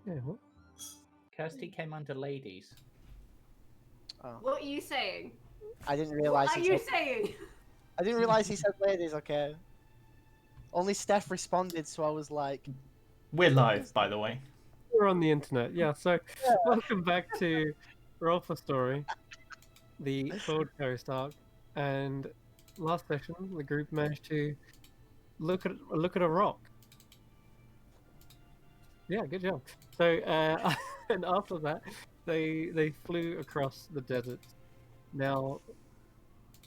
Yeah, what? Kirsty came under ladies. Oh, What are you saying? I didn't What realize are he you said. saying? I didn't realize he said ladies. Okay. Only Steph responded, so I was like, We're live, by the way. We're on the internet, yeah. So, welcome back to Rolf's story, the Ford Coast arc. And last session, the group managed to look at a rock. Yeah, good job. So, and after that, they flew across the desert. Now,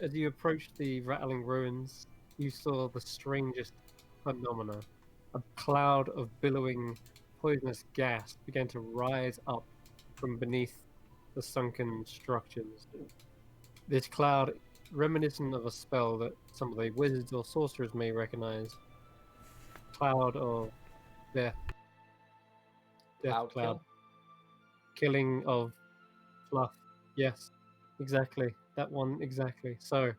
as you approached the rattling ruins, you saw the strangest phenomena. A cloud of billowing poisonous gas began to rise up from beneath the sunken structures. This cloud, reminiscent of a spell that some of the wizards or sorcerers may recognize, cloud of death. Death cloud. Killing of fluff. Yes, exactly. That one exactly. So,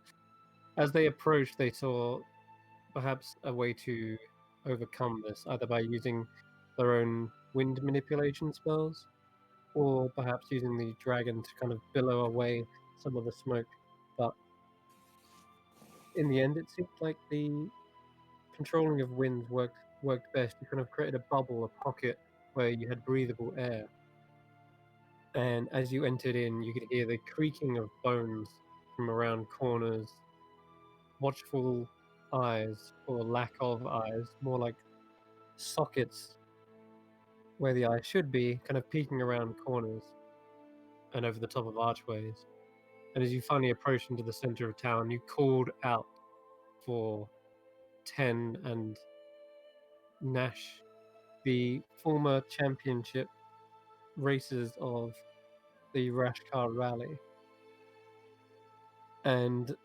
as they approached, they saw perhaps a way to overcome this, either by using their own wind manipulation spells, or perhaps using the dragon to kind of billow away some of the smoke. But in the end, it seemed like the controlling of winds worked best. You kind of created a bubble, a pocket where you had breathable air. And as you entered in, you could hear the creaking of bones from around corners, watchful eyes, or lack of eyes, more like sockets where the eye should be, kind of peeking around corners and over the top of archways. And as you finally approached into the center of town, you called out for Ten and Nash, the former championship racers of the Rash Car Rally. And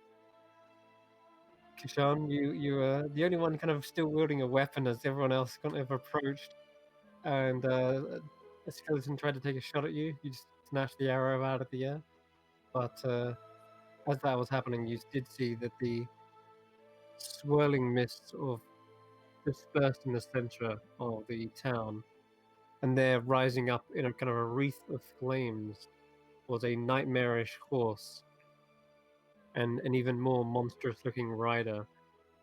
Kishan, you were the only one kind of still wielding a weapon as everyone else kind of approached. And a skeleton tried to take a shot at you. You just snatched the arrow out of the air. But as that was happening, you did see that the swirling mist of dispersed in the center of the town, and there, rising up in a kind of a wreath of flames, was a nightmarish horse and an even more monstrous-looking rider.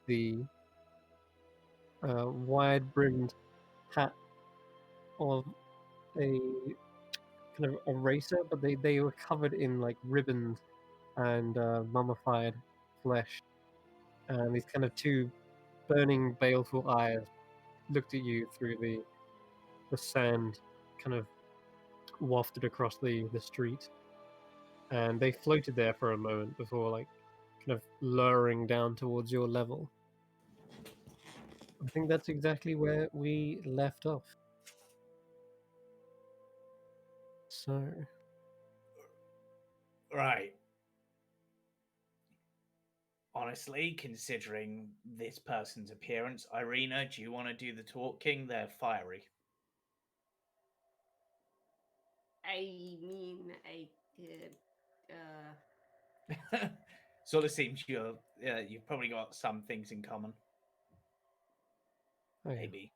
The wide-brimmed hat of a kind of a racer, but they were covered in like ribbons and mummified flesh, and these kind of two burning, baleful eyes looked at you through the sand, kind of wafted across the street, and they floated there for a moment before, like, kind of luring down towards your level. I think that's exactly where we left off. So, Right. Honestly, considering this person's appearance, Irina, do you want to do the talking? They're fiery. I mean, I could. Sort of seems you've probably got some things in common. oh, yeah. Maybe.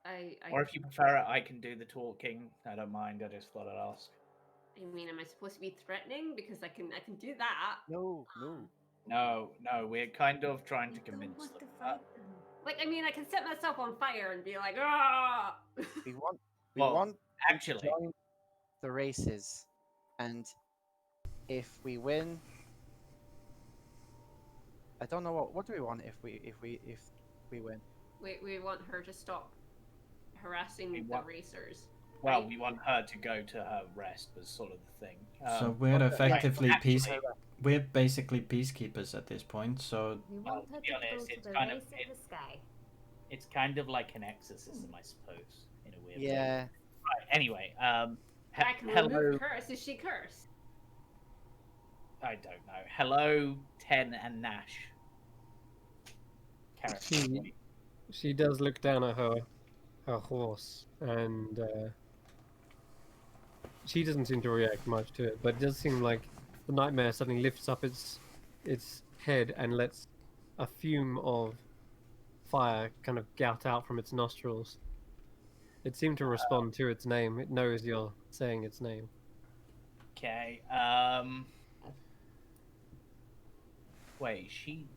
I Or if you prefer it, I can do the talking. I don't mind. I just thought I'd ask. I mean, am I supposed to be threatening? Because I can do that. no. No, we're kind of trying to You don't convince want them. to fight them. Like, I mean, I can set myself on fire and be like, ah. We want Well, to actually, join the races, and if we win, I don't know what do we want if we win. We want her to stop harassing the racers. well, right? we want her to go to her rest was sort of the thing. So we're effectively actually, we're basically peacekeepers at this point. So We Well, want to her be to honest, go it's to the kind of- race in the sky. It's kind of like an exorcism, I suppose, in a weird way. Yeah. Right. Anyway, I can hello. remove curse. Is she cursed? I don't know. Hello, Ten and Nash. She does look down at her horse, and she doesn't seem to react much to it. But it does seem like the nightmare suddenly lifts up its head and lets a fume of fire kind of gout out from its nostrils. It seemed to respond to its name. It knows you're saying its name. Okay. Wait, she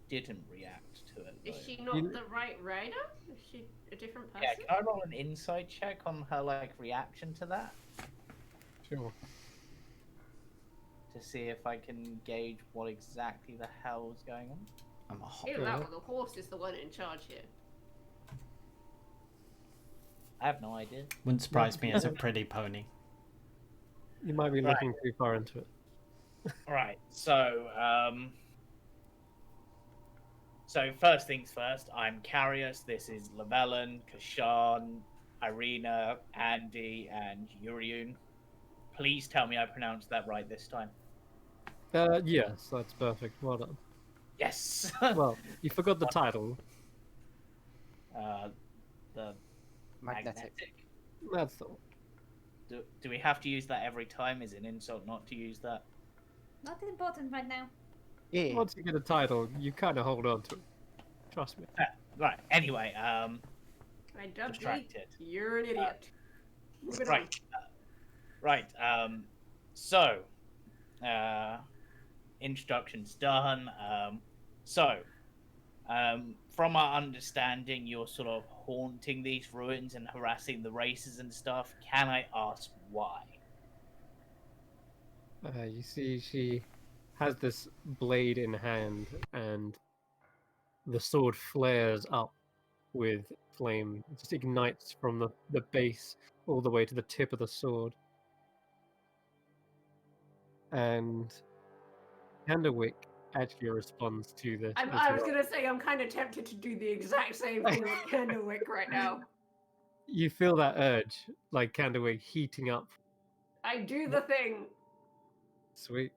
didn't react to it. Is Though. she not the right rider? Is she a different person? Yeah, can I roll an insight check on her reaction to that Sure. to see if I can gauge what exactly the hell is going on? I'm a Either that or the horse is the one in charge here. I have no idea. Wouldn't surprise me as a pretty pony. You might be looking too far into it. Right. So, first things first. I'm Carius. This is Lavellan, Kashan, Irina, Andy, and Uriun. Please tell me I pronounced that right this time. Yes, that's perfect. Well done. Yes. Well, you forgot the title. The Magnetic. That's the one. Do we have to use that every time? Is it an insult not to use that? Not important right now. Yeah. Once you get a title, you kind of hold on to it. Trust me. Right. Anyway, I dubbed distracted. You're an idiot. Moving Right. Right. So, introduction's done. From our understanding, you're sort of haunting these ruins and harassing the racers and stuff. Can I ask why? You see, she has this blade in hand, and the sword flares up with flame. It just ignites from the base all the way to the tip of the sword. And Candlewick actually responds to this. I was gonna say I'm kind of tempted to do the exact same thing with Candlewick right now. You feel that urge, like Candlewick heating up. I do the thing. Sweet.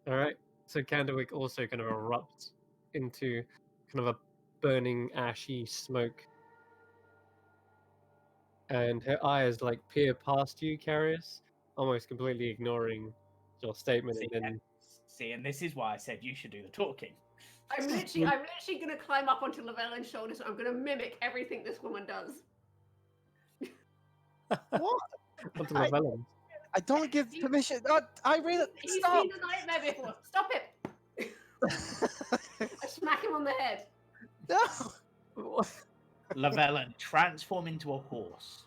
All right. So Candlewick also kind of erupts into kind of a burning, ashy smoke. And her eyes like peer past you, Carius, almost completely ignoring your statement. And this is why I said you should do the talking. I'm literally gonna climb up onto Lavellan's shoulders and I'm gonna mimic everything this woman does. What? Onto I- Lavellan. I don't give permission. I really He's stop. seen a nightmare before. Stop it! I smack him on the head. No. Lavellan, transform into a horse.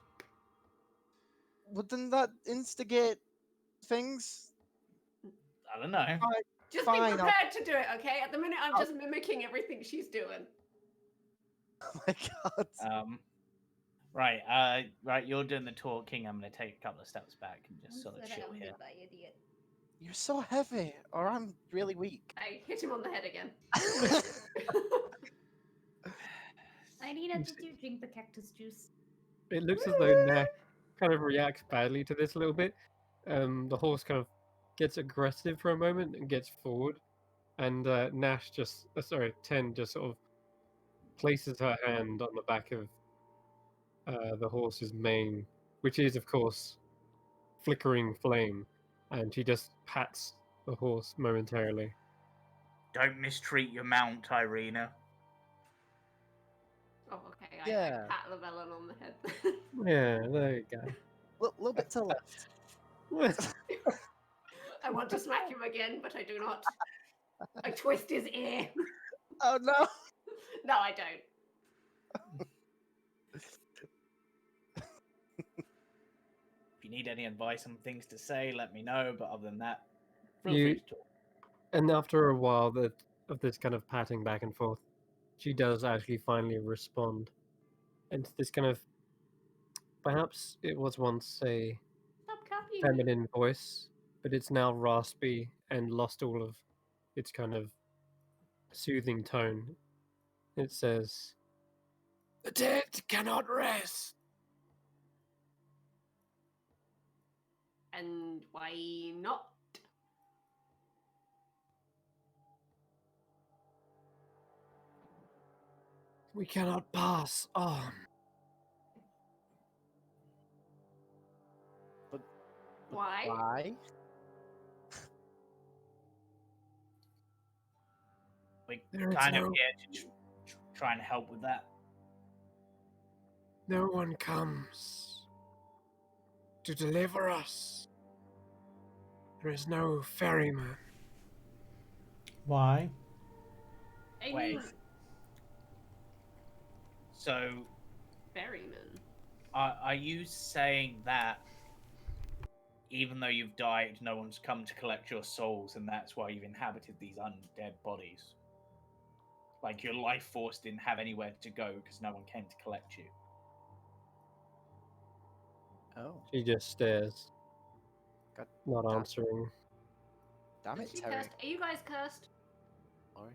Wouldn't that instigate things? I don't know. Just Fine, be I'll- prepared to do it, okay? At the minute, I'm just mimicking everything she's doing. Oh my god. Right, you're doing the talking. I'm going to take a couple of steps back and just sort of chill here. Idiot. You're so heavy, or I'm really weak. I hit him on the head again. Irina, did you drink the cactus juice? It looks as though Nash kind of reacts badly to this a little bit. The horse kind of gets aggressive for a moment and gets forward, and Nash just, Ten just sort of places her hand on the back of the horse's mane, which is, of course, flickering flame, and she just pats the horse momentarily. Don't mistreat your mount, Irina. Oh, okay. Yeah. I pat Lavellan on the head. Yeah, there you go. Little bit to the left. I want to smack him again, but I do not. I twist his ear. Oh no. No, I don't. If you need any advice on things to say, let me know. But other than that, feel You- free to talk. And after a while of this kind of patting back and forth, she does actually finally respond. And this kind of, perhaps it was once a Stop copying me. feminine voice, but it's now raspy and lost all of its kind of soothing tone. It says, "The dead cannot rest." And why not? We cannot pass on. Why? Why? We're There is kind of no- here to try and help with that. No one comes to deliver us. There is no ferryman. Why? I Wait. mean, So, ferryman. are you saying that even though you've died, no one's come to collect your souls, and that's why you've inhabited these undead bodies? Like your life force didn't have anywhere to go because no one came to collect you. Oh, She just stares, God not damn. answering. damn Is it, she Terry. cursed? Are you guys cursed? Sorry.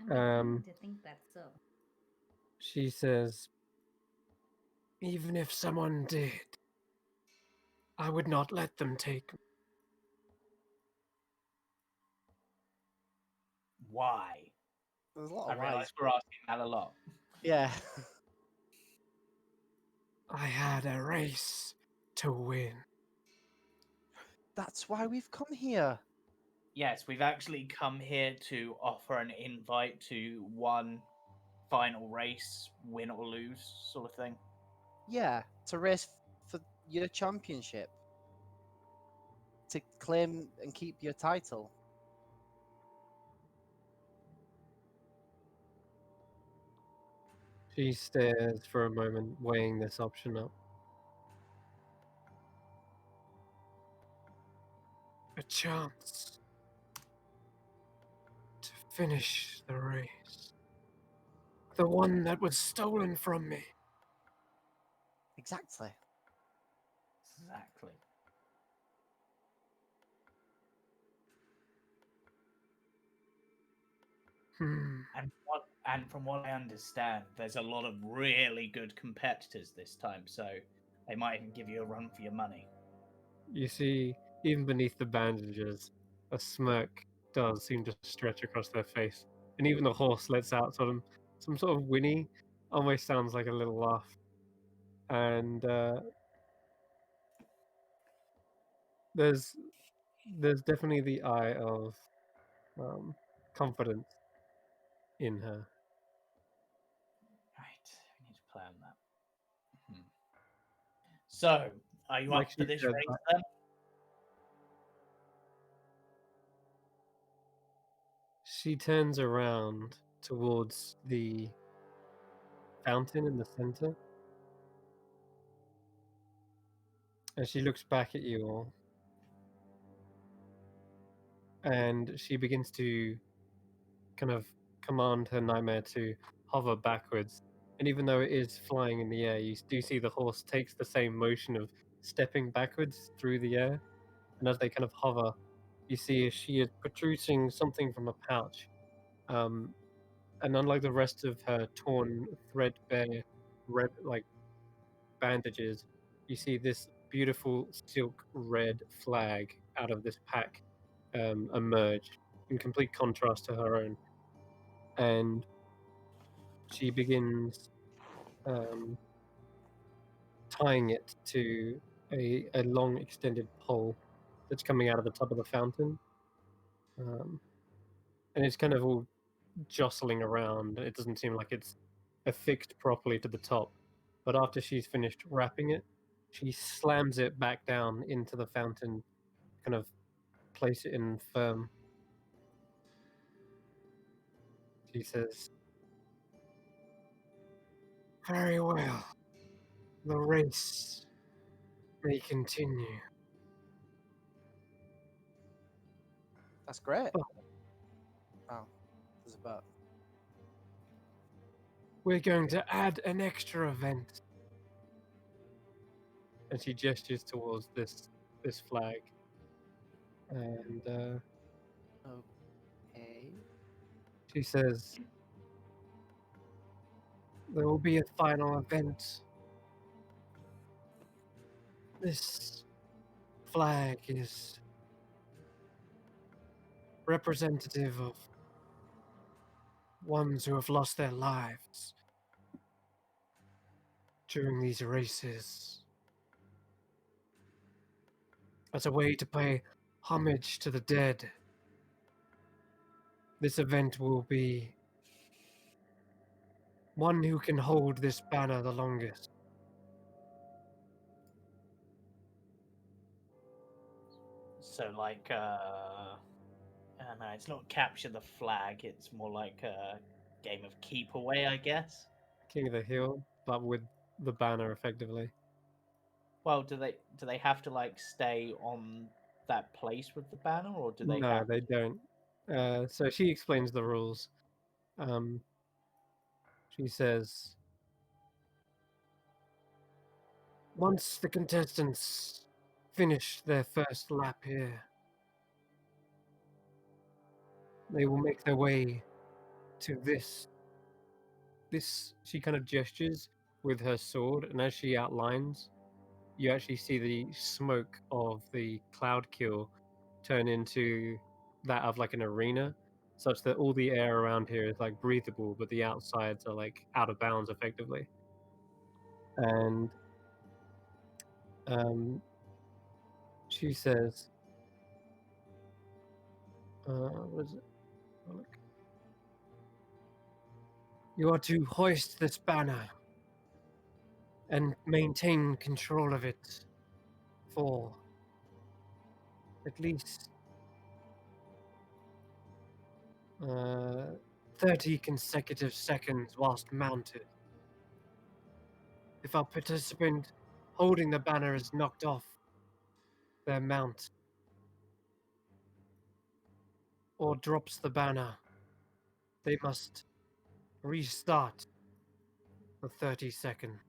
I'm beginning Um, to think that's so. She says, even if someone did, I would not let them take me. Why? There's a lot I of realize lies. we're asking that a lot. Yeah. I had a race to win. That's why we've come here. Yes, we've actually come here to offer an invite to one final race, win or lose, sort of thing. Yeah, to race for your championship. To claim and keep your title. She stares for a moment, weighing this option up. A chance to finish the race. The one that was stolen from me. Exactly. Exactly. And from what I understand, there's a lot of really good competitors this time, so they might even give you a run for your money. You see, even beneath the bandages, a smirk does seem to stretch across their face. And even the horse lets out some sort of whinny, almost sounds like a little laugh. And there's definitely the eye of confidence in her. Right, we need to plan that. So, are you Like up for she this said, race then? she turns around towards the fountain in the center. And she looks back at you all. And she begins to kind of command her nightmare to hover backwards. And even though it is flying in the air, you do see the horse takes the same motion of stepping backwards through the air. And as they kind of hover, you see she is protruding something from a pouch. And unlike the rest of her torn, threadbare, red like bandages, you see this beautiful silk red flag out of this pack emerge in complete contrast to her own. And she begins tying it to a long extended pole that's coming out of the top of the fountain. And it's kind of all jostling around. It doesn't seem like it's affixed properly to the top. But after she's finished wrapping it, she slams it back down into the fountain, kind of place it in firm. She says, very well. The race may continue. That's great. Oh. Oh, there's a but. We're going to add an extra event. And she gestures towards this flag. And Okay. she says, there will be a final event. This flag is representative of ones who have lost their lives during these races. As a way to pay homage to the dead, this event will be One who can hold this banner the longest. So like, no, it's not capture the flag. It's more like a game of keep away, I guess. King of the Hill, but with the banner effectively. Well, do they have to like stay on that place with the banner, or do they No, have? they don't. So she explains the rules. She says, once the contestants finish their first lap here, they will make their way to this. She kind of gestures with her sword, and as she outlines, you actually see the smoke of the cloud kill turn into that of like an arena, such that all the air around here is like breathable, but the outsides are like out of bounds effectively. And she says, what is it? Oh, look. You are to hoist this banner and maintain control of it for at least 30 consecutive seconds whilst mounted. If our participant holding the banner is knocked off their mount or drops the banner, they must restart for 30 seconds.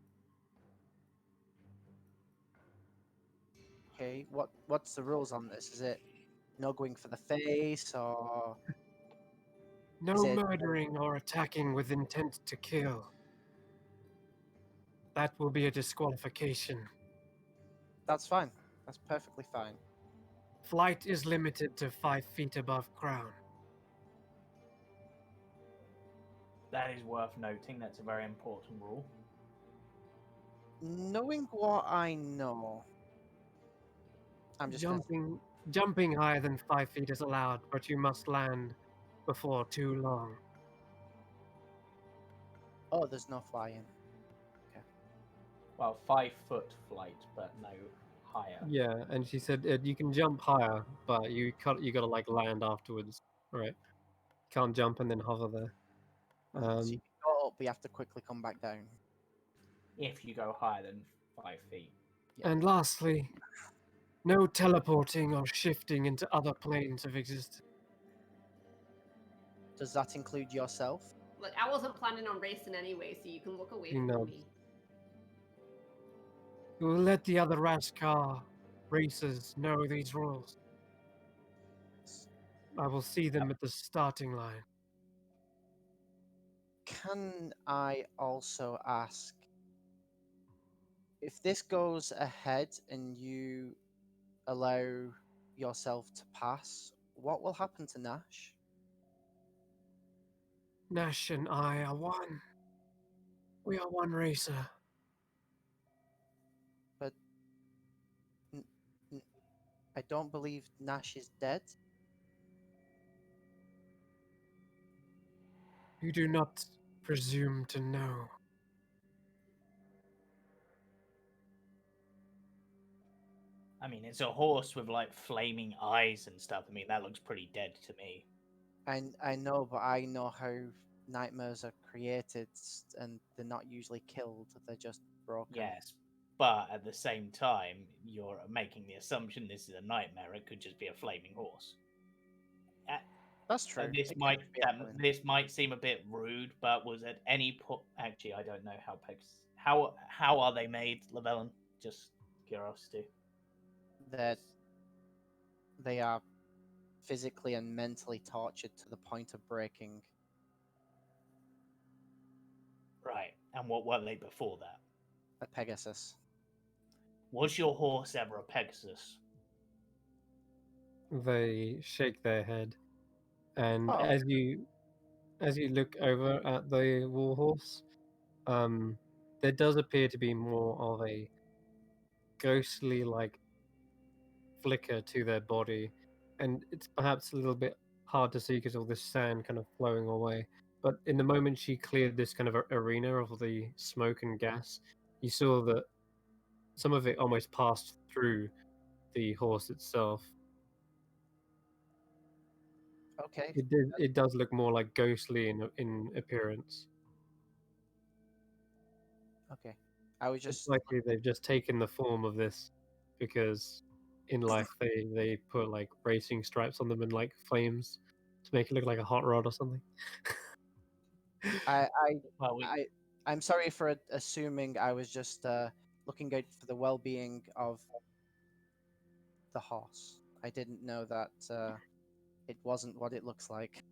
Okay, what's the rules on this? Is it no going for the face, or No is it? murdering or attacking with intent to kill. That will be a disqualification. That's fine. That's perfectly fine. Flight is limited to 5 feet above ground. That is worth noting. That's a very important rule. Knowing what I know, I'm just gonna. Jumping higher than 5 feet is allowed, but you must land before too long. Oh, there's no flying. Well, 5-foot flight, but no higher. Yeah, and she said you can jump higher, but you gotta like land afterwards, right? Can't jump and then hover there. So you go up, but you have to quickly come back down. If you go higher than 5 feet. Yeah. And lastly, no teleporting or shifting into other planes of existence. Does that include yourself? Look, I wasn't planning on racing anyway, so you can look away He from nods. me. We will let the other Raskar racers know these rules. I will see them at the starting line. Can I also ask, if this goes ahead and you allow yourself to pass, what will happen to Nash? Nash and I are one. We are one racer. But I don't believe Nash is dead. You do not presume to know. I mean, it's a horse with like flaming eyes and stuff. I mean, that looks pretty dead to me. I know, but I know how nightmares are created, and they're not usually killed; they're just broken. Yes, but at the same time, you're making the assumption this is a nightmare. It could just be a flaming horse. That's true. This It might could be anything. this might seem a bit rude, but was at any point actually I don't know how pegs how are they made, Llewellyn? Just curiosity. That they are physically and mentally tortured to the point of breaking. Right. And what were they before that? A Pegasus. Was your horse ever a Pegasus? They shake their head, and Oh. as you look over at the warhorse, there does appear to be more of a ghostly like flicker to their body, and it's perhaps a little bit hard to see because all this sand kind of flowing away. But in the moment she cleared this kind of arena of the smoke and gas, you saw that some of it almost passed through the horse itself. Okay. It does look more like ghostly in appearance. Okay. I was It's just likely they've just taken the form of this because in life they put like racing stripes on them and like flames to make it look like a hot rod or something. I Well, I'm sorry for assuming. I was just looking out for the well-being of the horse. I didn't know that it wasn't what it looks like.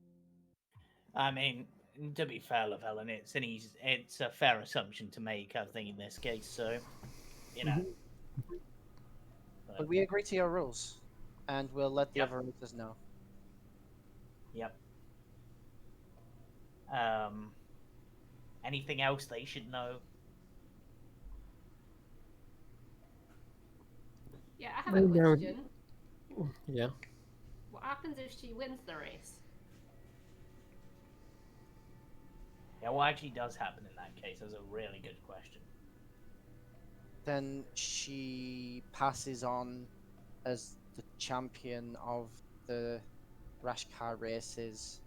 I mean, to be fair, Lavellen, it's a fair assumption to make, I think, in this case. So, you know. But we agree to your rules, and we'll let the Yep. other routers know. Yep. Anything else they should know? Yeah, I have a No. question. Yeah. What happens if she wins the race? Yeah, what actually does happen in that case? That's a really good question. Then she passes on as the champion of the rash car races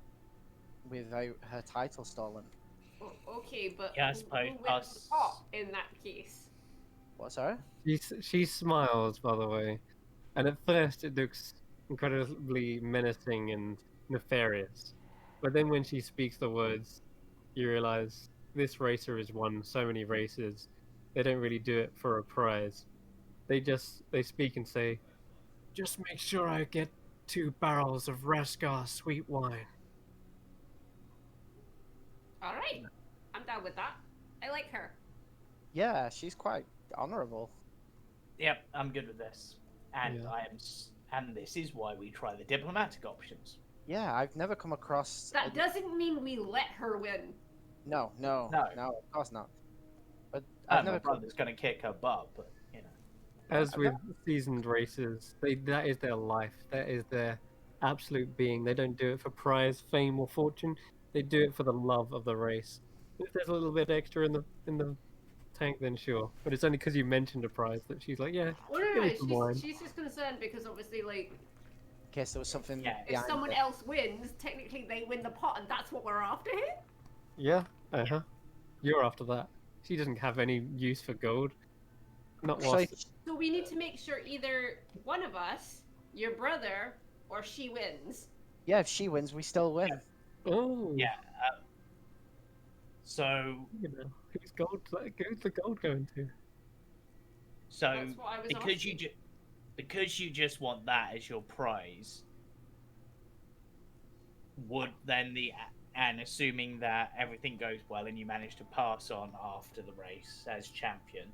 without her title stolen. Okay, but Yeah, I who suppose wins the us. pot in that case? What, sorry? She smiles, by the way, and at first it looks incredibly menacing and nefarious. But then when she speaks the words, you realize this racer has won so many races. They don't really do it for a prize. They speak and say, "Just make sure I get 2 barrels of Rascar sweet wine." All right, I'm down with that. I like her. Yeah, she's quite honorable. Yep, I'm good with this, and Yeah. and this is why we try the diplomatic options. Yeah, I've never come across. That doesn't mean we let her win. No, No. of course not. But My I've never come. brother's gonna kick her butt, but you know. As I've with never... seasoned racers, that is their life. That is their absolute being. They don't do it for prize, fame, or fortune. They do it for the love of the race. If there's a little bit extra in the tank, then sure. But it's only because you mentioned a prize that she's like, yeah, Well, no, give no, me some wine. she's just concerned because obviously, like, In case there was something Yeah, if behind someone it. else wins, technically they win the pot, and that's what we're after here. Yeah, You're after that. She doesn't have any use for gold. Not So whilst. So we need to make sure either one of us, your brother, or she wins. yeah, if she wins, we still win. Oh. Yeah. So You know, who's the gold going to? so That's what I was because asking. because you just want that as your prize, would then and assuming that everything goes well and you manage to pass on after the race as champion,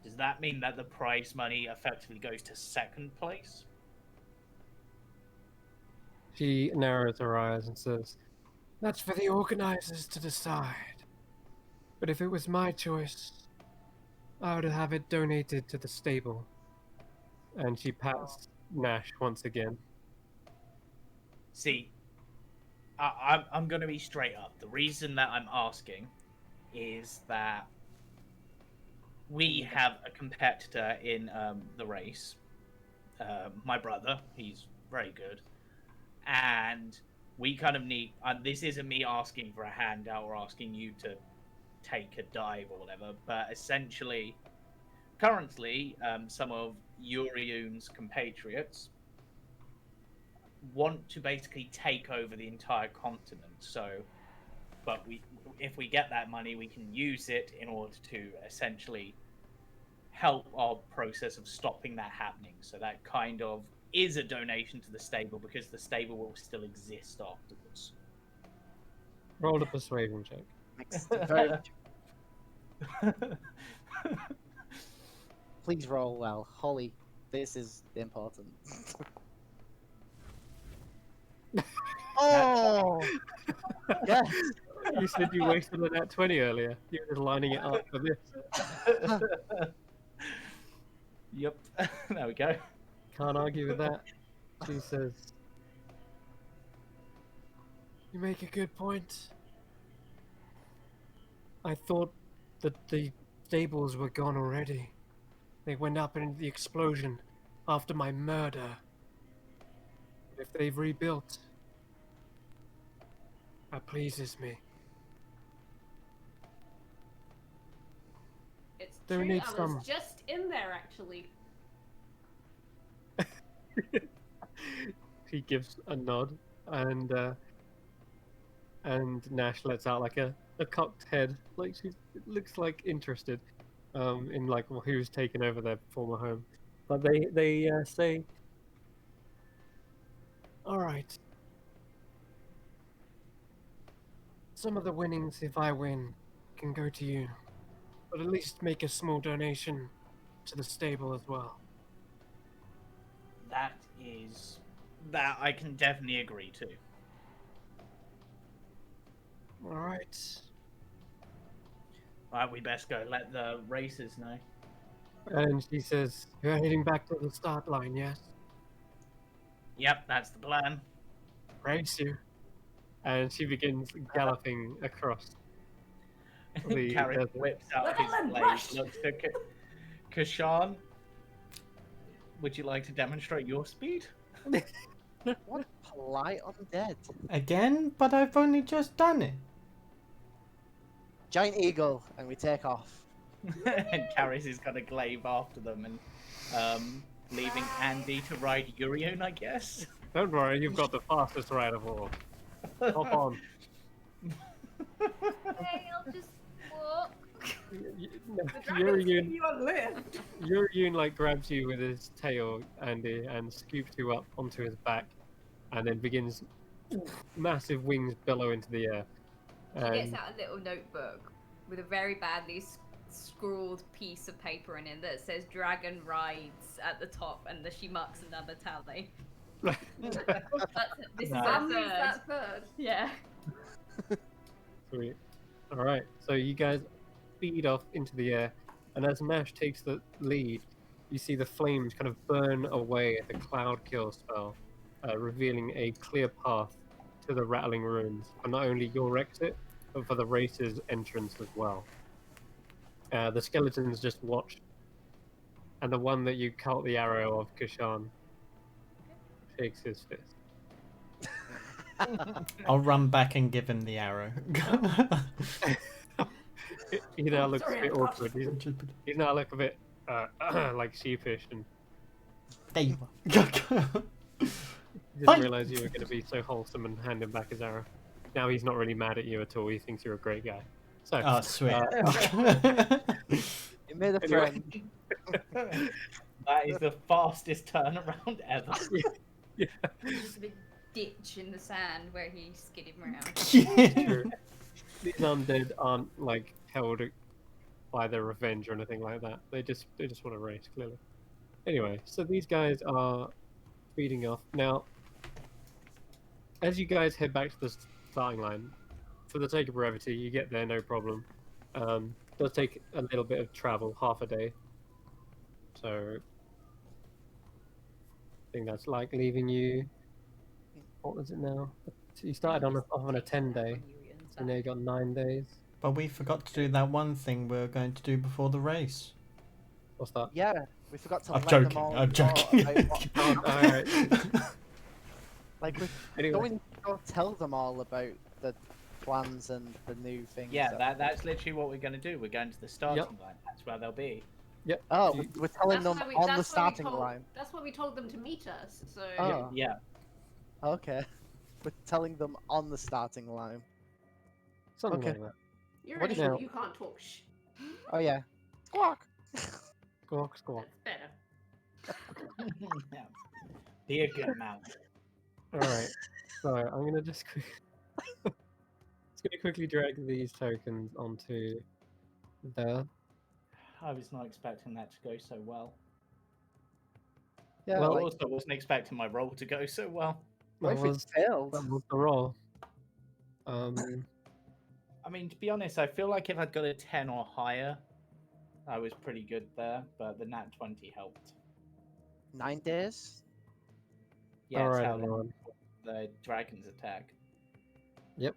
does that mean that the prize money effectively goes to second place? She narrows her eyes and says, "That's for the organizers to decide. But if it was my choice, I would have it donated to the stable." And she pats Nash once again. See, I'm going to be straight up. The reason that I'm asking is that we have a competitor in the race. My brother, he's very good, and we kind of need. This isn't me asking for a handout or asking you to take a dive or whatever, but essentially, currently, some of Uriun's compatriots want to basically take over the entire continent. So, but if we get that money, we can use it in order to essentially help our process of stopping that happening. So that kind of is a donation to the stable because the stable will still exist afterwards. Roll a persuasion check. Very... Please roll well, Holly. This is important. Oh, yes. You said you wasted a nat 20 earlier. You were just lining it up for this. Yep. There we go. Can't argue with that. She says, "You make a good point. I thought that the stables were gone already. They went up in the explosion after my murder. If they've rebuilt, that pleases me. It's Do we true. need I some- was just in there actually. He gives a nod, and Nash lets out like a cocked head, like she looks like interested, in like who's taken over their former home. But they say, "All right, some of the winnings, if I win, can go to you, but at least make a small donation to the stable as well." That I can definitely agree to. All right. Right, we best go let the racers know. And she says, "You're heading back to the start line, yes? Yep, that's the plan. Race you." And she begins galloping across the Carrie desert. whips out his Levelin, blade, rush! looks to Kashan. Would you like to demonstrate your speed? What polite undead. Again? But I've only just done it. Giant eagle, and we take off. And Karis is gonna glaive after them and leaving Andy to ride Urion, I guess. Don't worry, you've got the fastest ride of all. Hop on. Okay, I'll just walk. The dragon's giving Yuriun, you a lift. Yuriun like grabs you with his tail, Andy, and scoops you up onto his back, and then begins massive wings billow into the air. She gets And out a little notebook with a very badly scrawled piece of paper in it that says "Dragon Rides" at the top, and she marks another tally. This is Nice. our Family's third. that third. Yeah. Sweet. All right, so you guys speed off into the air, and as Nash takes the lead, you see the flames kind of burn away at the cloud kill spell, revealing a clear path to the rattling ruins for not only your exit, but for the racer's entrance as well. The skeletons just watch, and the one that you caught the arrow of, Kashan, shakes his fist. I'll run back and give him the arrow. He now looks Sorry, a bit I got awkward. He's now like a bit like sheepish, and There you are. he didn't Fine. realize you were going to be so wholesome and hand him back his arrow. Now he's not really mad at you at all. He thinks you're a great guy. So, Oh, sweet. You made a Anyway. friend. That is the fastest turnaround ever. Just a big ditch in the sand where he skidded around. True. These undead aren't like held by their revenge or anything like that. They just want to race, clearly. Anyway, so these guys are speeding off now. As you guys head back to the starting line, for the sake of brevity, you get there no problem. Does take a little bit of travel, half a day. So I think that's like leaving you. What was it now? So you started on a 10-day, so now you got 9 days. But we forgot to do that one thing we were going to do before the race. What's that? Yeah, we forgot to I'm let joking, them all I'm know joking. about what- Oh, alright. like, we're Anyway. going to go tell them all about the plans and the new things. Yeah, that's literally what we're going to do. We're going to the starting Yep. line. That's where they'll be. Yep. Oh, So you- we're telling them why we- on the that's why we starting told- line. That's why we told them to meet us. So Oh, Yeah. okay. We're telling them on the starting line. something Okay. like that. you're What in if now- you can't talk. Shh. Oh yeah. Squawk. Squawk, squawk. That's better. Yeah. Be a good mouse. Alright, so I'm gonna just quickly drag these tokens onto there. I was not expecting that to go so well. Yeah. Well, I like, also wasn't expecting my roll to go so well. what That if it was, failed? that was the roll. I mean, to be honest, I feel like if I'd got a 10 or higher, I was pretty good there, but the nat 20 helped. 9 days. Yeah, it's Alright, how long everyone. the dragons attack. Yep.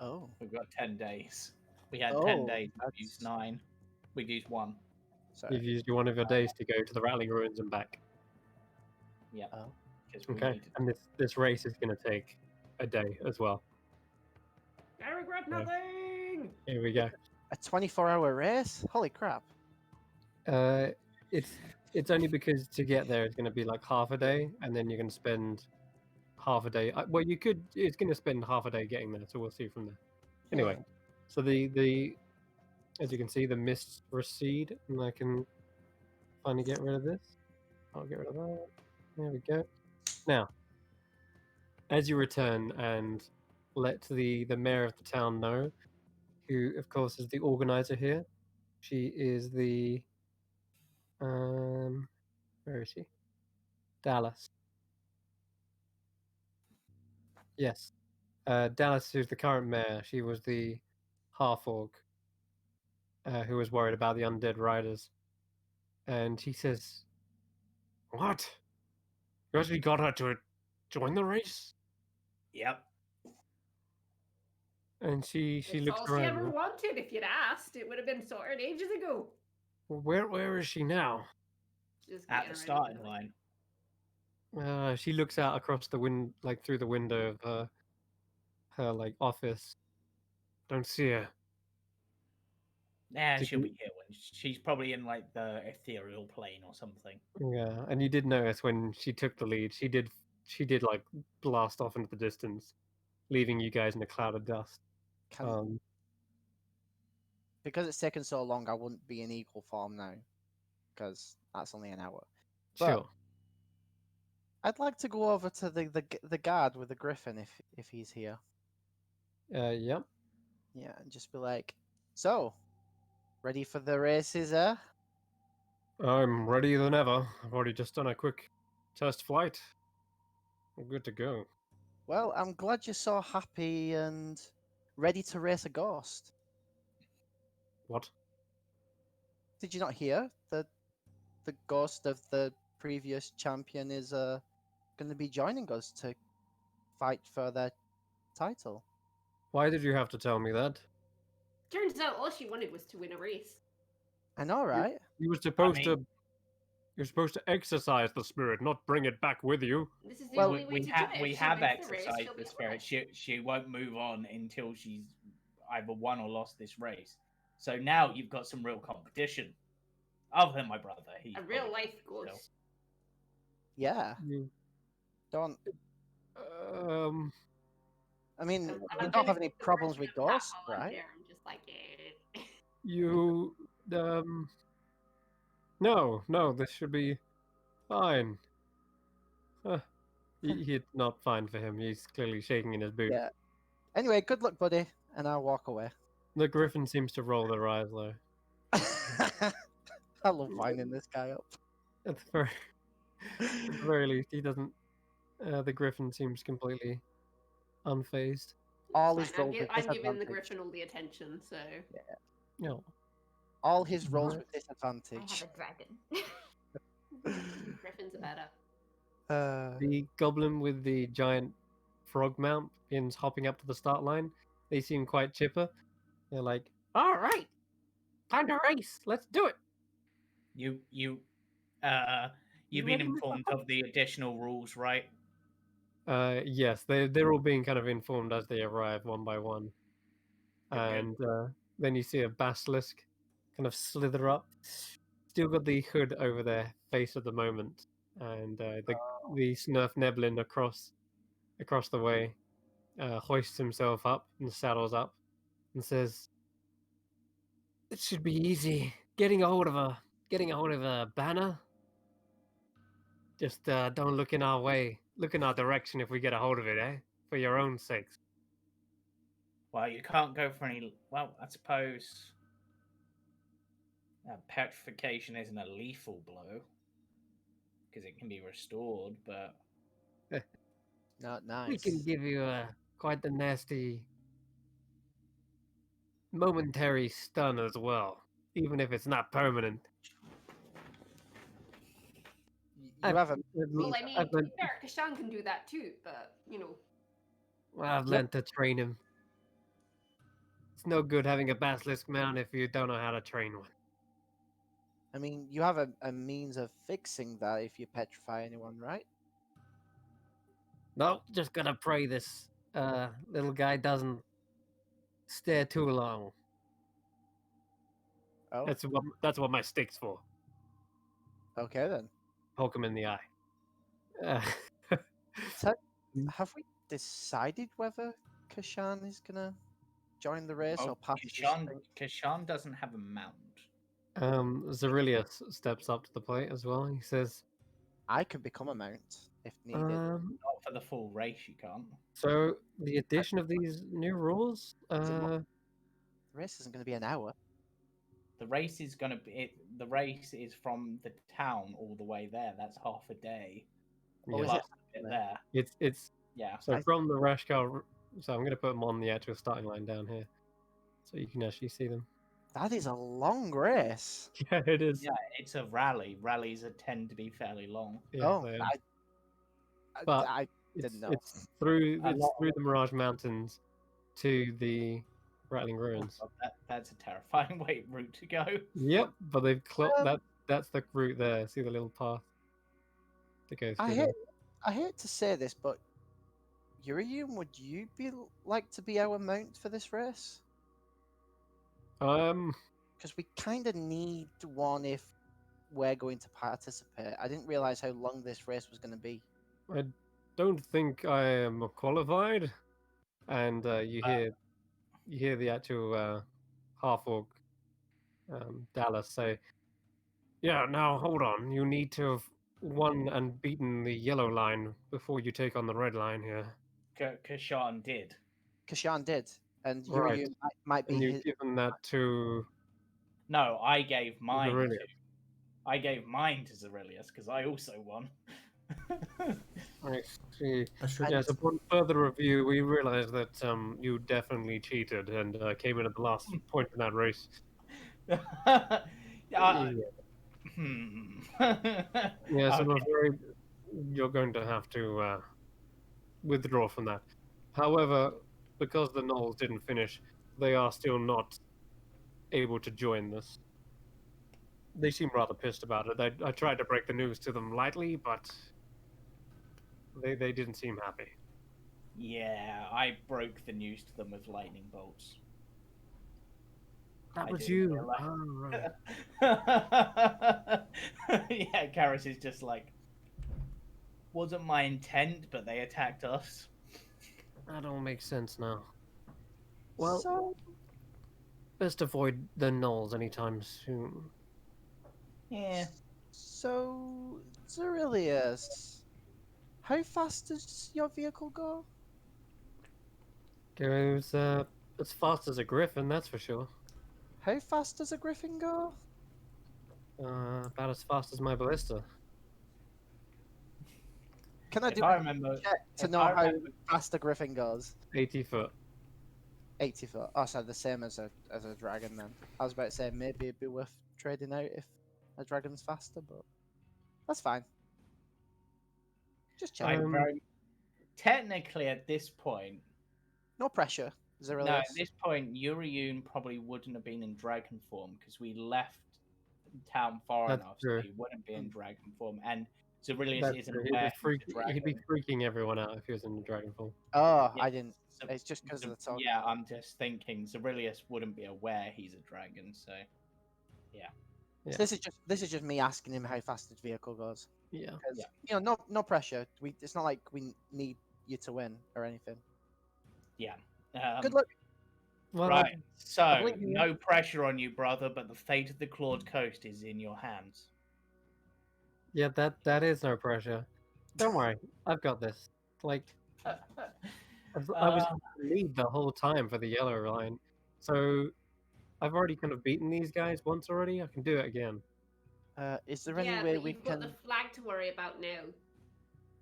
Oh. We've got 10 days. We had 10 Oh, days. We've that's- used 9. We've used 1. Sorry. You've used one of your days to go to the Rattling Ruins and back. Yeah. Oh. Because we Okay, needed. and this race is going to take a day as well. I regret Yeah. nothing. Here we go. A 24-hour race? Holy crap. It's only because to get there it's going to be like half a day, and then you're going to spend half a day. Well, it's going to spend half a day getting there, so we'll see from there. Anyway, so the as you can see, the mists recede, and I can finally get rid of this. I'll get rid of that. There we go. Now, as you return and let the mayor of the town know, who of course is the organizer here. She is the where is she? Dallas. Yes. Dallas, who's the current mayor, she was the half orc who was worried about the undead riders. And he says, "What? You actually got her to join the race?" Yep. And she It's looks all she around. ever wanted. If you'd asked, it would have been sorted ages ago. Where is she now? Just At getting the ready starting for line. She looks out across the like through the window of her like office. Don't see her. Nah, Did she'll you- be here when she's probably in like the ethereal plane or something. Yeah, and you did notice when she took the lead, she did like blast off into the distance, leaving you guys in a cloud of dust. Can, because it's taken so long, I wouldn't be in eagle form now. Because that's only an hour. But Sure. I'd like to go over to the guard with the griffin if he's here. Yep. Yeah, and just be like, so, ready for the races, eh? I'm readier than ever. I've already just done a quick test flight. I'm good to go. Well, I'm glad you're so happy and ready to race a ghost. What? Did you not hear that the ghost of the previous champion is going to be joining us to fight for their title? Why did you have to tell me that? Turns out all she wanted was to win a race. I know, right? You were supposed mean- to. You're supposed to exercise the spirit, not bring it back with you. This is the Well, only way to do it. We If she have wins the race, exercised she'll be the spirit. alive. She won't move on until she's either won or lost this race. So now you've got some real competition. Other than my brother, he's A real probably life still. ghost. Yeah. You, Don't. I mean, And we I'm don't have gonna any put the problems version with of that ghosts, while I'm right? there. I'm just like, eh. you, no, this should be fine. It's not fine for him. He's clearly shaking in his boot. Yeah. Anyway, good luck, buddy, and I'll walk away. The griffin seems to roll their eyes though. I love winding this guy up. At the very least, he doesn't. The griffin seems completely unfazed. All It's his fine. rolls with I'm giving the disadvantage. griffin all the attention, so No. All his rolls Right. with I have disadvantage. a dragon. griffin's better. The goblin with the giant frog mount begins hopping up to the start line. They seem quite chipper. They're like, "All right, time to race. Let's do it." You've You been ready, Mr. informed of the additional rules, right? Yes, they're all being kind of informed as they arrive one by one, Okay. and then you see a basilisk kind of slither up. Still got the hood over their face at the moment, and the Snurf Neblin across the way hoists himself up and saddles up and says, "It should be easy getting a hold of a banner. Just don't look in our way. Look in our direction if we get a hold of it, eh? For your own sakes." Well, you can't go for any. Well, I suppose petrification isn't a lethal blow because it can be restored, but Not We can nice. give you quite the nasty momentary stun as well, even if it's not permanent. You have a Well, I mean, I've to learned, be fair, Kashan can do that too, but I've learned to train him. It's no good having a basilisk mount if you don't know how to train one. I mean, you have a means of fixing that if you petrify anyone, right? No, just gotta pray this little guy doesn't stare too long. Oh, That's what my stick's for. okay then. Poke him in the eye. Uh, So, have we decided whether Kashan is gonna join the race or pass this thing? Kashan doesn't have a mount. Zarilius steps up to the plate as well. He says, I can become a mount if needed. Not for the full race, you can't. so the addition of these new rules, The race isn't gonna be an hour. The race is gonna be. The race is from the town all the way there. That's half a day. Oh, yeah, is Plus it? a bit there. it's Yeah. so I- from the Rashkar. So I'm going to put them on the actual starting line down here, so you can actually see them. That is a long race. Yeah, it is. Yeah, it's a rally. Rallies tend to be fairly long. Yeah, Oh, they are. I But didn't it's, know. it's through A lot the Mirage Mountains to the Rattling Ruins. Oh, that's a terrifying route to go. Yep, but they've Um, that's the route there. See the little path that goes through I there. hate to say this, but Urium, would you like to be our mount for this race? Because we kind of need one if we're going to participate. I didn't realize how long this race was going to be. I don't think I am qualified, and you hear the actual half orc Dallas say, "Yeah, now hold on. You need to have won and beaten the yellow line before you take on the red line here." Kashan did. Kashan did, and Right. Urium might be And you've his. given that to No, I gave mine Zarilius. to. I gave mine to Zarilius because I also won. I see. I should. Yes, upon further review, we realized that you definitely cheated and came in at the last point in that race. Yeah. Yes, I'm Okay. afraid you're going to have to withdraw from that. However, because the Knolls didn't finish, they are still not able to join this. They seem rather pissed about it. I tried to break the news to them lightly, but they didn't seem happy. Yeah, I broke the news to them with lightning bolts. That I was didn't you. realize- Oh, right. Yeah, Karis is just like, wasn't my intent, but they attacked us. That all makes sense now. Well, So, best avoid the Knolls anytime soon. Yeah. so Zarilius, how fast does your vehicle go? Goes as fast as a griffin, that's for sure. How fast does a griffin go? About as fast as my ballista. Can I If do I a remember, check to if know I how remember- fast a griffin goes? 80 foot. 80 foot. Oh, so the same as a dragon then. I was about to say maybe it'd be worth trading out if a dragon's faster, but that's fine. Just check. technically at this point, No pressure, Zarilius. no, at this point, Uriun probably wouldn't have been in dragon form because we left town far That's enough, true. so he wouldn't be in dragon form. And Zarilius That's isn't true. aware he's a He'd be dragon. freaking everyone out if he was in the dragon form. Oh, Yeah, I didn't. So- It's just because of the talk. Yeah, I'm just thinking Zarilius wouldn't be aware he's a dragon, so Yeah. So this is just me asking him how fast his vehicle goes. Yeah. 'Cause, Yeah. you know, no pressure. It's not like we need you to win or anything. yeah. Good luck. Well, Right, so believe you. no pressure on you, brother, but the fate of the Clawed Coast is in your hands. Yeah, that is no pressure. Don't worry, I've got this. Like, I was in the lead the whole time for the yellow line, so I've already kind of beaten these guys once already. I can do it again. Is there any Yeah, way but we you've got can the flag to worry about now.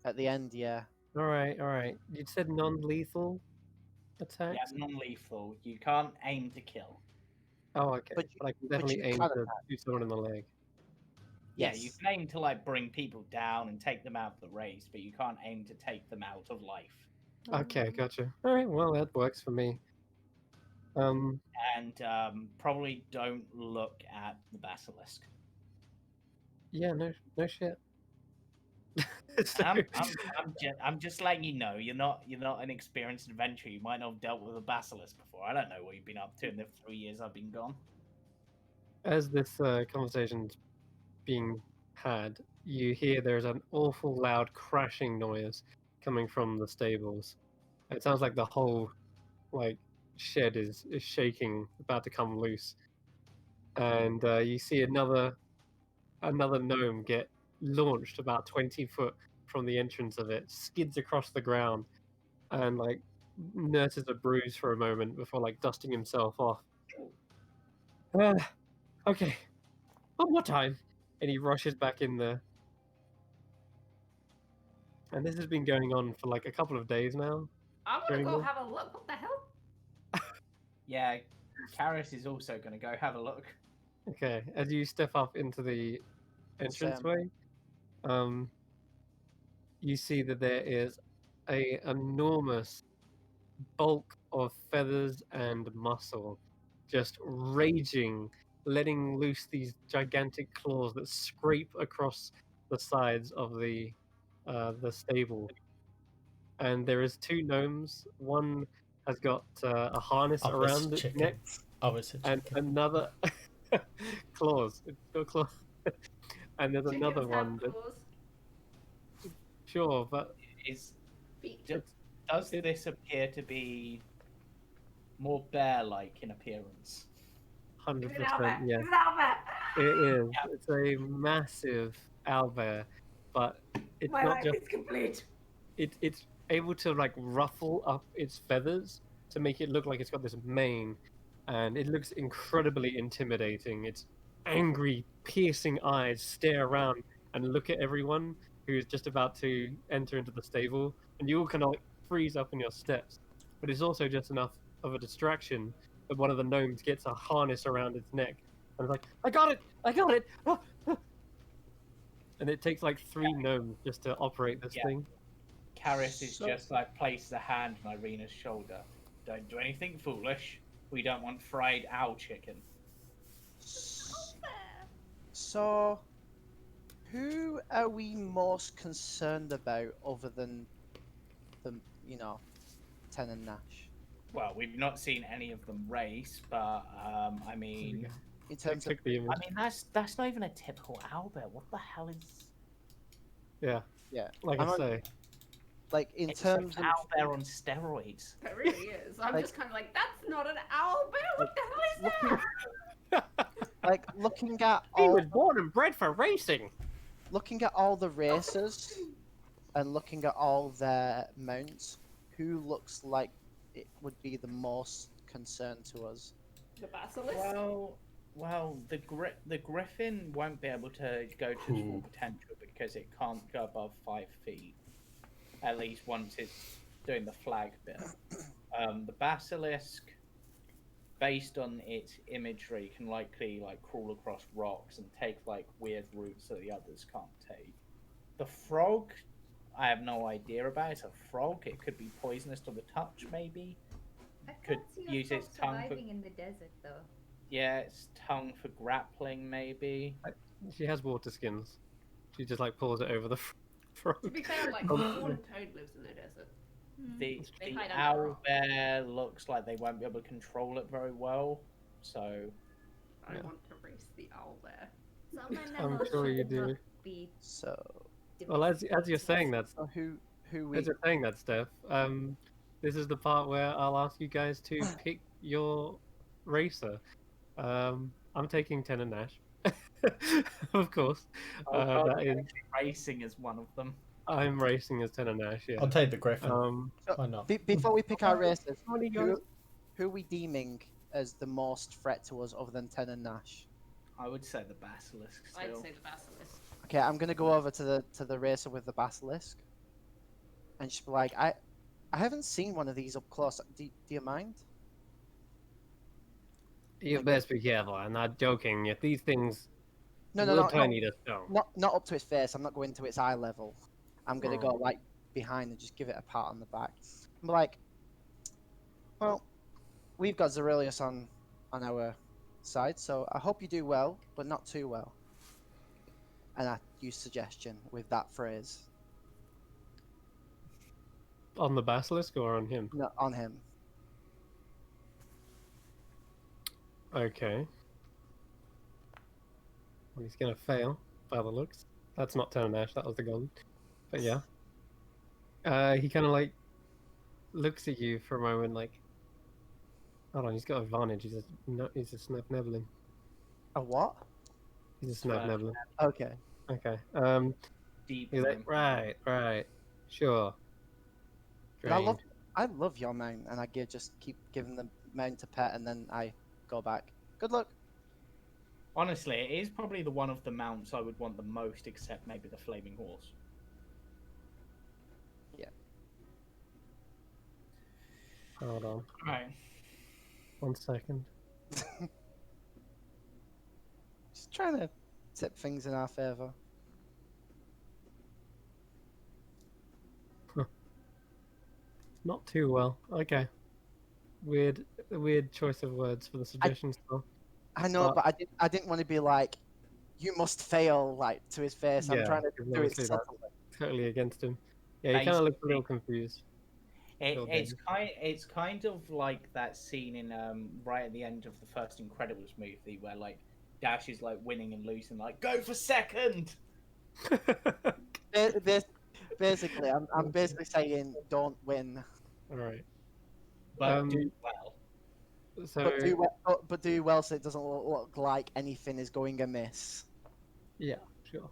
at the end? Yeah. All right. You said non-lethal attacks. Yeah, non-lethal. You can't aim to kill. Oh, okay. But But I can but definitely you aim can to shoot someone in the leg. Yeah, you Yes. can aim to like bring people down and take them out of the race, but you can't aim to take them out of life. Okay, gotcha. All right, well that works for me. Um, and probably don't look at the basilisk. yeah, no shit. So- I'm just letting you know you're not an experienced adventurer. You might not have dealt with a basilisk before. I don't know what you've been up to in the 3 years I've been gone. as this conversation's being had, you hear there's an awful loud crashing noise coming from the stables. It sounds like the whole like shed is shaking, about to come loose, and you see another gnome get launched about 20 foot from the entrance of it, skids across the ground, and like nurses a bruise for a moment before like dusting himself off. Uh, okay, one more time, and he rushes back in there. And this has been going on for like a couple of days now. I want to During go the- have a look. What the hell? Yeah, Karis is also going to go have a look. Okay, as you step up into the entranceway, you see that there is a enormous bulk of feathers and muscle just raging, letting loose these gigantic claws that scrape across the sides of the stable. And there is two gnomes. One has got a harness Oh, it's around its chicken. neck, Oh, it's a and chicken. another claws. It's got claws. And there's another Chickens have one that claws. sure, but Is Feet. does it- this appear to be more bear-like in appearance? Is 100% it Albert? yes. Is it Albert? It is. It's a massive owlbear, but it's My not life just is complete. it's able to like ruffle up its feathers to make it look like it's got this mane, and it looks incredibly intimidating. Its angry, piercing eyes stare around and look at everyone who's just about to enter into the stable, and you all kind of like freeze up in your steps. But it's also just enough of a distraction that one of the gnomes gets a harness around its neck and it's like, I got it! I got it! Ah, ah." And it takes like 3 gnomes just to operate this Yeah. thing. Karis is So- just like places a hand on Irina's shoulder. Don't do anything foolish. We don't want fried owl chicken. So, who are we most concerned about other than the, Ten and Nash? Well, we've not seen any of them race, but I mean, In terms of Click the image. that's not even a typical owlbear. What the hell is? Yeah, yeah, like I'm I on- say. like in It's terms an of owlbear on steroids. It really is. I'm Like- just kind of like, that's not an owl bear. What the hell is that? like looking at He all was born and bred for racing. the racers and looking at all their mounts, who looks like it would be the most concern to us? The basilisk. Well, the griffin won't be able to go to its full potential because it can't go above 5 feet. At least once it's doing the flag bit. The basilisk, based on its imagery, can likely like crawl across rocks and take like weird routes that the others can't take. The frog, I have no idea about. It's a frog. It could be poisonous to the touch, maybe. I Could can't see use a its frog tongue for- surviving in the desert though. Yeah, its tongue for grappling, maybe. She has water skins. She just like pulls it over the frog. To be fair, like Um, one toad lives in the desert. The They the hide under owl rocks. bear looks like they won't be able to control it very well. So I Yeah. want to race the owl bear. Some I'm animals sure you should do. not be So, Well, as you're saying that, so who we as you're saying that, Steph, this is the part where I'll ask you guys to pick your racer. I'm taking Ten and Nash, of course. That is, racing is one of them. I'm racing as Ten and Nash. Yeah. I'll take the griffin. So, Why not? before we pick our racers, How many guys? who are we deeming as the most threat to us other than Ten and Nash? I would say the basilisk I'd still. say the basilisk. Okay, I'm gonna go over to the racer with the basilisk, and just be like, I haven't seen one of these up close. Do you mind? You best be careful. I'm not joking. If these things No, will no, turn you to stone. not up to its face. I'm not going to its eye level. I'm gonna go Oh. like behind and just give it a pat on the back. I'm like, well, we've got Zerilius on our side, so I hope you do well, but not too well. And I use suggestion with that phrase. On the basilisk or on him? No, on him. Okay. Well, he's gonna fail by the looks. That's not turn Ash, that was the golden. But yeah. He kind of like looks at you for a moment, like, hold on, he's got advantage. He's a snap nebbling. A what? He's a snap nebbling. Okay. Okay. Deep. He's like, right, sure. But Drained. I love your mount, and I just keep giving the mount to pet, and then I go back. Good luck. Honestly, it is probably the one of the mounts I would want the most, except maybe the flaming horse. Yeah. Hold on. Right. 1 second. Just trying to tip things in our favor. Not too well. Okay. Weird choice of words for the suggestion spell. I know, but I didn't want to be like, you must fail, like to his face. I'm Yeah, trying to because do it obviously that's subtly. totally against him. Yeah, he kind of looks a little confused. It's kind of like that scene in right at the end of the first Incredibles movie where like Dash is like winning and losing, like go for second. Basically, I'm basically saying don't win, All right. But do well. So but do well so it doesn't look like anything is going amiss. yeah, sure.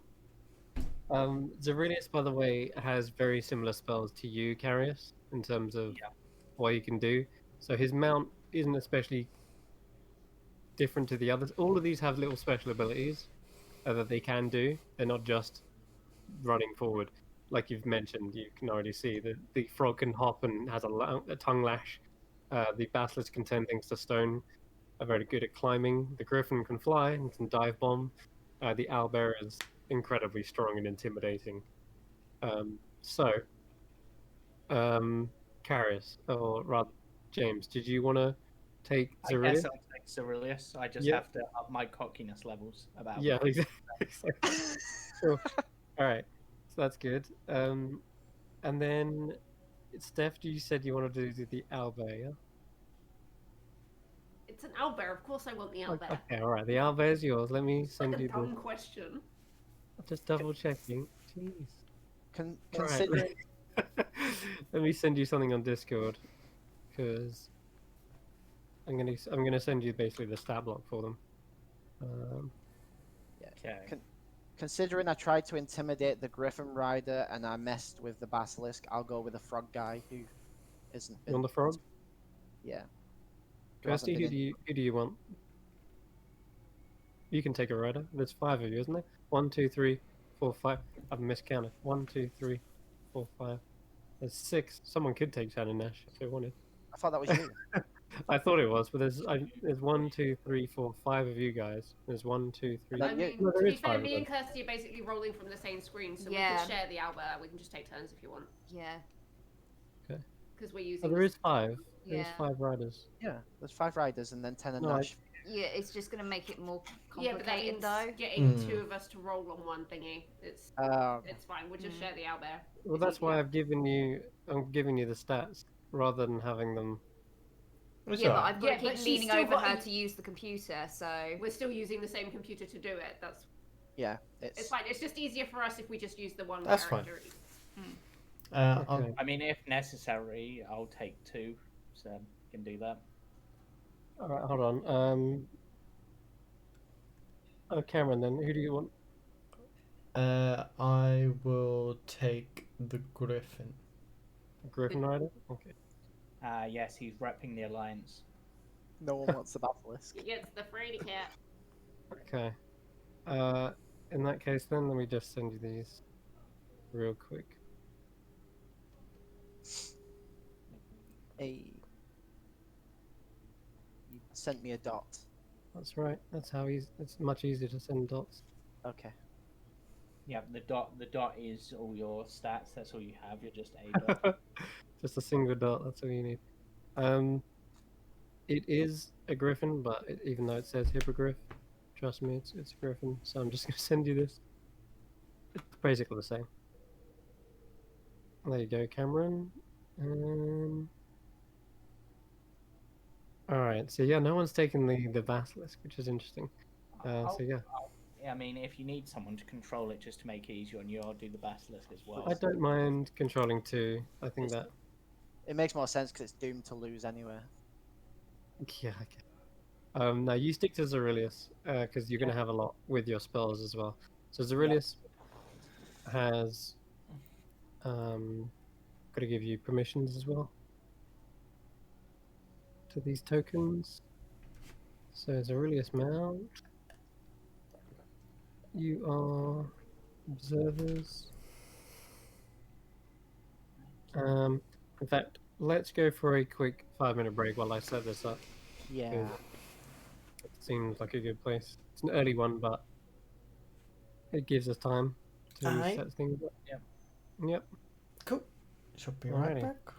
Zerilius, by the way, has very similar spells to you, Carius, in terms of what he can do. So his mount isn't especially different to the others. All of these have little special abilities that they can do. They're not just running forward. Like you've mentioned, you can already see that the frog can hop and has a tongue lash. The basilisk can turn things to stone. Are very good at climbing. The griffin can fly and can dive bomb. The owlbear is incredibly strong and intimidating. Carius, or rather James, did you want to take I Zerilius? guess I'll take Zerilius. I just have to up my cockiness levels about. Yeah, exactly. Sure. All right, so that's good. And then, Steph, you said you wanted to do the owlbear, yeah? It's an owlbear. Of course, I want the owlbear. Okay, all right. The owlbear is yours. Let me It's send like a you dumb the. question. Just double checking. Jeez. Considering Let me send you something on Discord, because I'm gonna send you basically the stat block for them. Okay. considering I tried to intimidate the Griffin Rider and I messed with the Basilisk, I'll go with the frog guy who isn't. You want the frog? Yeah. Who hasn't Kirsty, been who do you want? You can take a rider. There's 5 of you, isn't there? 1, 2, 3, 4, 5. I've miscounted. 1, 2, 3, 4, 5. There's 6. Someone could take Shannon Nash if they wanted. I thought that was you. I thought it was, but there's 1, 2, 3, 4, 5 of you guys. There's 1, 2, 3. I mean, No, to there be is fair, 5 me of and them. Kirsty are basically rolling from the same screen, so we Yeah. can share the owlbear. We can just take turns if you want, Yeah. because we're Oh, using. there is 5. There's Yeah. 5 riders. Yeah, there's 5 riders and then 10 and No, Nash. Yeah, it's just gonna make it more Yeah, but then complicated it's though. getting 2 of us to roll on one thingy. It's fine. We'll just share the owlbear. Well, It's that's why easier. I'm giving you the stats rather than having them. It's Yeah, but alright. I've got to Yeah, but keep she's leaning still over got her a- to use the computer, so We're still using the same computer to do it. Yeah, It's fine. It's just easier for us if we just use the one That's fine. character. Okay. I mean, if necessary, I'll take 2, so I can do that. All right, hold on. Oh, Cameron, then who do you want? I will take the Griffin. Griffin Rider? Okay. Yes, he's repping the alliance. no one wants the Basilisk. He gets the fraidy cat. Okay. In that case, then let me just send you these real quick. Hey. You sent me a dot. That's right. That's how easy. It's much easier to send dots. Okay. Yeah, the dot is all your stats. That's all you have. You're just a dot. Just a single dot. That's all you need. It is a griffin, but even though it says hippogriff, trust me, it's a griffin. So I'm just gonna send you this. It's basically the same. There you go, Cameron. All right. So yeah, no one's taken the basilisk, which is interesting. So yeah, I mean, if you need someone to control it just to make it easier on you, I'll do the basilisk as well. I don't mind controlling two. I think that. It makes more sense because it's doomed to lose anyway. Yeah. Okay. No, you stick to Zerilius because you're gonna have a lot with your spells as well. So Zerilius has got to give you permissions as well to these tokens. So Zerilius Mount, you are observers. In fact, let's go for a quick 5-minute break while I set this up. Yeah. It seems like a good place. It's an early one, but it gives us time to Aye. set things up. Yep. Cool. Should be right Alrighty. back.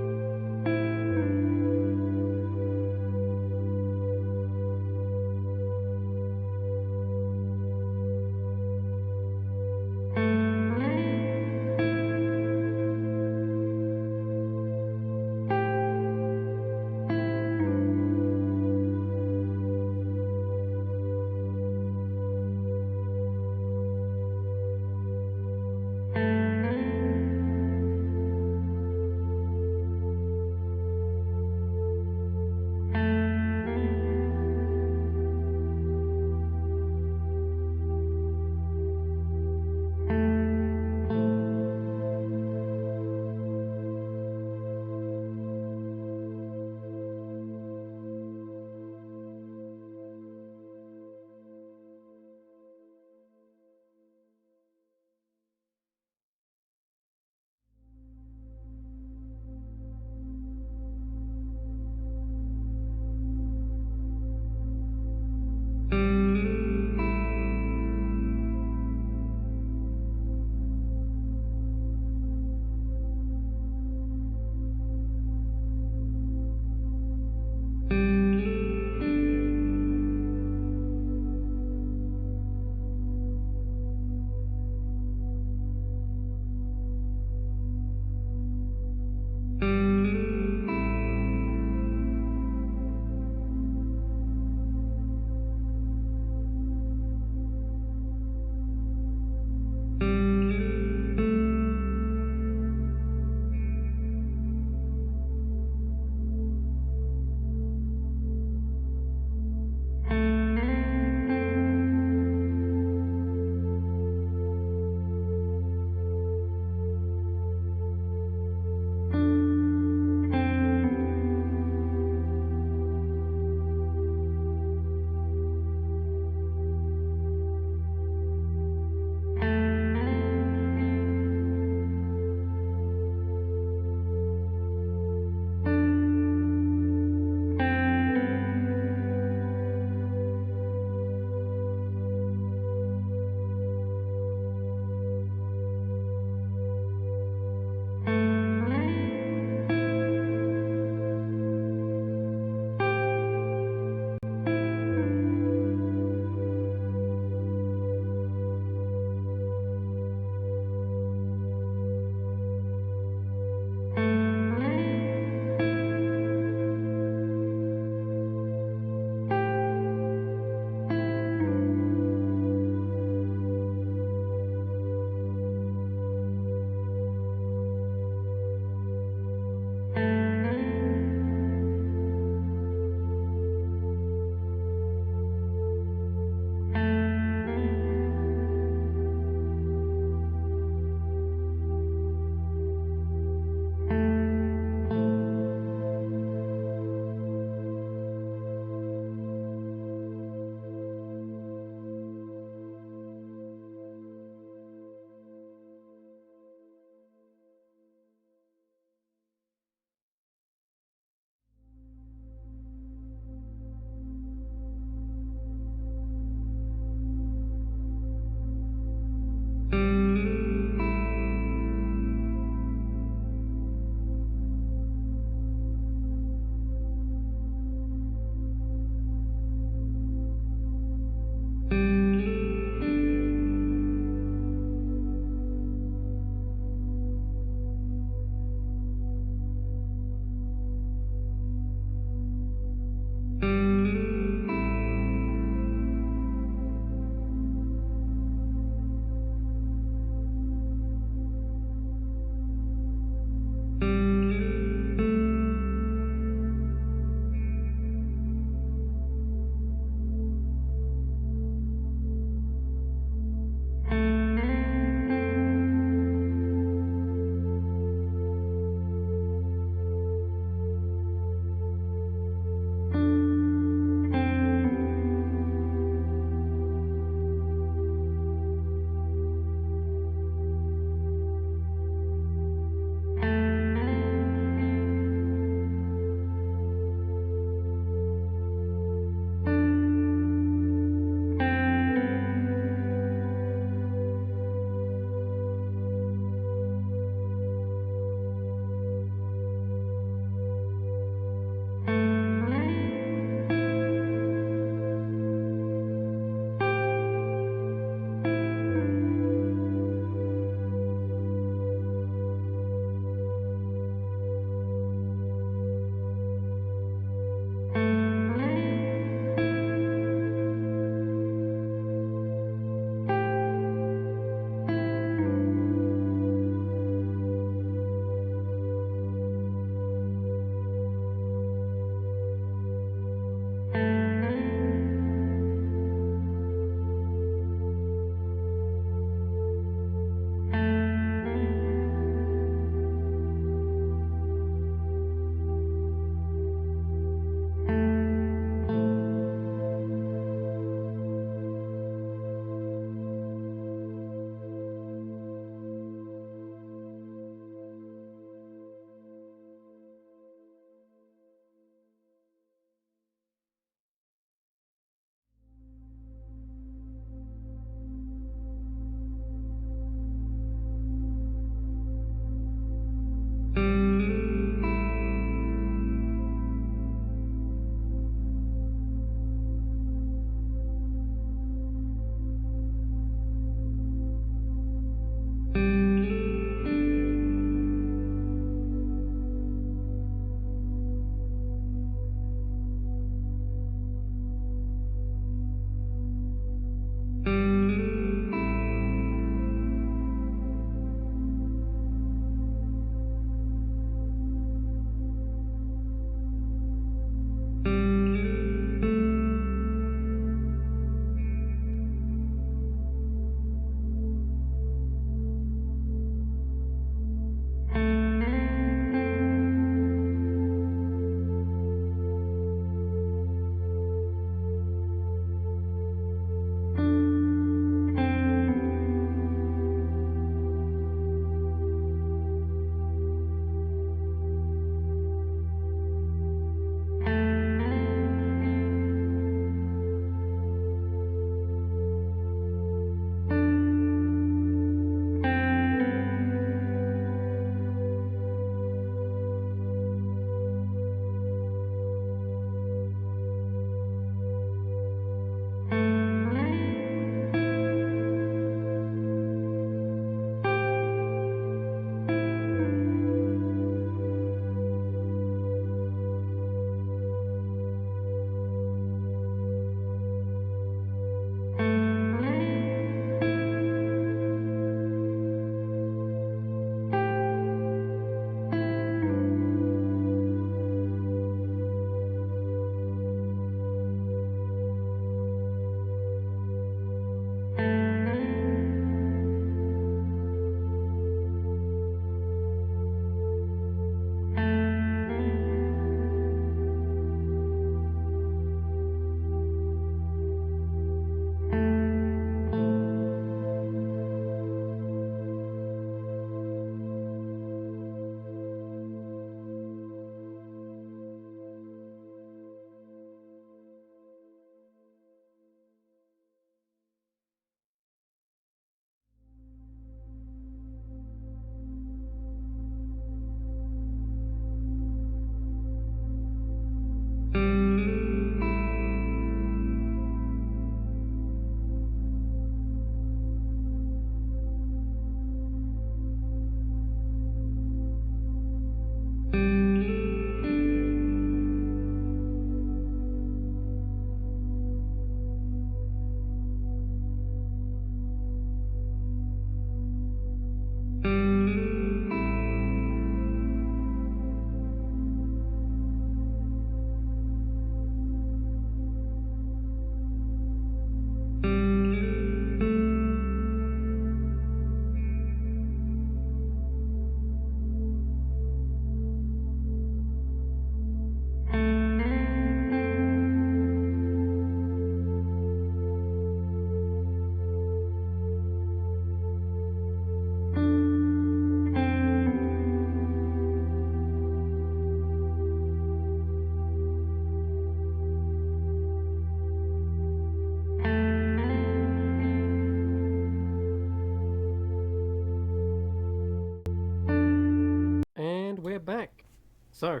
And we're back. So,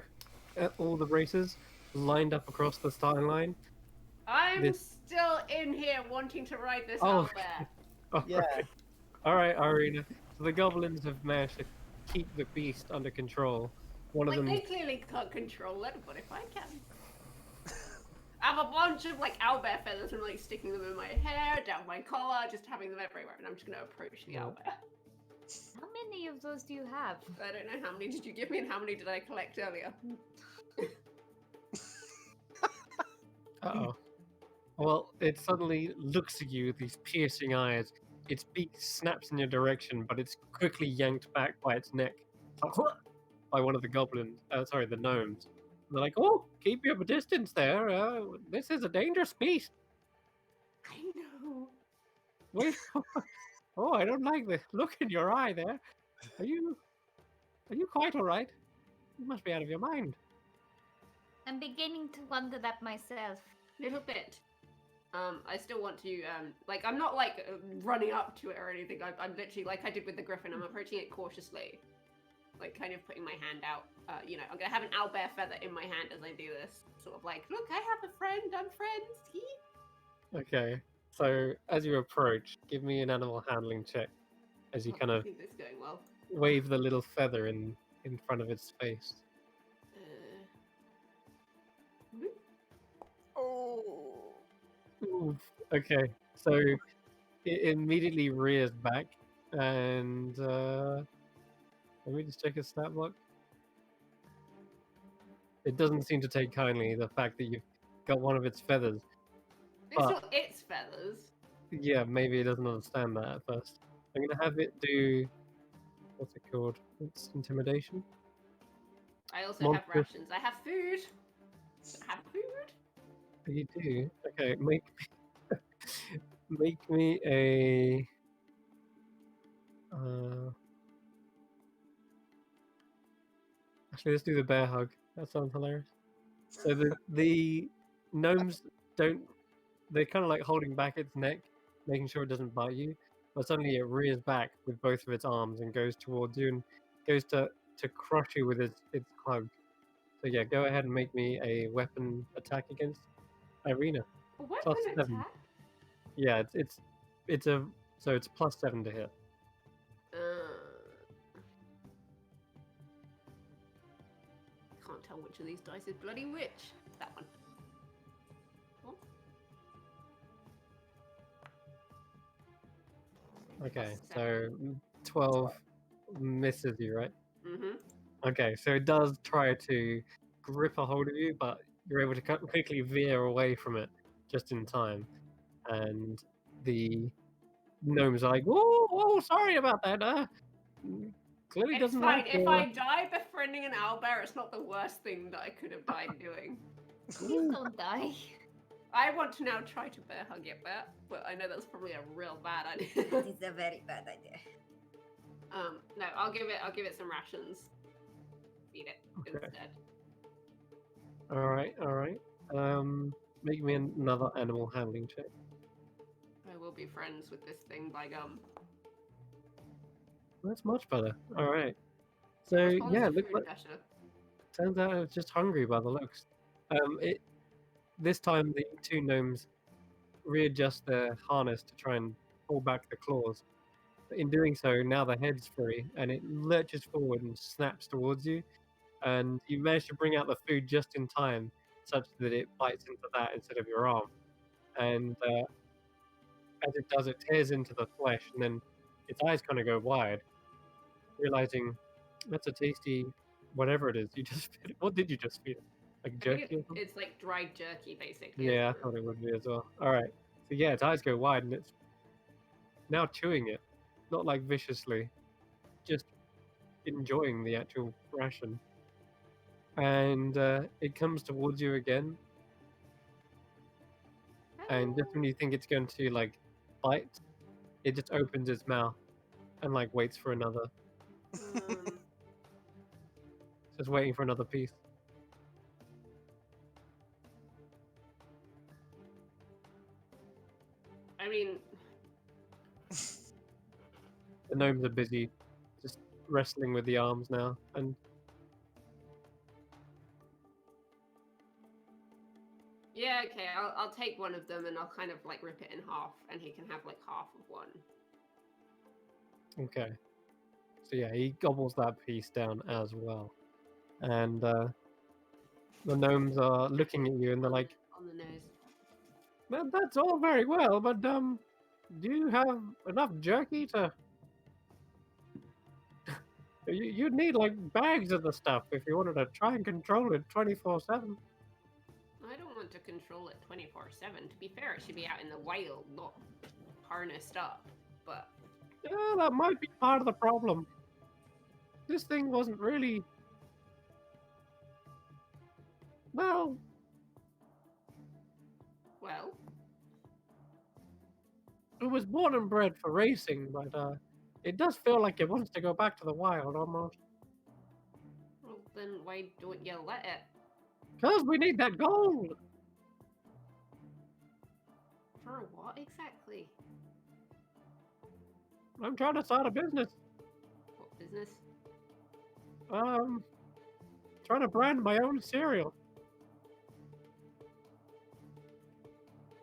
all the racers lined up across the starting line. I'm This- still in here wanting to ride this Oh. owlbear. All Yeah. right. All right, Irina. So the goblins have managed to keep the beast under control. One of Like, them. they clearly can't control it, but if I can. I have a bunch of, like, owlbear feathers and, like, sticking them in my hair, down my collar, just having them everywhere, and I'm just gonna approach the Yeah. owlbear. How many of those do you have? I don't know how many did you give me and how many did I collect earlier. Uh-oh. Well, it suddenly looks at you with these piercing eyes. Its beak snaps in your direction, but it's quickly yanked back by its neck. By one of the goblins. Sorry, the gnomes. They're like, oh, keep your distance there. This is a dangerous beast. I know. Wait. Oh, I don't like the look in your eye there. Are you quite all right? You must be out of your mind. I'm beginning to wonder that myself. Little bit. I still want to, like, I'm not, like, running up to it or anything. I'm literally, like I did with the griffin, I'm approaching it cautiously. Like, kind of putting my hand out. You know, I'm gonna have an owlbear feather in my hand as I do this. Sort of like, look, I have a friend, I'm friends. Hee. Okay. So as you approach, give me an animal handling check as you kind I of think this is going well. wave the little feather in front of its face. Oh. Oof. Okay, so it immediately rears back, and let me just check its stat block. It doesn't seem to take kindly the fact that you've got one of its feathers. It's But- not its feathers. Yeah, maybe it doesn't understand that at first. I'm gonna have it do what's it called? It's intimidation. I also have Monster. rations. I have food. I have food. You do? Okay, make make me a actually let's do the bear hug. That sounds hilarious. So the gnomes don't they're kind of like holding back its neck, making sure it doesn't bite you, but suddenly it rears back with both of its arms and goes towards you and goes to crush you with its hug. So yeah, go ahead and make me a weapon attack against Irina. A weapon +7. attack? Yeah, it's a so it's +7 to hit. Can't tell which of these dice is bloody which. That one. Oh. Okay, so 12 misses you, right? Mm-hmm. Okay, so it does try to grip a hold of you, but you're able to quickly veer away from it just in time. And the gnomes are like, "Whoa, sorry about that. Clearly It's doesn't fine. like If I die befriending an owlbear, it's not the worst thing that I could have died doing. Please don't die. I want to now try to bear hug it bear, but I know that's probably a real bad idea. It's a very bad idea. No, I'll give it some rations. Feed it Okay. instead. All right. Make me another animal handling check. I will be friends with this thing by gum. That's much better. All right. So Responds yeah, to look, food better. turns out I was just hungry by the looks. This time the two gnomes readjust their harness to try and pull back the claws. But in doing so, now the head's free and it lurches forward and snaps towards you. And you manage to bring out the food just in time, such that it bites into that instead of your arm. And as it does, it tears into the flesh, and then its eyes kind of go wide, realizing that's a tasty whatever it is you just feed it. What did you just feed it? Like I think jerky or something? it's like dried jerky, basically. Yeah, I isn't it? thought it would be as well. All right. So yeah, its eyes go wide, and it's now chewing it, not like viciously, just enjoying the actual ration. And it comes towards you again, and just when you think it's going to like bite, it just opens its mouth and like waits for another, just waiting for another piece. I mean, The gnomes are busy, just wrestling with the arms now, and yeah, okay, I'll take one of them and I'll kind of like rip it in half, and he can have like half of one. okay. So yeah, he gobbles that piece down as well, and the gnomes are looking at you, and they're like, On the nose. That's all very well, but do you have enough jerky to? You'd need like bags of the stuff if you wanted to try and control it 24/7. I don't want to control it 24/7. To be fair, it should be out in the wild, not harnessed up. But Yeah, that might be part of the problem. This thing wasn't really. Well, well, it was born and bred for racing, but it does feel like it wants to go back to the wild almost. well, then why don't you let it? Because we need that gold. For what exactly? I'm trying to start a business. What business? Trying to brand my own cereal.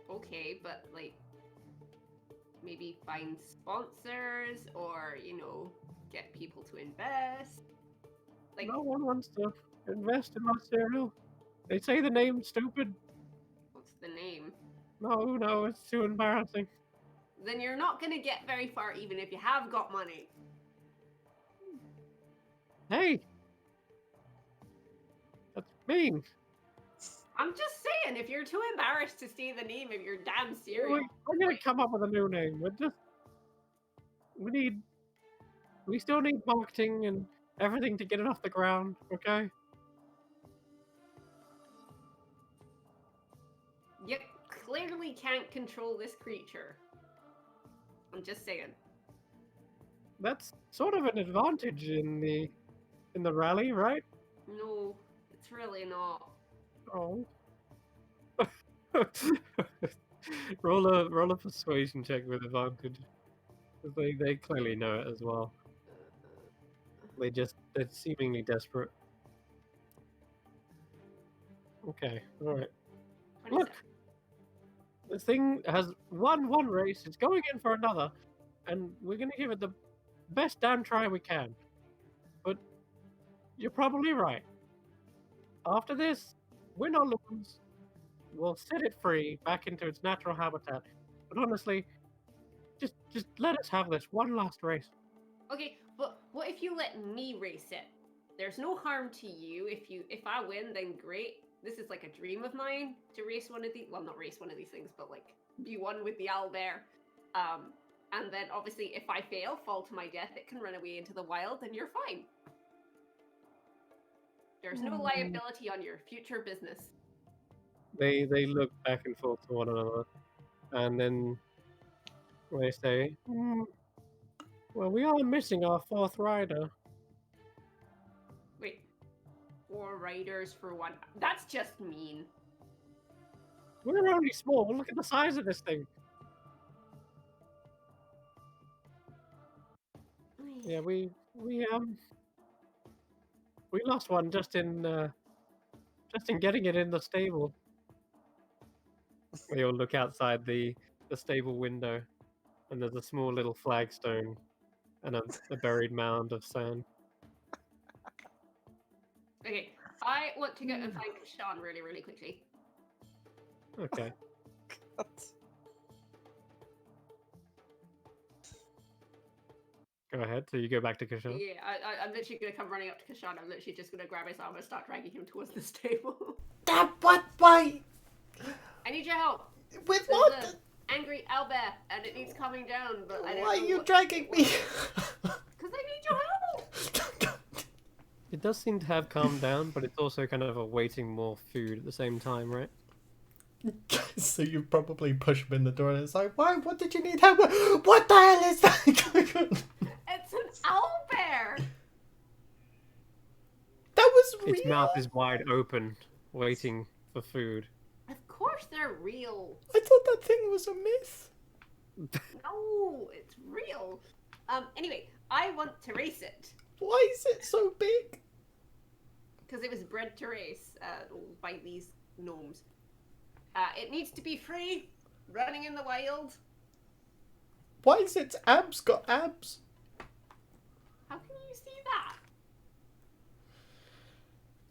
Okay, but like maybe find sponsors or, get people to invest. Like No one wants to invest in my cereal. They say the name's stupid. what's the name? No, it's too embarrassing. Then you're not gonna get very far even if you have got money. Hey! That's mean. I'm just saying, if you're too embarrassed to say the name of your damn cereal. We're gonna come up with a new name. We still need marketing and everything to get it off the ground, okay? You clearly can't control this creature. I'm just saying. That's sort of an advantage in the rally, right? No, it's really not. Oh. roll a persuasion check with advantage. 'Cause they clearly know it as well. They're seemingly desperate. Okay, alright. 27. Look! This thing has won one race, it's going in for another, and we're gonna give it the best damn try we can. But you're probably right. After this, win or lose, we'll set it free back into its natural habitat. But honestly, just let us have this one last race. Okay, but what if you let me race it? There's no harm to you. If I win, then great. This is like a dream of mine to race one of these. Well, not race one of these things, but like be one with the owlbear. And then obviously, if I fail, fall to my death, it can run away into the wild, and you're fine. There's no liability on your future business. They look back and forth to one another, and then they say, well, we are missing our fourth rider. Wait, 4 riders for one. That's just mean. We're only small. Look at the size of this thing. Yeah, we lost one just in getting it in the stable. We all look outside the stable window, and there's a small little flagstone and a buried mound of sand. Okay, I want to go and find Sean really, really quickly. Okay. God. Go ahead. So you go back to Kashan. Yeah, I'm literally going to come running up to Kashan. I'm literally just going to grab his arm and start dragging him towards the stable. That what? Why? I need your help. With There's what? angry owlbear, and it needs calming down. But I don't Why know are you what dragging it me? wants. Because I need your help. It does seem to have calmed down, but it's also kind of awaiting more food at the same time, right? So you probably push him in the door and it's like, why? What did you need help with? What the hell is that going on? It's an owlbear. That was real. Its mouth is wide open, waiting for food. Of course they're real. I thought that thing was a myth. No, it's real. Anyway, I want to race it. Why is it so big? Because it was bred to race by these gnomes. It needs to be free, running in the wild. Why is its abs got abs? How can you see that?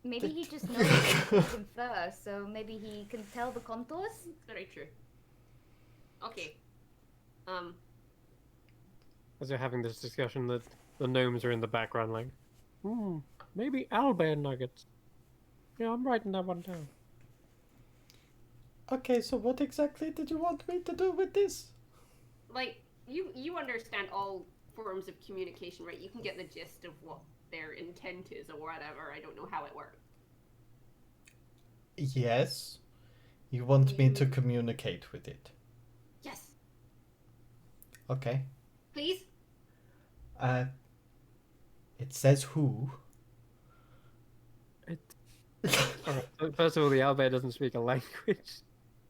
Maybe he just knows him first, so maybe he can tell the contours. It's very true. Okay. As you're having this discussion, the gnomes are in the background like, maybe owlbear nuggets. Yeah, I'm writing that one down. Okay, so what exactly did you want me to do with this? Like, you understand all forms of communication, right? You can get the gist of what their intent is or whatever. I don't know how it works. Yes. You want me to communicate with it? Yes. Okay. Please? It says who. Alright, so first of all, the owlbear doesn't speak a language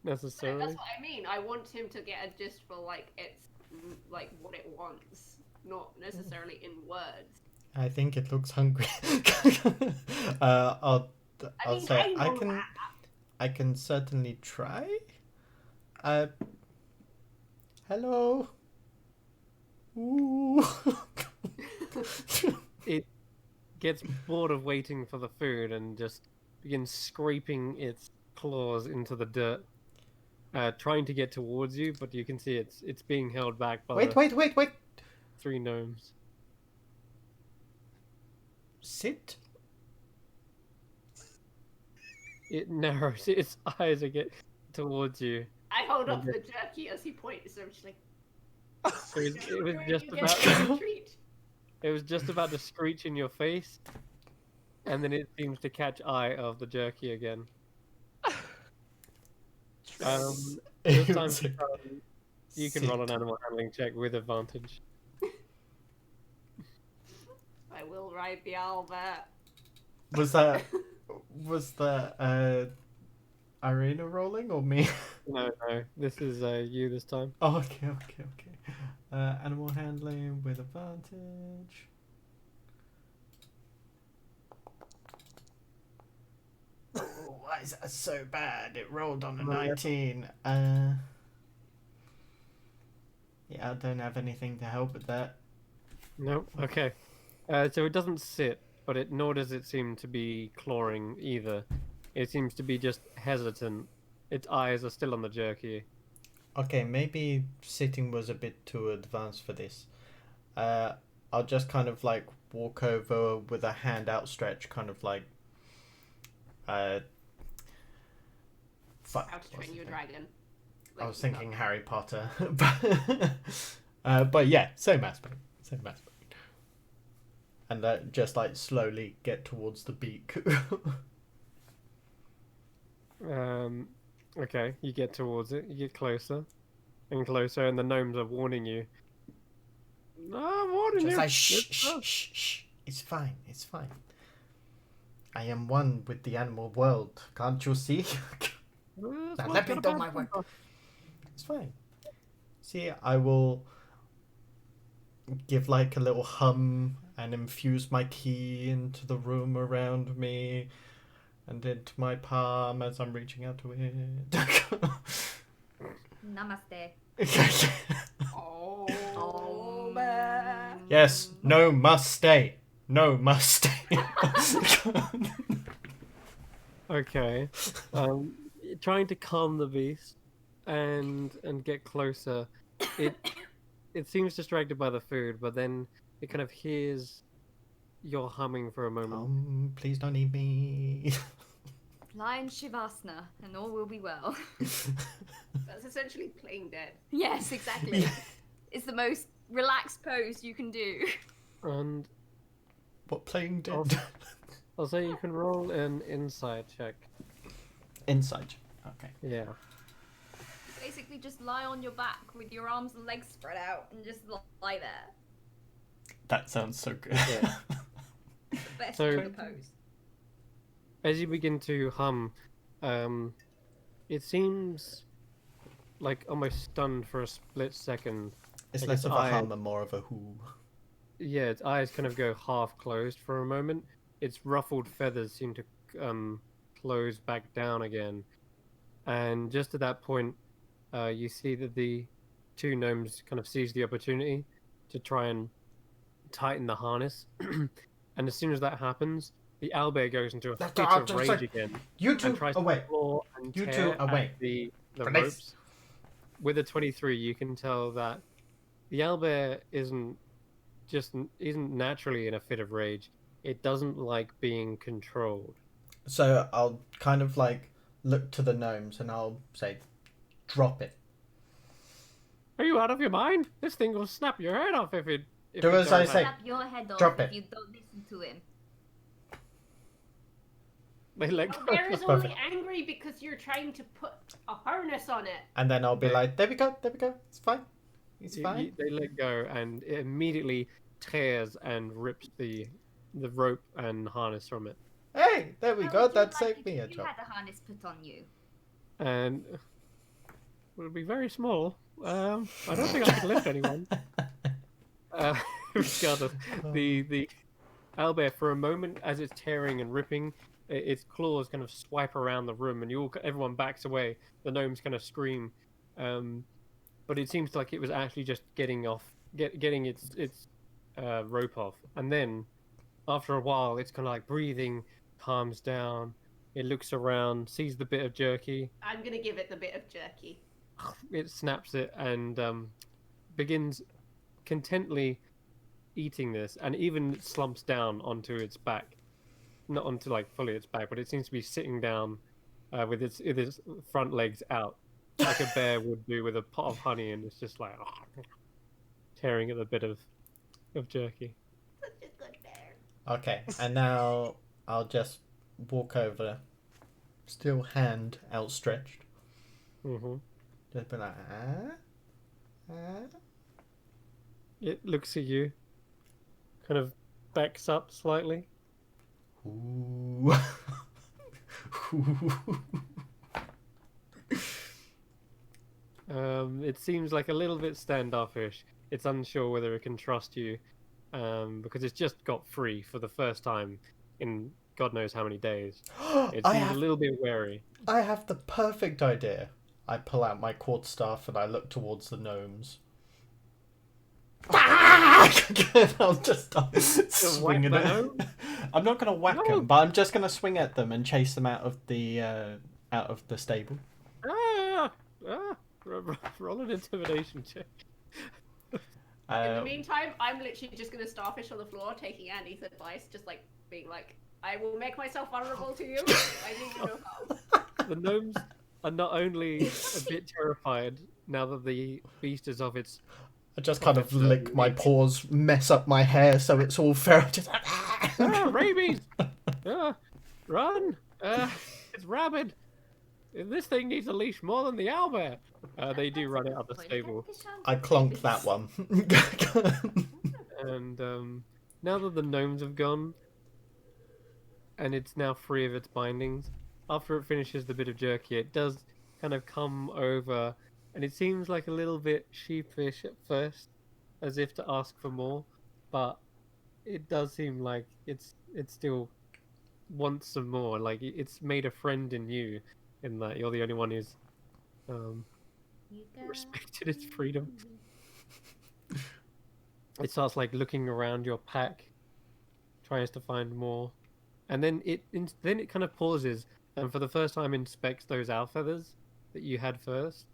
necessarily. That's what I mean. I want him to get a gist for, like, it's, like, what it wants. Not necessarily in words. I think it looks hungry. I'll mean, say I know that. I can certainly try. Hello. Ooh. It gets bored of waiting for the food and just begins scraping its claws into the dirt, trying to get towards you, but you can see it's being held back by Wait. three gnomes. Sit. It narrows its eyes again towards you. I hold up the jerky as he points, so I'm just like, It was where just you get about your treat? it was just about to screech in your face, and then it seems to catch eye of the jerky again. This time you can roll an animal handling check with advantage. I will ride the owlbear. Was that Irina rolling or me? No, this is you this time. Oh, okay. Animal handling with advantage. Oh, why is that so bad? It rolled on a 19. Yeah, I don't have anything to help with that. No, okay. So it doesn't sit, but nor does it seem to be clawing either. It seems to be just hesitant. Its eyes are still on the jerky. Okay, maybe sitting was a bit too advanced for this. I'll just kind of like walk over with a hand outstretched, kind of like fuck. How to Train Your Dragon. I was thinking Harry Potter, but yeah, same aspect. And just like slowly get towards the beak. Okay, you get towards it. You get closer and closer, and the gnomes are warning you. No, I'm warning Just you. like shh. It's fine. I am one with the animal world. Can't you see? Now let me do my work. It's fine. See, I will give like a little hum and infuse my key into the room around me and into my palm as I'm reaching out to it. Namaste. Oh, man. Yes, no must stay. No must stay. Okay. Trying to calm the beast and get closer. It seems distracted by the food, but then it kind of hears your humming for a moment. Please don't eat me. Fly in Shavasana, and all will be well. That's essentially playing dead. Yes, exactly. Yeah. It's the most relaxed pose you can do. And What, playing dead? Also- I'll say you can roll an insight check. Inside. Okay. Yeah. Basically, just lie on your back with your arms and legs spread out, and just lie there. That sounds so good. Yeah. The best So- yoga pose. As you begin to hum, it seems like almost stunned for a split second. It's Like less its of a eye- hum and more of a whoo. Yeah, its eyes kind of go half closed for a moment. Its ruffled feathers seem to close back down again. And just at that point, you see that the two gnomes kind of seize the opportunity to try and tighten the harness. And as soon as that happens, the owlbear goes into a That's fit the- of just rage like- again You and two tries away. to claw and You two tear away. at the Release. ropes. With a 23, you can tell that the owlbear isn't naturally in a fit of rage. It doesn't like being controlled. So I'll kind of like look to the gnomes and I'll say, drop it. Are you out of your mind? This thing will snap your head off if it. If Do you as I don't say. have- Snap your head off Drop if it. you don't listen to him. They let Oh, go. Bear is That's only perfect. angry because you're trying to put a harness on it. And then I'll be Yeah. like, there we go. It's fine. It's You- fine. they let go, and it immediately tears and rips the rope and harness from it. Hey, there we How go. would you That like saved it me a if you job. had a harness put on you. And it'll be very small. I don't think I could lift anyone. Regardless, the owlbear, for a moment, as it's tearing and ripping, its claws kind of swipe around the room, and everyone backs away. The gnomes kind of scream, but it seems like it was actually just getting its rope off, and then after a while, it's kind of like breathing calms down. It looks around, sees the bit of jerky. I'm gonna give it the bit of jerky. It snaps it and begins contently eating this, and even slumps down onto its back, not onto like fully its back, but it seems to be sitting down with its front legs out, like a bear would do with a pot of honey, and it's just like tearing at the bit of jerky. Such a good bear. Okay, and now I'll just walk over, still hand outstretched. Hmm Just be like, It looks at you, kind of backs up slightly. Ooh. It seems like a little bit standoffish. It's unsure whether it can trust you, because it's just got free for the first time in God knows how many days. It seems a little bit wary. I have the perfect idea. I pull out my quarterstaff and I look towards the gnomes. I'll just start swinging the it. gnome? I'm not gonna whack No. them, but I'm just gonna swing at them and chase them out of the stable. Roll an intimidation check. In the Uh, meantime, I'm literally just gonna starfish on the floor, taking Andy's advice, just like being like, I will make myself vulnerable to you. I need you no harm. The gnomes are not only a bit terrified now that the beast is off its. I just kind of lick my paws, mess up my hair so it's all fair. Just Rabies! Run! It's rabid! This thing needs a leash more than the owlbear. They do run out of the stable. I clonked that one. And now that the gnomes have gone, and it's now free of its bindings, after it finishes the bit of jerky, it does kind of come over, and it seems like a little bit sheepish at first, as if to ask for more, but it does seem like it still wants some more. Like it's made a friend in you, in that you're the only one who's respected its freedom. It starts like looking around your pack, tries to find more, and then it kind of pauses and for the first time inspects those owl feathers that you had first,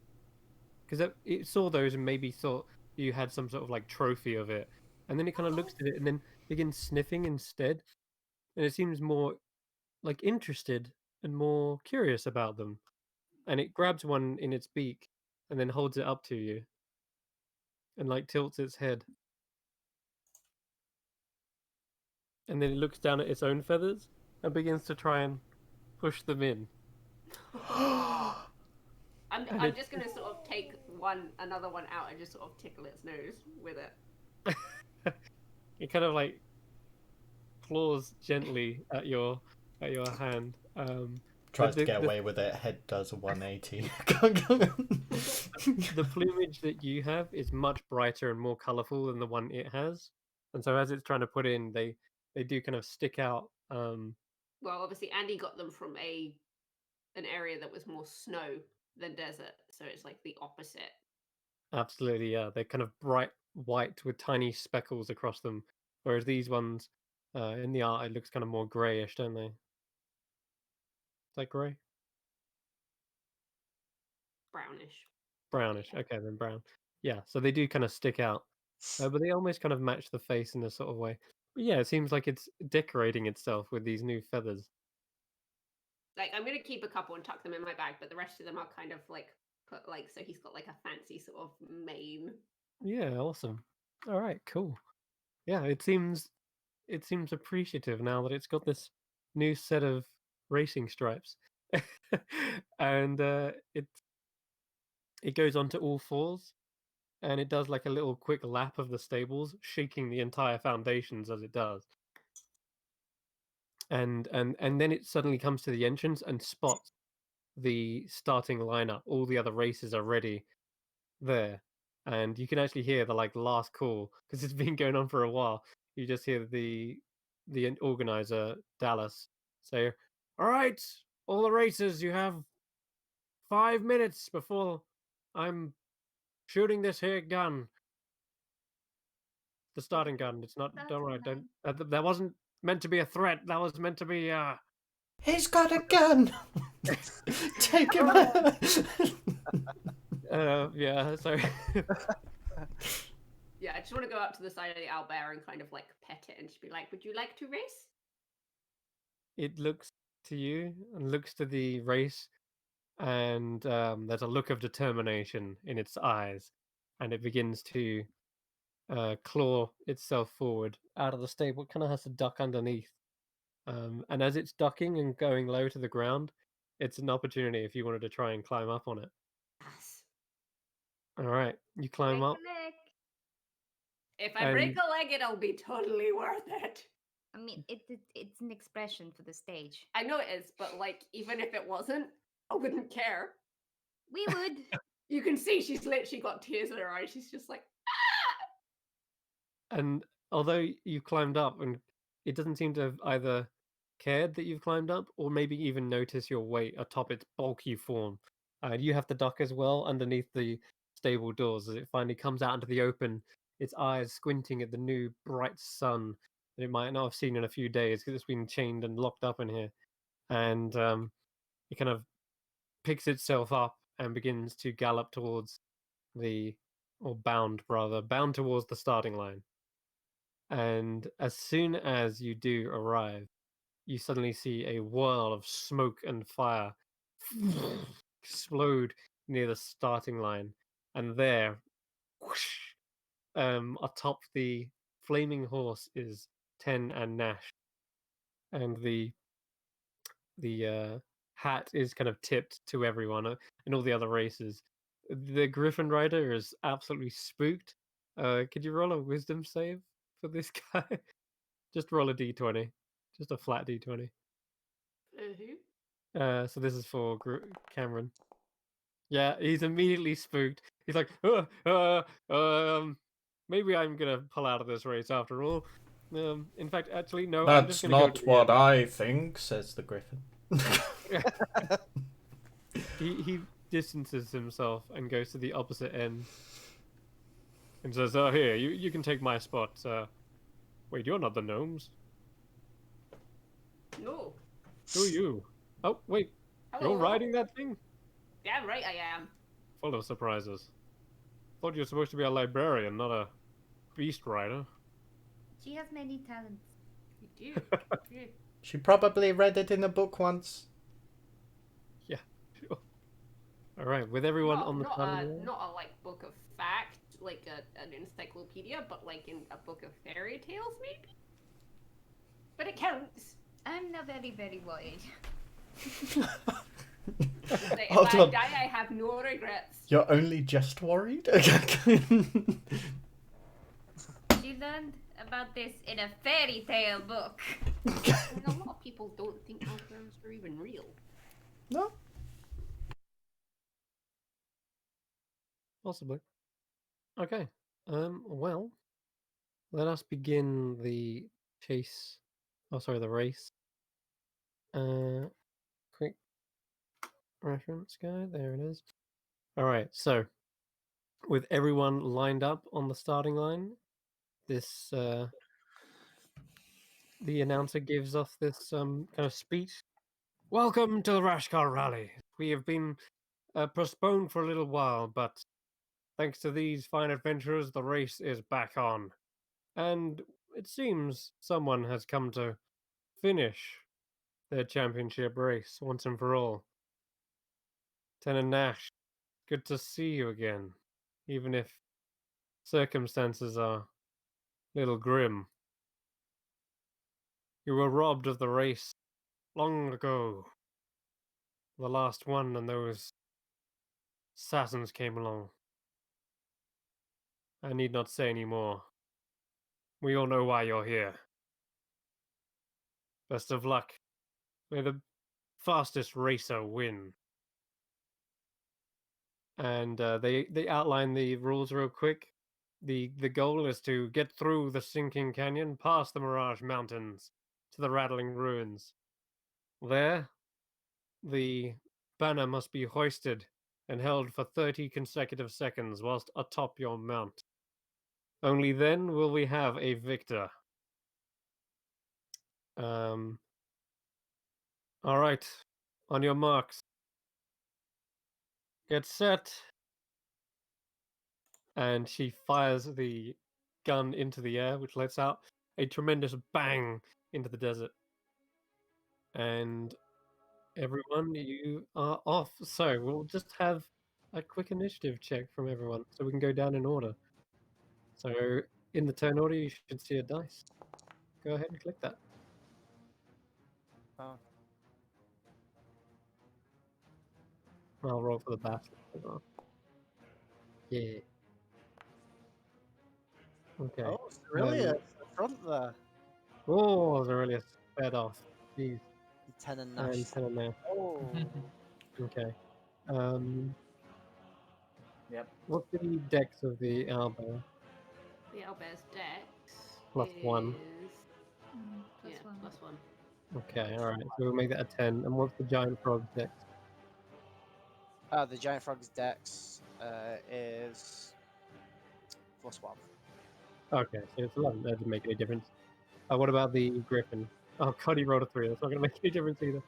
because it saw those and maybe thought you had some sort of like trophy of it, and then it kind of looks at it and then begins sniffing instead, and it seems more like interested and more curious about them. And it grabs one in its beak and then holds it up to you and like tilts its head. And then it looks down at its own feathers and begins to try and push them in. I'm And I'm just gonna sort of take another one out and just sort of tickle its nose with it. it kind of like claws gently at your hand. Tries But to get away with it. Head does a 180. the plumage that you have is much brighter and more colorful than the one it has, and so as it's trying to put in, they do kind of stick out. Well, obviously Andy got them from an area that was more snow than desert, so it's like the opposite. Absolutely, yeah. They're kind of bright white with tiny speckles across them, whereas these ones, in the art, it looks kind of more grayish, don't they? Is that grey? Brownish. Brownish. Yeah. Okay, then brown. Yeah, so they do kind of stick out, but they almost kind of match the face in a sort of way. But yeah, it seems like it's decorating itself with these new feathers. Like I'm gonna keep a couple and tuck them in my bag, but the rest of them are kind of like put like so he's got like a fancy sort of mane. Yeah, awesome. All right, cool. Yeah, it seems appreciative now that it's got this new set of racing stripes, and it goes onto all fours, and it does like a little quick lap of the stables, shaking the entire foundations as it does. And then it suddenly comes to the entrance and spots the starting lineup. All the other races are ready there, and you can actually hear the like last call because it's been going on for a while. You just hear the organizer Dallas say, "All right, all the racers, you have 5 minutes before I'm shooting this here gun. The starting gun. It's not. Don't worry. Don't. That wasn't meant to be a threat. That was meant to be. He's got a gun. Take him out. Yeah. So. Yeah, I just want to go up to the side of the owlbear and kind of like pet it and just be like, "Would you like to race?" It looks to you and looks to the race, and there's a look of determination in its eyes, and it begins to claw itself forward out of the stable. It kind of has to duck underneath. And as it's ducking and going low to the ground, it's an opportunity if you wanted to try and climb up on it. Yes. All right, you climb Break up, a leg. If I break and a leg, it'll be totally worth it. I mean, it's an expression for the stage. I know it is, but like, even if it wasn't, I wouldn't care. We would. You can see she's literally got tears in her eyes. She's just like, and although you've climbed up, and it doesn't seem to have either cared that you've climbed up, or maybe even notice your weight atop its bulky form. You have to duck as well underneath the stable doors as it finally comes out into the open. Its eyes squinting at the new bright sun that it might not have seen in a few days because it's been chained and locked up in here. And it kind of picks itself up and begins to gallop towards bound towards the starting line. And as soon as you do arrive, you suddenly see a whirl of smoke and fire explode near the starting line. And there, whoosh, atop the flaming horse is Ten and Nash. And the hat is kind of tipped to everyone in all the other races. The Griffin Rider is absolutely spooked. Could you roll a wisdom save for this guy? Just roll a d20. Just a flat d20. "Who?" So this is for Cameron. Yeah, he's immediately spooked. He's like, maybe I'm gonna pull out of this race after all. In fact, actually, no, I'm just That's gonna go not to the what end." I think, says the Griffin. He distances himself and goes to the opposite end and says, "Oh, here, you can take my spot. Wait, you're not the gnomes. No. Who are you? Oh, wait, Hello. you're riding that thing? Yeah, right, I am. Full of surprises. Thought you were supposed to be a librarian, not a beast rider." She has many talents. You do. She probably read it in a book once. All right, with everyone not, on the not starting a line. not a like book of fact, like an encyclopedia, but like in a book of fairy tales, maybe. But it counts. I'm not very, very worried. Like, if Hold I on. die, I have no regrets. You're only just worried? She learned about this in a fairy tale book. And a lot of people don't think elves are even real. No? Possibly. Okay. Well, let us begin the chase. Oh, sorry, the race. Quick reference guide. There it is. All right. So, with everyone lined up on the starting line, this the announcer gives us this kind of speech. Welcome to the Rashkar Rally. We have been postponed for a little while, but thanks to these fine adventurers, the race is back on. And it seems someone has come to finish their championship race once and for all. Tenor Nash, good to see you again, even if circumstances are a little grim. You were robbed of the race long ago. The last one, and those assassins came along. I need not say any more. We all know why you're here. Best of luck. May the fastest racer win. And they outline the rules real quick. The goal is to get through the sinking canyon, past the Mirage Mountains, to the rattling ruins. There, the banner must be hoisted and held for 30 consecutive seconds whilst atop your mount. Only then will we have a victor. All right, on your marks, get set. And she fires the gun into the air, which lets out a tremendous bang into the desert. And everyone, you are off. So we'll just have a quick initiative check from everyone so we can go down in order. So in the turn order, you should see a dice. Go ahead and click that. Oh. I'll roll for the battle as well. Yeah. Okay. Oh, Cerelia, the front there. Oh, Aurelius sped off. Jeez. Ten and Nash. And 10 now. Oh. Okay. Yep. What's the dex of the owlbear? The owlbear's dex Plus is... one. Yeah, plus one. Okay, alright. So we'll make that a 10. And what's the giant frog's dex? The giant frog's dex is +1. Okay, so it's 11. That doesn't make any difference. What about the griffin? Oh, God, he rolled a 3. That's not going to make any difference either.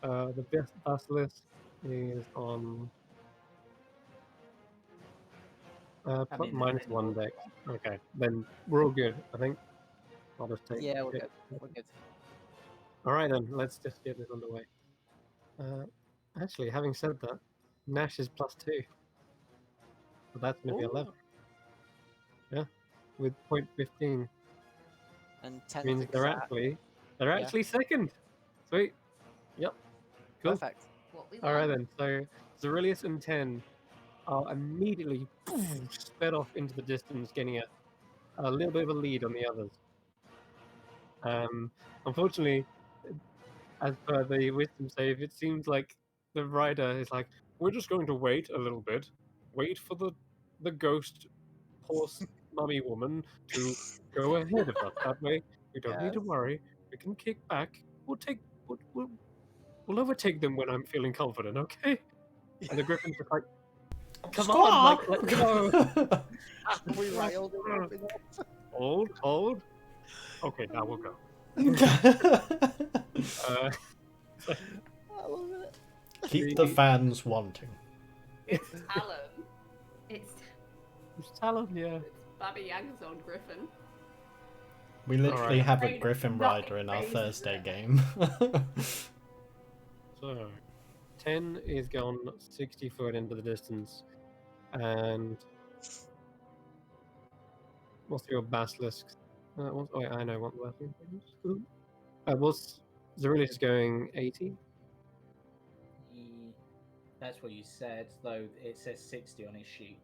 The best basilisk is on minus 1 dex. Okay, then we're all good, I think. I'll just take Yeah, we're it. good. We're good. Alright then, let's just get this underway. Actually, having said that, Nash is +2. So that's going to be 11. Yeah, with 0.15. And 10 Means they're actually second. Sweet. Yep. Cool. Perfect. What we All right want. then. So Zerilius and 10 are immediately sped off into the distance, getting a little bit of a lead on the others. Unfortunately, as per the wisdom save, it seems like the rider is like, we're just going to wait a little bit, wait for the ghost horse mummy woman to go ahead of us. That way, we don't need to Yes. worry. We can kick back. We'll overtake them when I'm feeling confident. Okay. And the griffin's just like, come on, like, let's go. We riled him up enough. Hold. Okay, now we'll go. I love it. Keep the fans wanting. It's Talon. It's Talon, yeah. It's Baba Yaga's old griffin. We literally have a Right. Griffin Nothing Rider in our crazy. Thursday game. So, 10 is gone 60 foot into the distance. And what's your basilisk? Wait, I know what the basilisk is. What's Zarilius is going 80? That's what you said, though it says 60 on his sheet.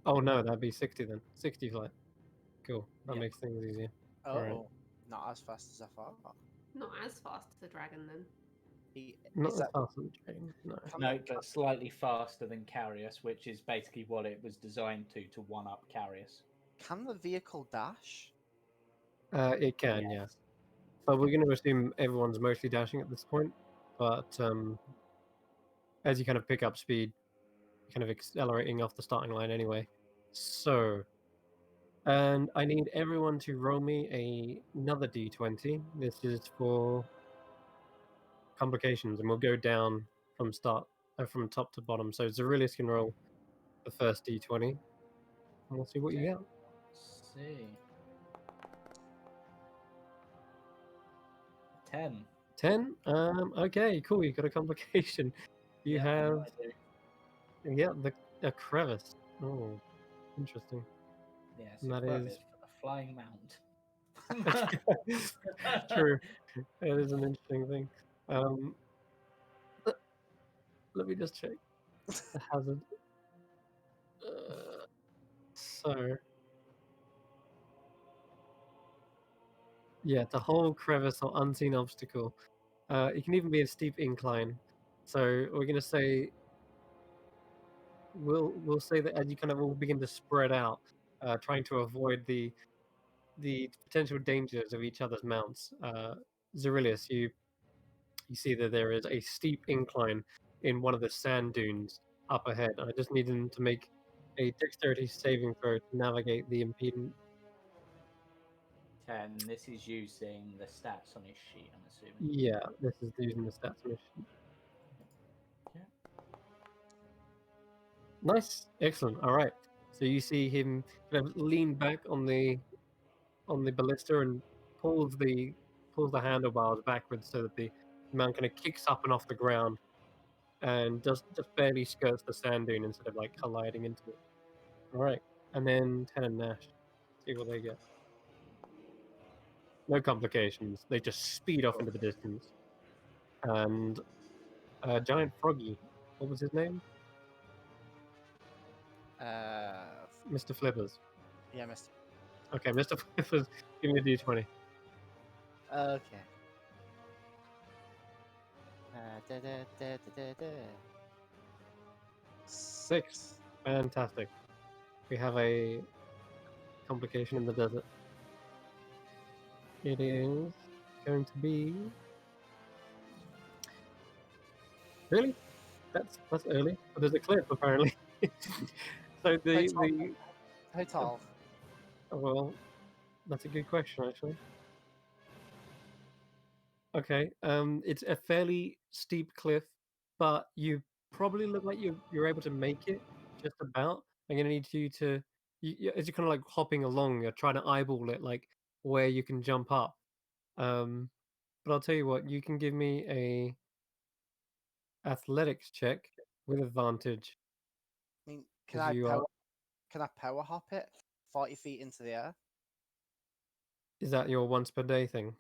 Oh no, that'd be 60 then. 60 flight. Cool. That Yeah. makes things easier. Oh, Alright. not as fast as I thought. Not as fast as a dragon then. Not Is as that fast as the train, no. can No, the- but slightly faster than Carius, which is basically what it was designed to one-up Carius. can the vehicle dash? It can, yes. But we're going to assume everyone's mostly dashing at this point. But as you kind of pick up speed, you're kind of accelerating off the starting line anyway. So, and I need everyone to roll me another d20. This is for complications, and we'll go down from from top to bottom. So Zarilius can roll the first d20, and we'll see what you Okay. get. Let's see. 10. 10. Okay, cool. You got a complication. You Yeah, I have know I do. a crevice. Oh, interesting. Yes, And that crevice is for the flying mount. true. It is an interesting thing. Let me just check the hazard. So, yeah, it's a whole crevice or unseen obstacle. It can even be a steep incline. So we're gonna say we'll say that as you kind of all begin to spread out, trying to avoid the potential dangers of each other's mounts. Zarilius, you see that there is a steep incline in one of the sand dunes up ahead. I just need him to make a dexterity saving throw to navigate the impediment. 10. This is using the stats on his sheet, I'm assuming. Yeah, this is using the stats mission. Yeah. Nice, excellent. All right. So you see him kind of lean back on the ballista and pulls the handlebars backwards so that the mount kind of kicks up and off the ground and just barely skirts the sand dune instead of like colliding into it. All right, and then Ten and Nash, see what they get. No complications. They just speed off into the distance. And Giant Froggy, what was his name? Mr. Flippers. Yeah, Mr. Okay, Mr. Flippers, give me a d20. Okay. Da, da, da, da, da, da. 6. Fantastic. We have a complication in the desert. It is going to be. Really? That's early. But there's a cliff apparently. So How tall? well, that's a good question actually. Okay, it's a fairly steep cliff, but you probably look like you're able to make it just about. I'm gonna need you to, as you're kind of like hopping along, you're trying to eyeball it, like where you can jump up. But I'll tell you what, you can give me a athletics check with advantage. I mean, 'Cause you are- can I power hop it 40 feet into the air Is that your once per day thing?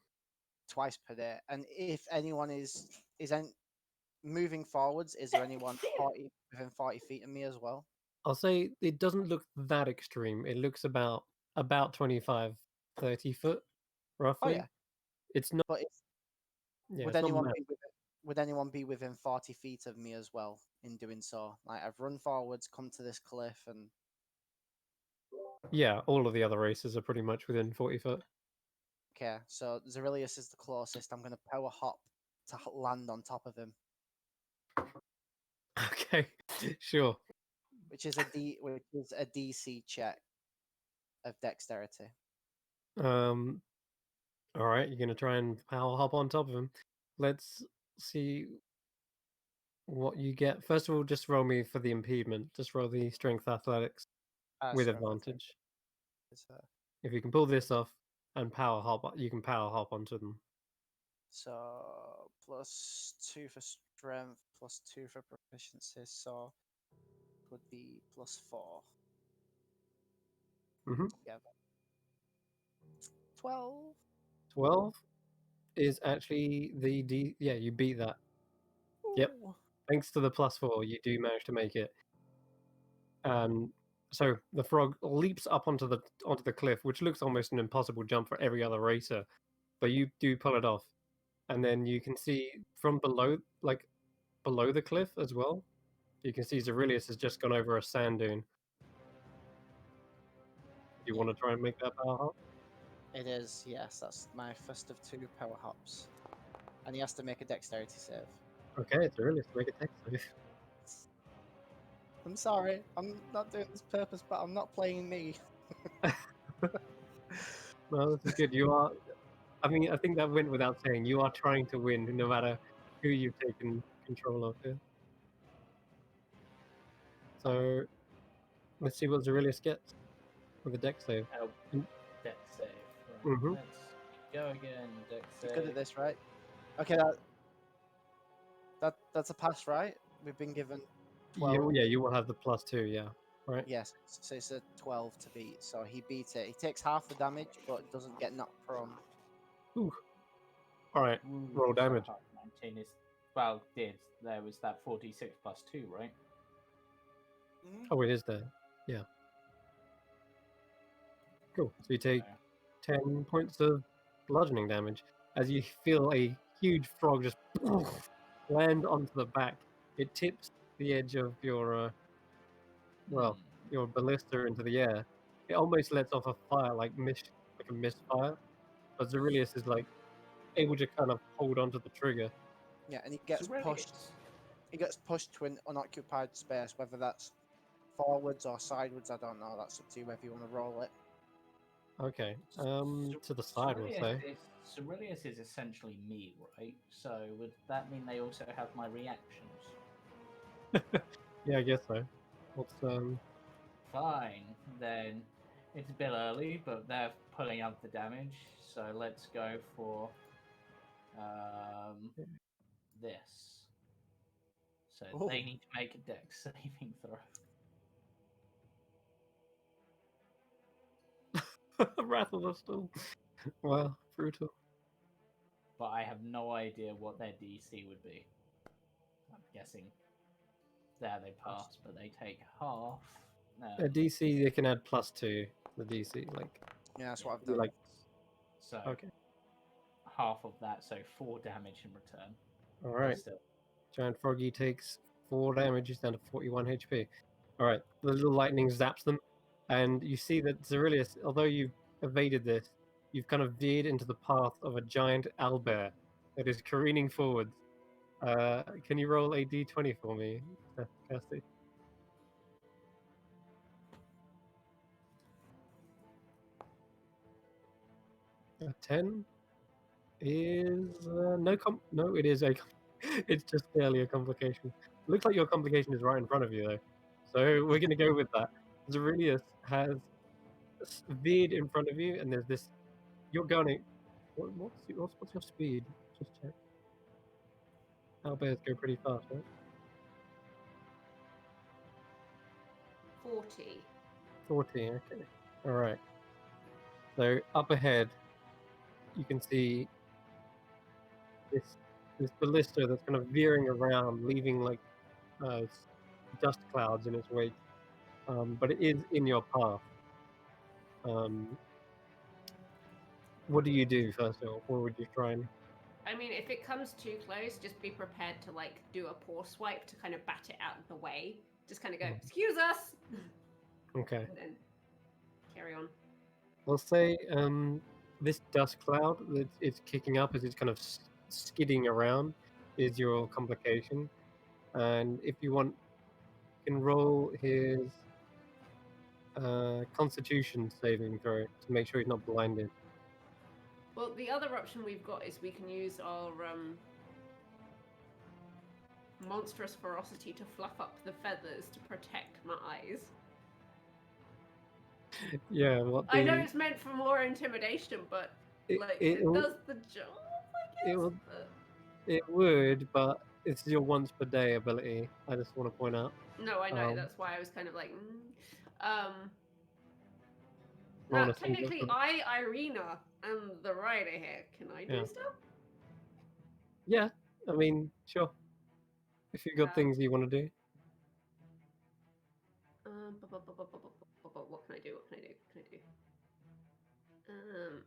twice per day? And if anyone is moving forwards, is there anyone 40 within 40 feet of me as well? I'll say it doesn't look that extreme. It looks about 25, 30 foot, roughly. Oh yeah, It's not. but if, Yeah, would it's not anyone mad. be would anyone be within 40 feet of me as well in doing so? Like I've run forwards, come to this cliff, and Yeah, all of the other races are pretty much within 40 foot. okay, so Zarilius is the closest. I'm gonna power hop to land on top of him, Okay, sure. which is a DC check of dexterity. All right, you're gonna try and power hop on top of him. Let's see what you get. First of all, just roll me for the impediment. Just roll the strength athletics with Sure, advantage. it's, If you can pull this off and power hop, you can power hop onto them. so plus 2 for strength, plus 2 for proficiency, so would be plus 4 Mhm. together. 12. 12 is actually the D. Yeah, you beat that. Yep. Ooh. Thanks to the +4, you do manage to make it. So the frog leaps up onto the cliff, which looks almost an impossible jump for every other racer, but you do pull it off, and then you can see from below, like below the cliff as well. You can see Zerilius has just gone over a sand dune. You want to try and make that power hop? It is, yes. That's my first of 2 power hops. And he has to make a dexterity save. Okay, it's Zerilius, make a tech save. I'm sorry, I'm not doing this purpose, but I'm not playing me. No, this is good. You are. I mean, I think that went without saying. You are trying to win, no matter who you've taken control of here. So let's see what Zerilius gets with a deck save. Oh, Mm. dex save. Right, Mhm. let's go again. Dex You're save. good at this, right? Okay, that's a pass, right? We've been given 12. Yeah, you will have the +2, yeah, right? Yes, so it's a 12 to beat. So he beats it. He takes half the damage, but doesn't get knocked prone. Ooh. All right, Ooh, roll so damage. half 19 is well. There was that 46 plus 2, right? Oh, it is there. Yeah. Cool. So you take 10 points of bludgeoning damage as you feel a huge frog just land onto the back. It tips the edge of your Hmm. your ballista into the air. It almost lets off a fire like a misfire, but Zerilius is like able to kind of hold onto the trigger. Yeah, and he gets Zerilius. pushed. He gets pushed to an unoccupied space, whether that's forwards or sideways. I don't know. That's up to you whether you want to roll it. Okay. To the side, we'll say. Cerilius is essentially me, right? So would that mean they also have my reactions? Yeah, I guess so. What's Fine, then it's a bit early, but they're pulling up the damage. So let's go for this. So Ooh. they need to make a dex saving throw. Wrath of the Storm? Wow, brutal. But I have no idea what their DC would be. I'm guessing there they pass, but they take half. A DC, they can add +2. The DC, like Yeah, that's what I've you done. like. So Okay. half of that, so 4 damage in return. All But right. still. Giant Froggy takes 4 damage. He's down to 41 HP. All right. The little lightning zaps them, and you see that Zerilius, although you've evaded this, you've kind of veered into the path of a giant owlbear that is careening forwards. Can you roll a d20 for me, Kirsty? A 10 is no, it is a it's just barely a complication. Looks like your complication is right in front of you though, so we're gonna go with that. Zerilius has veered in front of you, and there's this. You're going. What's your speed? Just check. Owlbears go pretty fast, right? 40. 40. Okay. All right. So up ahead, you can see this ballista that's kind of veering around, leaving like dust clouds in its wake. But it is in your path. What do you do first of all? Or would you try and? I mean, if it comes too close, just be prepared to like do a paw swipe to kind of bat it out of the way. Just kind of go, excuse us, Okay. and then carry on. We'll say this dust cloud that it's kicking up as it's kind of skidding around is your complication, and if you want, you can roll his Constitution saving throw to make sure he's not blinded. Well, the other option we've got is we can use our monstrous ferocity to fluff up the feathers to protect my eyes. Yeah, I know it's meant for more intimidation, but it it will- does the job, I guess. it will- but... It would, but it's your once per day ability. I just want to point out. No, I know. Um, That's why I was kind of like. I Now, want to see technically, different. Irina, am the rider here. Can I do Yeah. stuff? Yeah, I mean, sure. If you've got things you want to do. What can I do? What can I do? What can I do?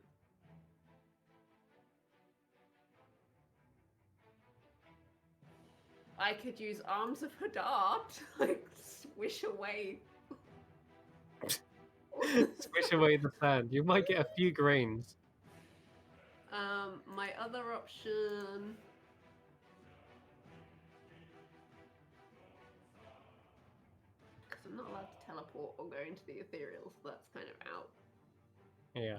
I could use Arms of Hadar to like swish away. Swish away the sand. You might get a few grains. My other option. Because I'm not allowed to teleport or go into the ethereal, so that's kind of out. Yeah.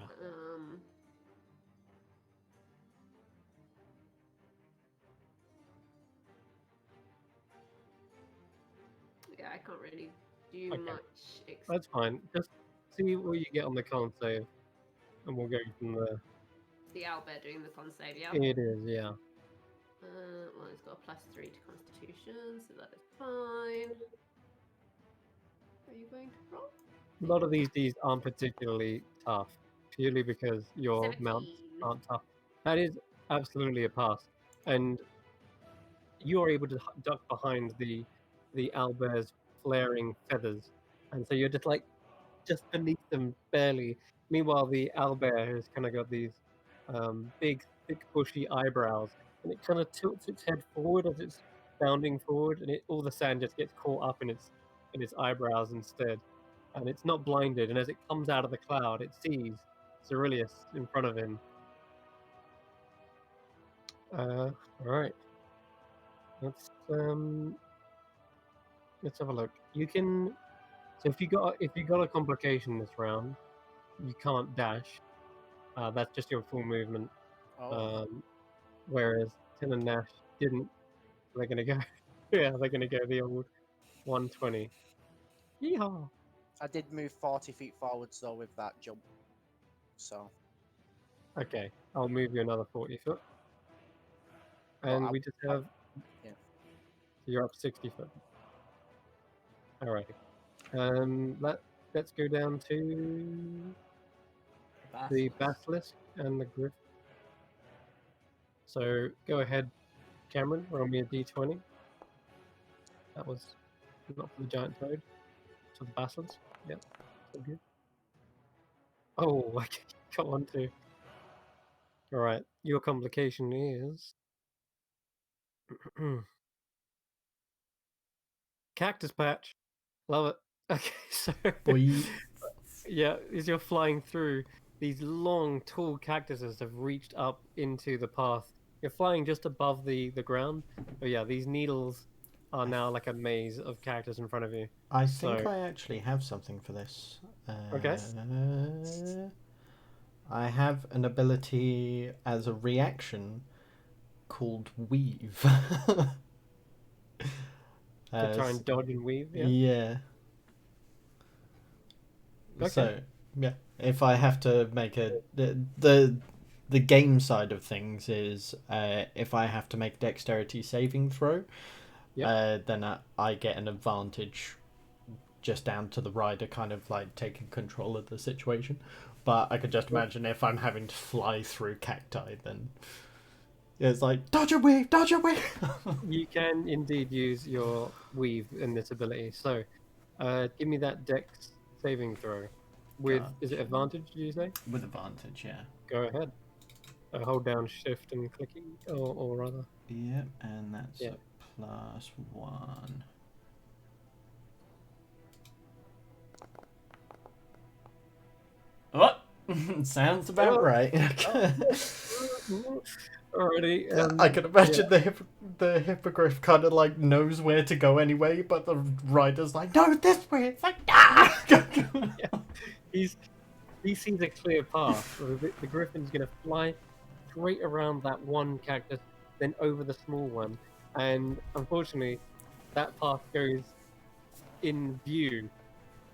Yeah, I can't really do Okay. much. That's fine. Just see what you get on the con save, and we'll go from there. The owlbear doing the con save, yeah? It is, yeah. Well, it's got a +3 to Constitution, so that is fine. Are you going to roll? A lot of these Ds aren't particularly tough, purely because your 17. mounts aren't tough. That is absolutely a pass, and you are able to duck behind the owlbear's flaring feathers, and so you're just beneath them barely. Meanwhile, the owlbear has kind of got these big, thick, bushy eyebrows, and it kind of tilts its head forward as it's bounding forward, and all the sand just gets caught up in its eyebrows instead. And it's not blinded, and as it comes out of the cloud, it sees Cerilius in front of him. All right. Let's have a look. You can. So if you got a complication this round, you can't dash. That's just your full movement. Oh. Whereas Tin and Nash didn't. They're gonna go. Yeah, they're gonna go the old 120. Yeehaw! I did move 40 feet forwards though with that jump. So. Okay, I'll move you another 40 foot, Well, and we just have. Yeah. So you're up 60 foot. Alrighty. Let's go down to the basilisk and the griff. So go ahead, Cameron. Roll me a d20. That was not for the giant toad, to the basilisk. Yep, so good. Oh, I got one too. All right, your complication is cactus patch. Love it. Okay, so Boy. yeah, as you're flying through, these long, tall cactuses have reached up into the path. You're flying just above the ground. But yeah, these needles are now like a maze of cactus in front of you. I think I actually have something for this. Okay. I have an ability as a reaction called Weave. To try and dodge and weave, yeah? Yeah. Okay. So, yeah, if I have to make the game side of things is if I have to make dexterity saving throw, then I get an advantage just down to the rider kind of like taking control of the situation. But I could just imagine if I'm having to fly through cacti, then it's like dodge a weave. You can indeed use your weave in this ability. So, give me that dex saving throw. With is it advantage? Did you say? With advantage, yeah. Go ahead. Hold down shift and clicking, or rather. Yep, and that's a +1. Oh, sounds about right. Alrighty. I can imagine the hippogriff kind of like knows where to go anyway, but the rider's like, no, this way. It's like, ah! He sees a clear path. The griffin's gonna fly straight around that one cactus, then over the small one, and unfortunately, that path goes in view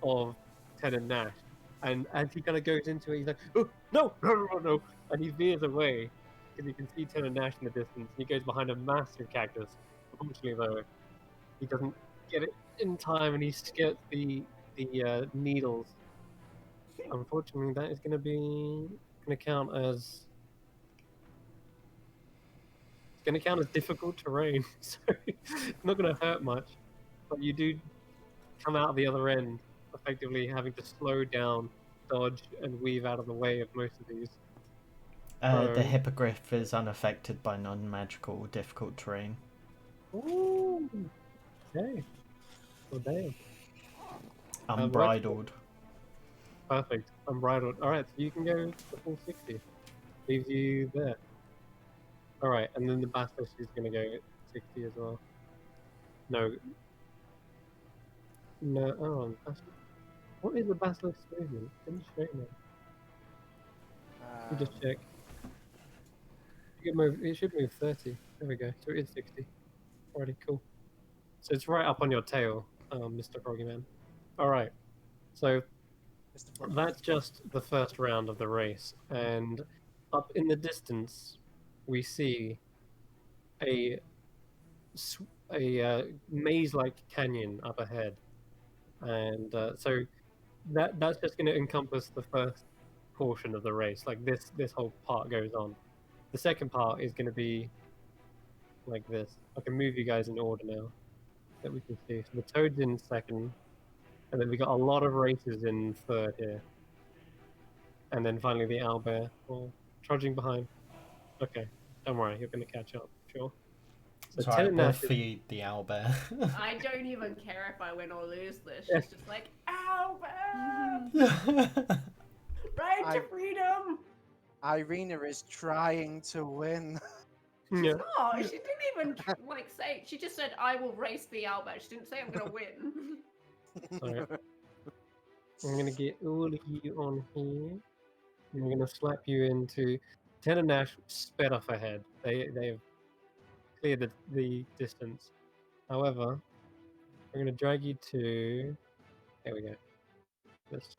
of Ted and Nash. And as he kind of goes into it, he's like, oh, no, and he veers away, because you can see Tenor Nash in the distance. He goes behind a massive cactus. Unfortunately, though, he doesn't get it in time, and he skirts the needles. Unfortunately, that is going to count as difficult terrain, so it's not going to hurt much. But you do come out the other end, effectively having to slow down, dodge, and weave out of the way of most of these. The hippogriff is unaffected by non-magical difficult terrain. Ooh, okay. Well, damn. Unbridled. Perfect. Unbridled. All right, so you can go to full 60. Leaves you there. All right, and then the basilisk is going to go 60 as well. No. Oh, what is the basilisk movement? Didn't show me. Let me just check. It should move 30. There we go. So it is 60. Alrighty, cool. So it's right up on your tail, Mr. Froggyman. Alright. So that's just the first round of the race. And up in the distance, we see a maze-like canyon up ahead. And so that's just going to encompass the first portion of the race. Like this whole part goes on. The second part is going to be like this. I can move you guys in order now that we can see. So the Toad's in second, and then we got a lot of races in third here. And then finally the owlbear, trudging behind. Okay, don't worry, you're going to catch up, sure. So Sorry, Tenant we'll Nash feed the owlbear. I don't even care if I win or lose this. She's just like, Albert! Right to freedom! Irina is trying to win. She's Yeah. not. She didn't even like say. She just said, "I will race the Albert." She didn't say, "I'm gonna win." Alright. I'm going to get all of you on here. I'm going to slap you into... Tenant Nash sped off ahead. They have cleared the distance. However, we're going to drag you to... There we go. This.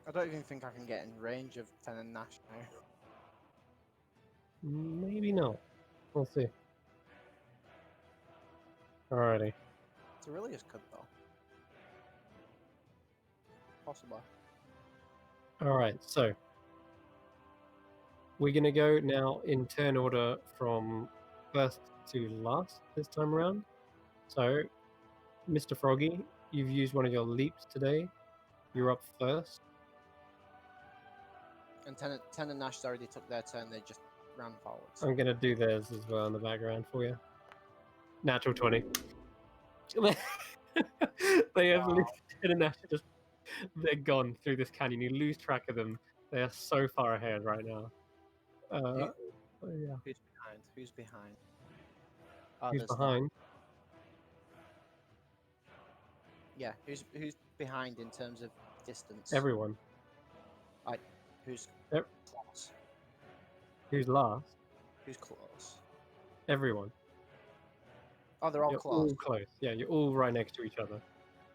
I don't even think I can get in range of Ten and Nash now. Maybe not. We'll see. Alrighty. Aurelius could though. Possible. Alright, so we're gonna go now in turn order from first to last this time around. So, Mr. Froggy, you've used one of your leaps today. You're up first. And Ten and Nash already took their turn, they just ran forwards. I'm gonna do theirs as well in the background for you. Natural 20. They have lifted and actually just they're gone through this canyon. You lose track of them. They are so far ahead right now. Yeah. Who's behind? Who's behind? Oh, Who's there's not. behind? Yeah, who's behind in terms of distance? Everyone. Who's Yep. close? Who's last? Who's close? Everyone. Oh, they're all You're close. all close. Yeah, you're all right next to each other.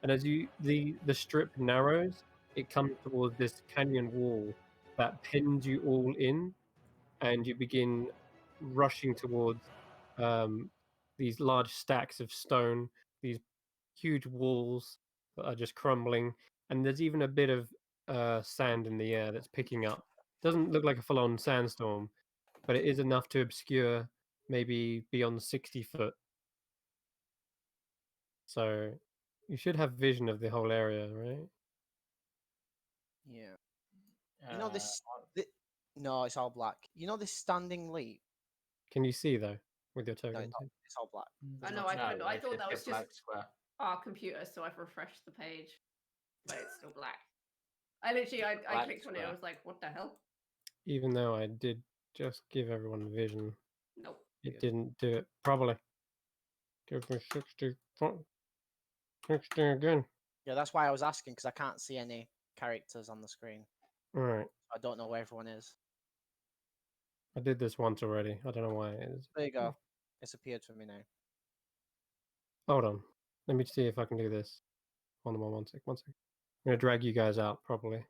And as the strip narrows, it comes towards this canyon wall that pins you all in, and you begin rushing towards these large stacks of stone, these huge walls that are just crumbling, and there's even a bit of sand in the air that's picking up. Doesn't look like a full-on sandstorm, but it is enough to obscure maybe beyond 60 foot. So you should have vision of the whole area, right? Yeah. You know this. No, it's all black. You know this standing leap? Can you see though with your No, token? it's all black. I There's know. no I change. couldn't. I thought that was a just black square. our computer, so I've refreshed the page, but it's still black. I literally, I Black clicked on it. I square. was like, "What the hell?" Even though I did just give everyone vision, Nope. it didn't do it properly. Give me 60. 60 again. Yeah, that's why I was asking because I can't see any characters on the screen. All right. I don't know where everyone is. I did this once already. I don't know why it is. There you go. It's appeared for me now. Hold on. Let me see if I can do this. One sec. I'm going to drag you guys out properly.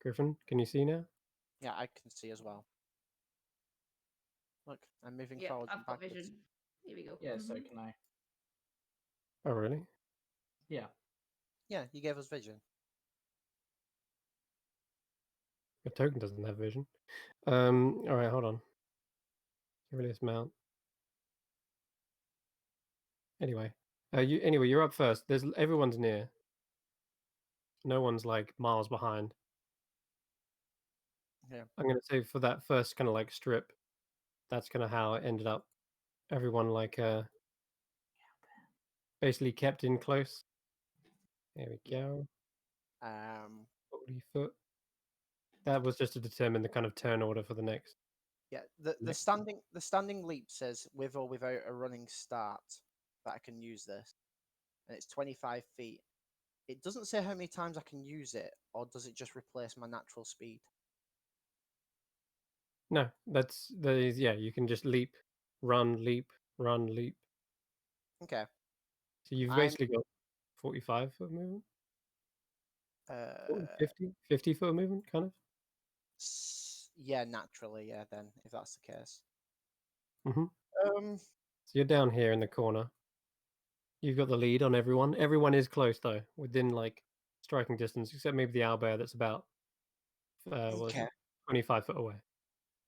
Griffin, can you see now? Yeah, I can see as well. Look, I'm moving Yeah, forward and I've got backwards. vision. Here we go. Yeah, so Mhm. can I. Oh, really? Yeah. Yeah, you gave us vision. Your token doesn't have vision. All right, hold on. Release mount. Anyway, you're up first. Everyone's near. No one's like miles behind. Yeah. I'm gonna say for that first kind of like strip, that's kind of how it ended up. Everyone like basically kept in close. There we Yeah. go. Um. 40 foot. That was just to determine the kind of turn order for the next. Yeah. The Next. standing leap says with or without a running start that I can use this, and it's 25 feet. It doesn't say how many times I can use it, or does it just replace my natural speed? No, yeah. You can just leap, run, leap, run, leap. Okay. So you've I'm basically got 45 foot movement, uh 50 foot movement, kind of. yeah, naturally, yeah, then if that's the case. Mm-hmm. Um So you're down here in the corner. You've got the lead on everyone. Everyone is close though, within like striking distance, except maybe the owlbear that's about what is okay. it, 25 foot away.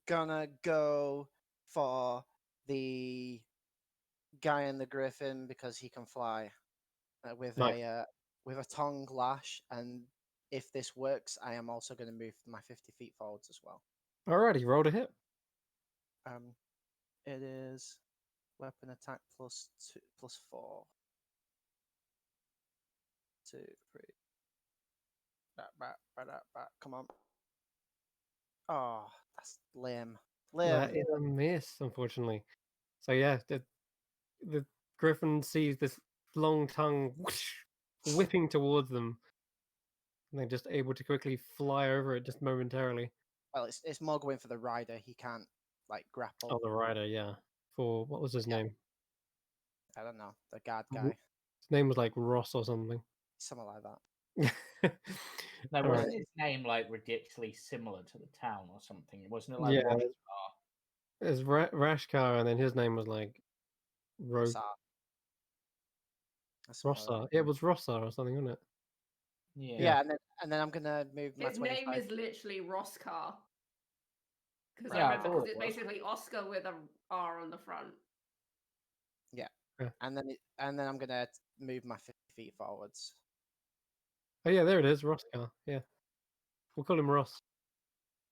Gonna go for the guy in the griffin because he can fly Nice. with a tongue lash, and if this works, I am also going to move my 50 feet forwards as well. Alrighty, roll to hit. It is weapon attack plus 4. 2, 3. Come on. Oh, that's lame. That Lame. is a miss, unfortunately. So yeah, the griffin sees this long tongue whoosh, whipping towards them, and they're just able to quickly fly over it just momentarily. Well, it's more going for the rider. He can't like grapple. Oh, the rider, yeah. For what was his name? I don't know, the guard Mhm. guy, His name was like Ross or something. something like that. No, All wasn't right. his name like ridiculously similar to the town or something? Wasn't it like Yeah, Rosh? there's Rashkar, and then his name was like Rossar. Something like that. Rossar. Yeah, it was Rossar or something, wasn't it? Yeah. Yeah, and then I'm gonna move my His name 25. is literally Roskar. Because Right. I Yeah, I remember, thought because it it's was. basically Oscar with a R on the front. Yeah, Yeah. and then I'm gonna move my 50 feet forwards. Oh yeah, there it is, Rosscar. Yeah, we'll call him Ross.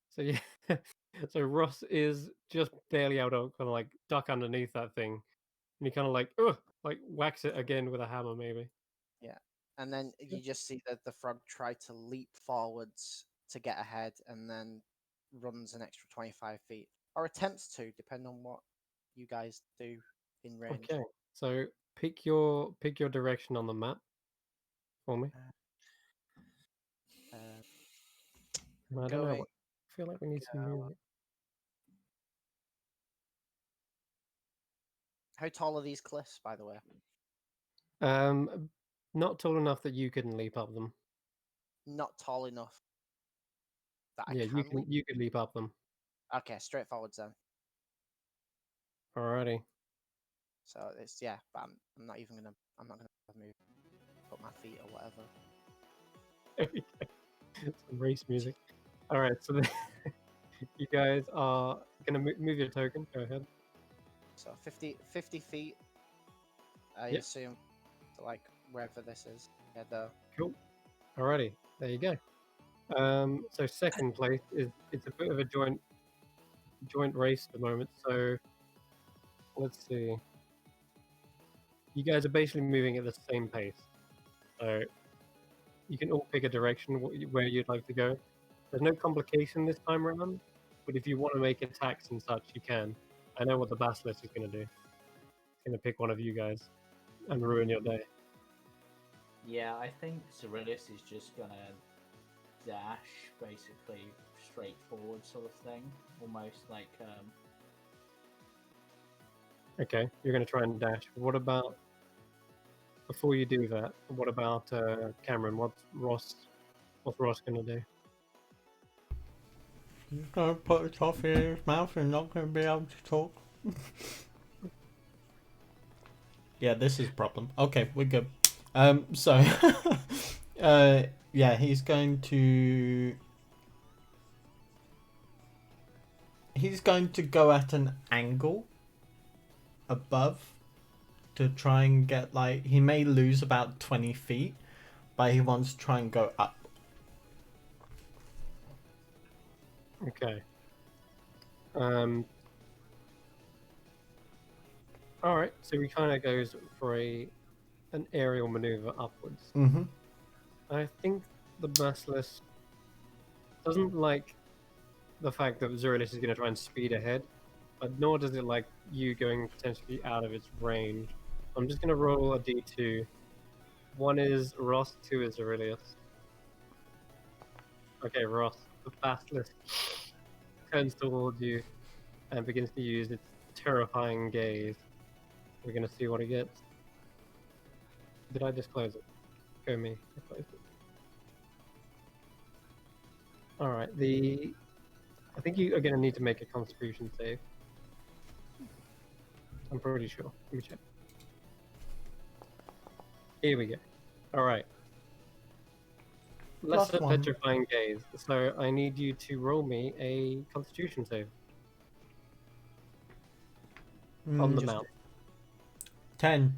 So yeah, so Ross is just barely able to kind of like duck underneath that thing, and he kind of like whacks it again with a hammer, maybe. Yeah, and then you just see that the frog try to leap forwards to get ahead, and then runs an extra 25 feet, or attempts to, depending on what you guys do in range. Okay, so pick your direction on the map for me. Uh, And I don't know. going, I feel like we need some music. how tall are these cliffs, by the way? Not tall enough that you couldn't leap up them. Not tall enough that I Yeah, can leap. you could leap up them. Okay, straight forwards then. Alrighty. So it's but I'm not gonna move, put my feet or whatever. Some race music. All right, so you guys are gonna move your token. Go ahead. So 50 feet, I Yep. assume, to like wherever this is. Yeah, Cool. Alrighty, there you go. So second place it's a bit of a joint race at the moment. So let's see. You guys are basically moving at the same pace. So you can all pick a direction where you'd like to go. There's no complication this time around, but if you want to make attacks and such, you can. I know what the basilisk is going to do. It's going to pick one of you guys and ruin your day. Yeah, I think Cyrillus is just gonna dash, basically straight forward sort of thing, almost like Okay, you're going to try and dash. What about, before you do that, what about Cameron? What's Ross going to do? He's gonna put a toffee in his mouth and not gonna be able to talk. Yeah, this is a problem. Okay, we're good. So, yeah, he's going to go at an angle above to try and get, like, he may lose about 20 feet, but he wants to try and go up. Okay. Alright, so he kind of goes for an aerial maneuver upwards. Mm-hmm. I think the Basilisk doesn't like the fact that Zurilis is going to try and speed ahead, but nor does it like you going potentially out of its range. I'm just going to roll a d2. One is Ross, two is Aurelius. Okay, Ross, the Basilisk turns towards you and begins to use its terrifying gaze. We're going to see what it gets. Did I just close it? Go me. I closed it. Alright, I think you are going to need to make a Constitution save. I'm pretty sure. Let me check. Here we go. Alright. Lesser +1. petrifying gaze. So I need you to roll me a Constitution save on the Just mount. 10.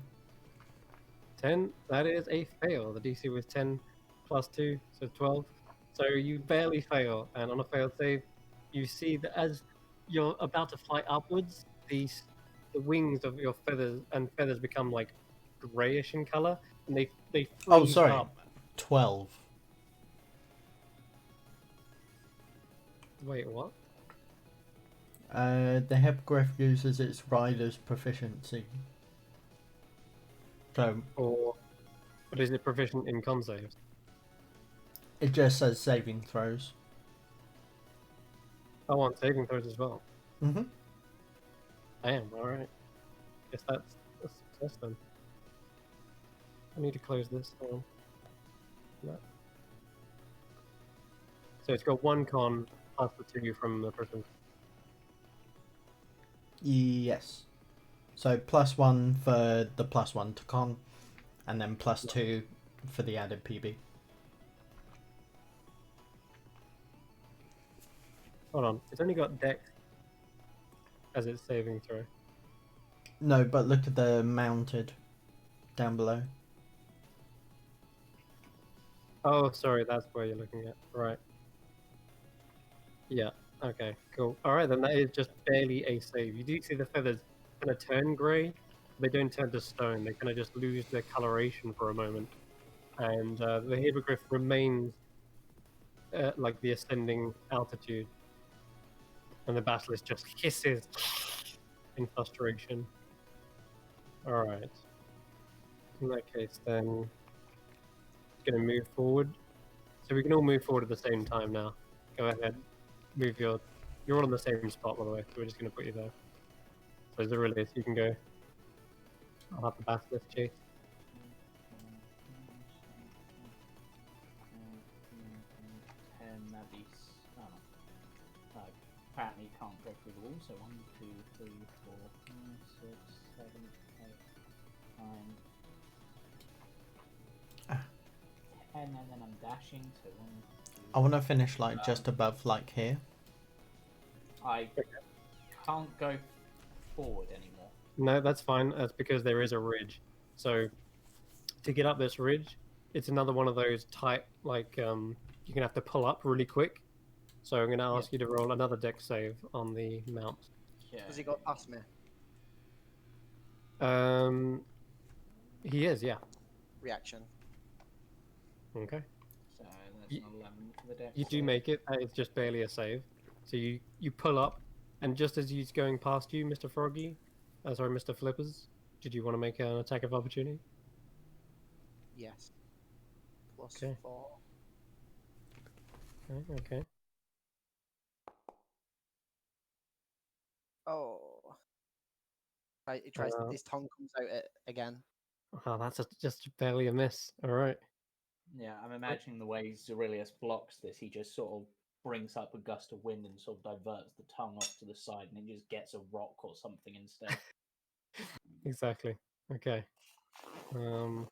10. That is a fail. The DC was 10 plus 2, so 12. So you barely fail, and on a failed save, you see that as you're about to fly upwards, the wings of your feathers become like grayish in color, and they Oh, freeze sorry. up. 12. Wait, what? The hippogriff uses its rider's proficiency. So, But is it proficient in con saves? it just says saving throws. I want saving throws as well. Mm-hmm. Damn, alright. Guess that's a success then. I need to close this. Hold on. No. So it's got one con plus the 2 from the person. Yes. So +1 for the +1 to con, and then +2 for the added PB. Hold on, it's only got Dex as its saving throw. No, but look at the mounted down below. Oh, sorry, that's where you're looking at. Right. Yeah, okay, cool. Alright, then that is just barely a save. You do see the feathers kind of turn grey. They don't turn to stone, they kind of just lose their coloration for a moment. And the hippogriff remains at like the ascending altitude. And the basilisk just hisses in frustration. Alright. In that case, then it's going to move forward. So we can all move forward at the same time now. Go ahead. Move your... You're all in the same spot, by the way, so we're just going to put you there. So Zurilis, you can go. I'll have the basilisk chase. Apparently can't go through the wall, so 1, 2, 3, 4, 5, 6, 7, 8, 9, 10, and then I'm dashing, so 1, 2... I want to finish like just above, like here. I can't go forward anymore. No, that's fine. That's because there is a ridge. So to get up this ridge, it's another one of those tight, like you're gonna have to pull up really quick. So I'm gonna ask you to roll another dex save on the mount. Yeah. Has he got past me? He is, yeah. Reaction. Okay. So that's an 11 for the dex. You do make it. It's just barely a save. So you pull up, and just as he's going past you, Mr. Froggy, sorry, Mr. Flippers, did you want to make an attack of opportunity? Yes. Okay. +4. Okay. Oh. Right, he tries. His tongue comes out again. Oh, that's just barely a miss. All right. Yeah, I'm imagining the way Zurilius blocks this, he just sort of brings up a gust of wind and sort of diverts the tongue off to the side, and it just gets a rock or something instead. Exactly. Okay. So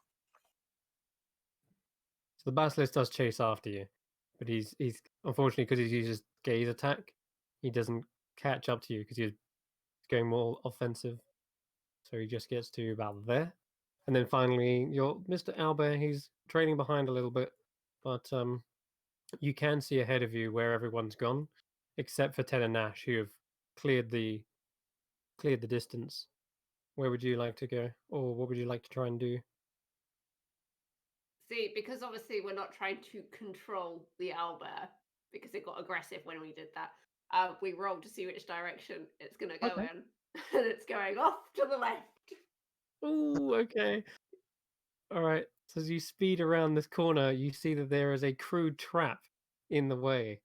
the basilisk does chase after you, but he's unfortunately, because he's used his gaze attack, he doesn't catch up to you because he's going more offensive. So he just gets to about there, and then finally, your Mr. Albert. He's trailing behind a little bit, but you can see ahead of you where everyone's gone, except for Ted and Nash, who have cleared the distance. Where would you like to go, or what would you like to try and do? See, because obviously we're not trying to control the owlbear because it got aggressive when we did that. We rolled to see which direction it's going to go Okay. in, and it's going off to the left. Oh, okay. All right. So as you speed around this corner, you see that there is a crude trap in the way,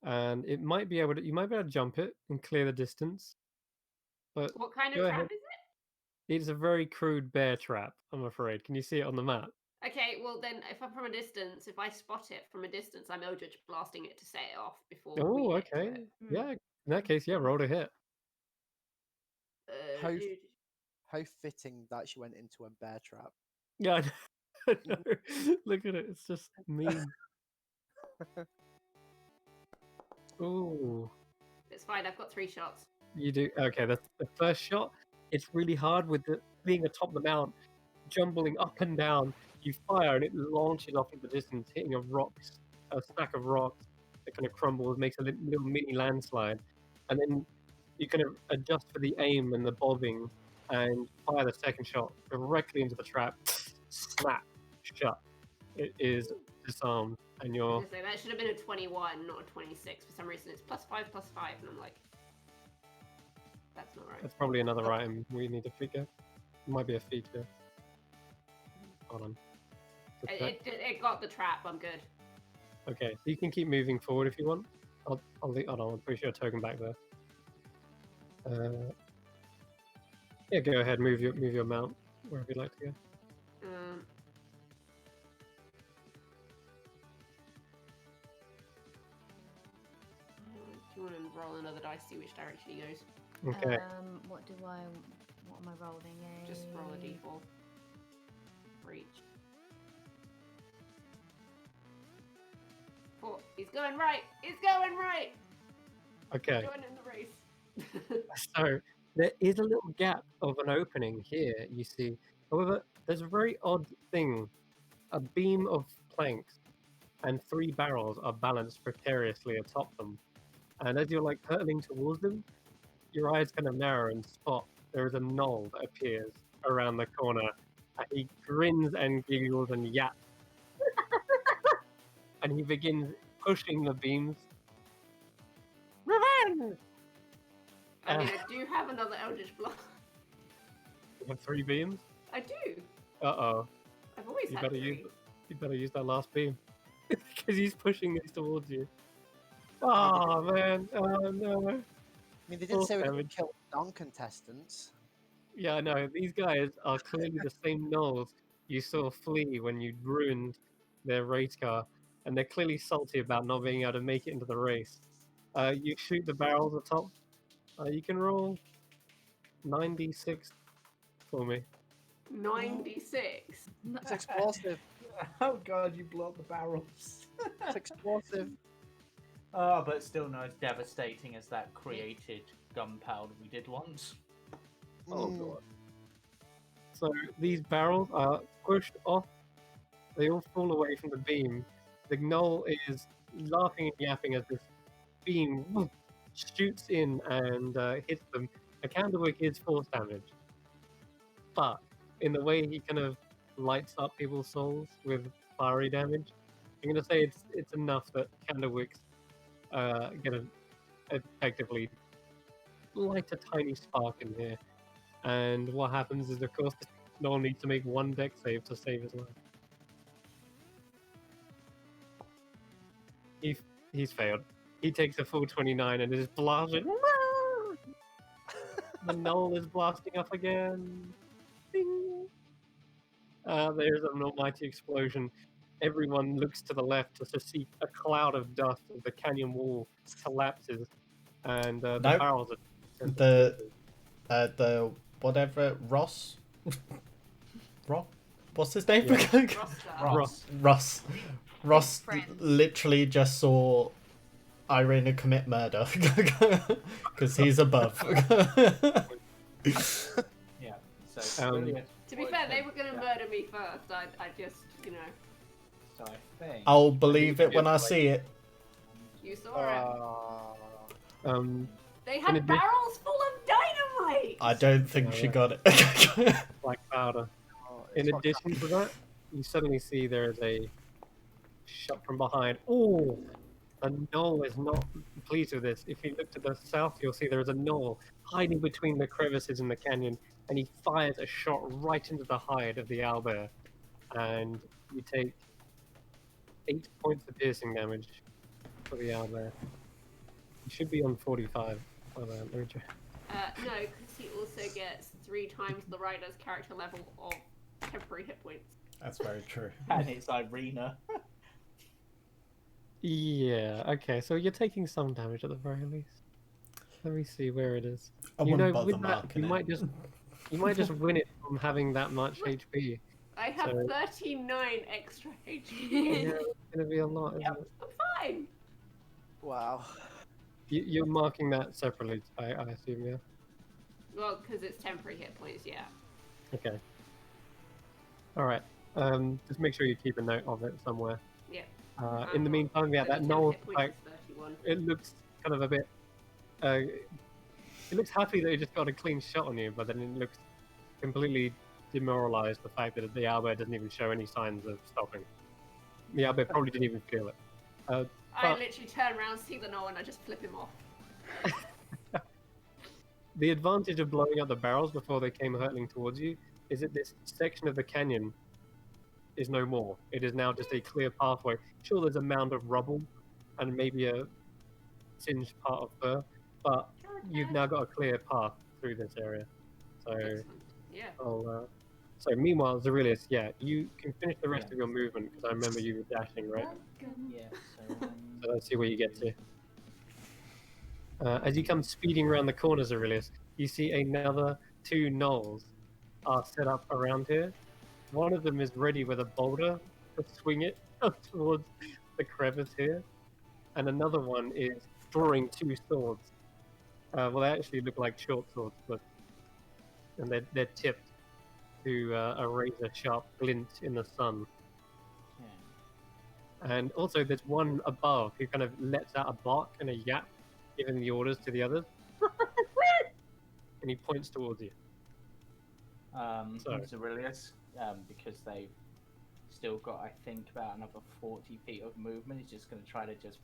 and you might be able to jump it and clear the distance. But What kind go of ahead. trap is it? It's a very crude bear trap, I'm afraid. Can you see it on the map? Okay, well then, if I'm from a distance, if I spot it from a distance, I'm Eldritch blasting it to set it off before we Oh, get to okay. it. Yeah. In that case, yeah, roll to hit. How Dude. how fitting that she went into a bear trap. Yeah, I know. Look at it. It's just mean. Ooh. It's fine. I've got 3 shots. You do okay. That's the first shot. It's really hard with being atop the mount, jumbling up and down. You fire and it launches off into the distance, hitting a stack of rocks that kind of crumbles, makes a little mini landslide, and then you kind of adjust for the aim and the bobbing, and fire the second shot directly into the trap. Snap, shut. It is disarmed, and I you're was gonna say, that should have been a 21, not a 26. For some reason, it's +5, +5, and I'm like, that's not right. That's probably another item we need to figure. It might be a feature. Hold on. It got the trap. I'm good. Okay, so you can keep moving forward if you want. Hold on, I'll push your token back there. Yeah, go ahead, move your mount wherever you'd like to go. Do you want to roll another dice, see which direction he goes? Okay. What am I rolling? Just roll a d4 for each. 4. He's going right. He's going right. Okay. Joining the race. So there is a little gap of an opening here, you see. However, there's a very odd thing. A beam of planks and 3 barrels are balanced precariously atop them. And as you're like hurtling towards them, your eyes kind of narrow and spot there is a knoll that appears around the corner. And he grins and giggles and yaps. And he begins pushing the beams. Revenge! I mean, I do have another Eldritch Blast. You have 3 beams? I do. Uh-oh. I've always You had better 3. you better use that last beam. Because he's pushing these towards you. Oh, man. Oh, no. I mean, they didn't say we could Damage. kill non-contestants. Yeah, no, these guys are clearly the same gnolls you saw flee when you ruined their race car, and they're clearly salty about not being able to make it into the race. You shoot the barrels atop. You can roll 96 for me. 96. It's explosive. Oh god, you blew up the barrels. It's explosive. Oh, but still not as devastating as that created gunpowder we did once. Oh god. So these barrels are pushed off. They all fall away from the beam. The gnoll is laughing and yapping as this beam shoots in and hits them. A candlewick is force damage, but in the way he kind of lights up people's souls with fiery damage, I'm gonna say it's enough that candlewicks gonna effectively light a tiny spark in here. And what happens is, of course, no one needs to make 1 deck save to save his life. He's failed. He takes a full 29 and is blasting. The knoll is blasting up again. Ding. There's an almighty explosion, everyone looks to the left to see a cloud of dust as the canyon wall collapses, and the Nope. barrels are The whatever Ross, what's his name? Yeah. Rockstar. Ross Friends. literally just saw Irina commit murder because he's above. Yeah. So brilliant. To be fair, they were going to murder me first. I just, So I think. I'll believe it when I see it. you saw it. Um, They in had addition- barrels full of dynamite! I don't think she got it. black powder. Oh, In it's what addition to that, you suddenly see there is a shot from behind. Oh, a gnoll is not pleased with this. If you look to the south, you'll see there is a gnoll hiding between the crevices in the canyon, and he fires a shot right into the hide of the owlbear, and you take 8 points of piercing damage for the owlbear. You should be on 45. Hold on, let me check. No, because he also gets 3 times the rider's character level of temporary hit points. That's very true. And it's Irina. Yeah, okay, so you're taking some damage at the very least. Let me see where it is. I You know, wouldn't bother with that, marking you it. might just win it from having that much HP. I have So- 39 extra HP. Yeah, it's gonna be a lot, isn't it? I'm fine. Wow. You're marking that separately, I assume, yeah? Well, because it's temporary hit points, yeah. Okay. Alright, just make sure you keep a note of it somewhere. Yeah. In the meantime, yeah, that Total gnoll, hit points like, is 31. it looks kind of a bit, it looks happy that it just got a clean shot on you, but then it looks completely demoralized the fact that the owlbear doesn't even show any signs of stopping. The owlbear probably didn't even feel it. I but- literally turn around, see the gnoll, and I just flip him off. The advantage of blowing up the barrels before they came hurtling towards you is that this section of the canyon is no more. It is now just a clear pathway. Sure, there's a mound of rubble and maybe a singed part of fur, but you've now got a clear path through this area. So, Excellent. Yeah. so meanwhile, Zarelius, yeah, you can finish the rest of your movement because I remember you were dashing, right? Yeah. So. So let's see where you get to. As you come speeding around the corners of Aurelius, you see another 2 gnolls are set up around here. One of them is ready with a boulder to swing it up towards the crevice here, and another one is drawing 2 swords. Well, they actually look like short swords, and they're tipped to a razor-sharp glint in the sun. Yeah. And also, there's one above who kind of lets out a bark and a yap, giving the orders to the others. And he points towards you. So- Zarelius, because they've still got, I think, about another 40 feet of movement, he's just going to try to just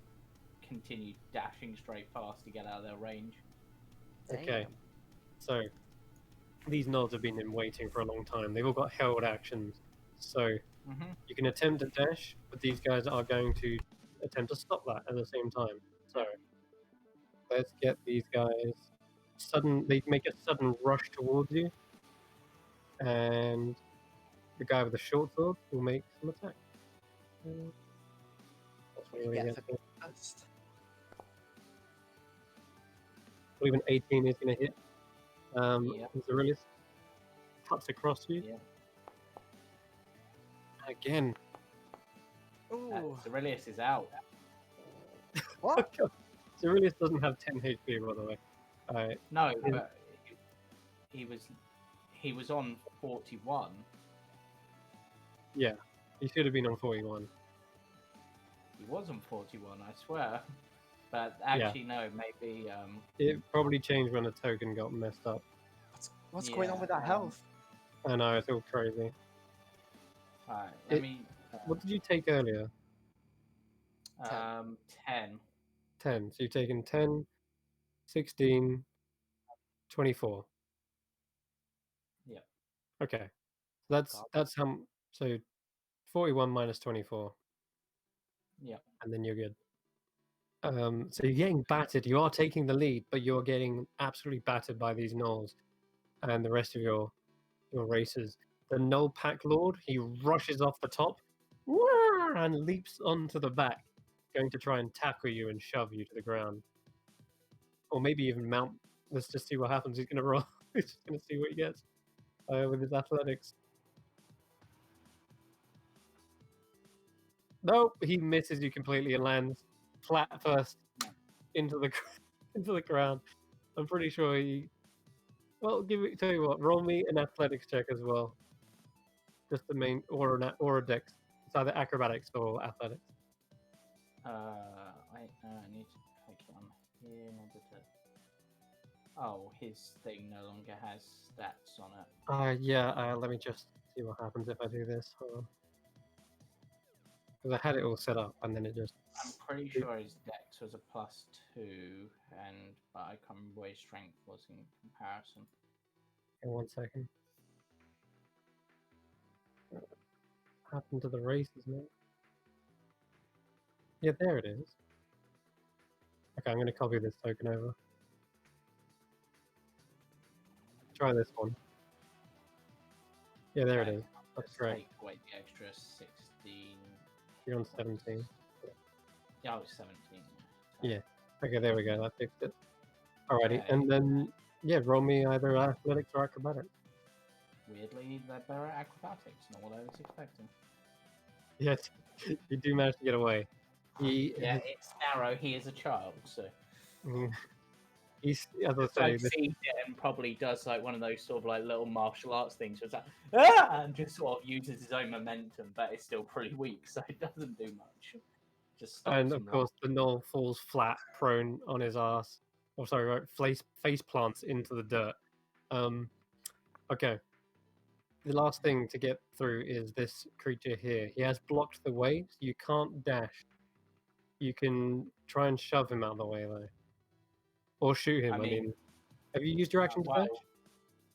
continue dashing straight past to get out of their range. Okay. So, these nods have been in waiting for a long time. They've all got held actions. So, Mm-hmm. you can attempt to dash, but these guys are going to attempt to stop that at the same time. So, let's get these guys they make a sudden rush towards you, and the guy with the short sword will make some attack. That's what You we're get gonna to get. first. I believe an 18 is going to hit. Yeah. Zarelius cuts across you. Yeah. Again. Ooh. Zarelius is out. What? Zarelius doesn't have 10 HP, by the way. No, Yeah. but he was on 41. Yeah, he should have been on 41. He was on 41, I swear. But actually, no, maybe. It probably changed when a token got messed up. What's going on Yeah, with that health? I know, it's all crazy. Alright, let me. What did you take earlier? 10. 10. So you've taken 10, 16, 24. Yep. Okay. That's how. So 41 minus 24. Yep. And then you're good. So you're getting battered. You are taking the lead, but you're getting absolutely battered by these gnolls and the rest of your racers. The gnoll pack lord, he rushes off the top, and leaps onto the back, going to try and tackle you and shove you to the ground. Or maybe even mount. Let's just see what happens. He's going to roll. He's just going to see what he gets with his athletics. Nope, he misses you completely and lands flat first into the into the ground. I'm pretty sure he. Well, tell you what. Roll me an athletics check as well. Just the main or a dex. It's either acrobatics or athletics. I need to click on here in order to. Oh, his thing no longer has stats on it. Yeah. Let me just see what happens if I do this. Because I had it all set up and then it just. I'm pretty sure his dex was a +2, but I can't remember what his strength was in comparison. In 1 second. What happened to the races, man? Yeah, there it is. Okay, I'm going to copy this token over. Try this one. Yeah, there it is. That's Let's correct. take away the extra 16. You're on 17. Yeah, I was 17. Yeah. Okay, there we go. That fixed it. Alrighty, Okay. and then roll me either athletics or acrobatics. Weirdly, they're better at acrobatics, not what I was expecting. Yes, you do manage to get away. Yeah, it's narrow. He is a child, so. He's, as I It's say, like this, sees it and probably does like one of those sort of like little martial arts things. So it's like and just sort of uses his own momentum, but it's still pretty weak, so it doesn't do much. Just stops and him of course the knoll falls flat, prone on his ass. Or sorry, right, face plants into the dirt. Okay. The last thing to get through is this creature here. He has blocked the way, so you can't dash. You can try and shove him out of the way though, or shoot him. I mean, have you used your action to dash?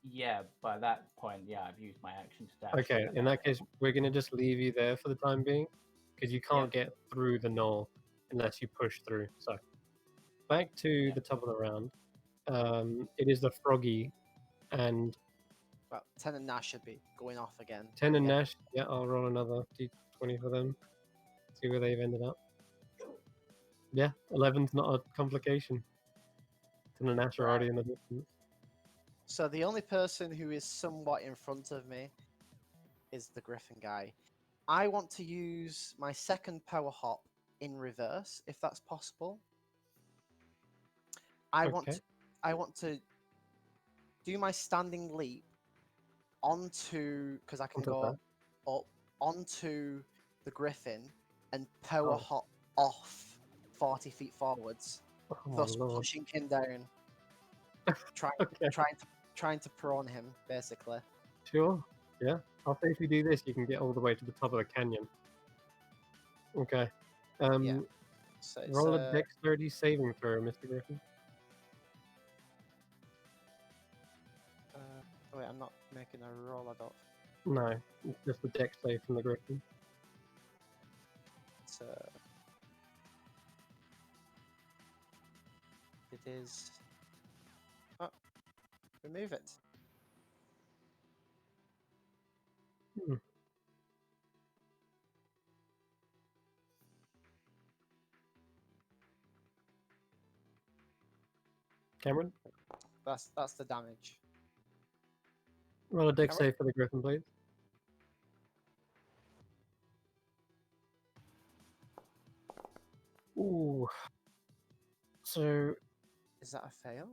Yeah, by that point, yeah, I've used my action to dash. Okay, in that case, we're gonna just leave you there for the time being, because you can't get through the knoll unless you push through. So, back to the top of the round. It is the Froggy, and Well, 10 and Nash should be going off again. 10 and Nash. Yeah, I'll roll another d20 for them. See where they've ended up. Yeah, 11's not a complication. 10 and Nash are already in the distance. So the only person who is somewhat in front of me is the Griffin guy. I want to use my second power hop in reverse, if that's possible. I want to do my standing leap onto, because I can go up onto the Griffin and power hop off 40 feet forwards, thus pushing him down, trying to prone him, basically. Sure. Yeah. I'll say if you do this, you can get all the way to the top of the canyon. Okay. So roll a dexterity saving throw, Mr. Griffin. Wait, I'm not making a roll, I don't. No, it's just the dex save from the Griffin. So it is. Oh, remove it. Cameron? That's the damage. Roll a dex save for the Griffin, please. Ooh. So. Is that a fail?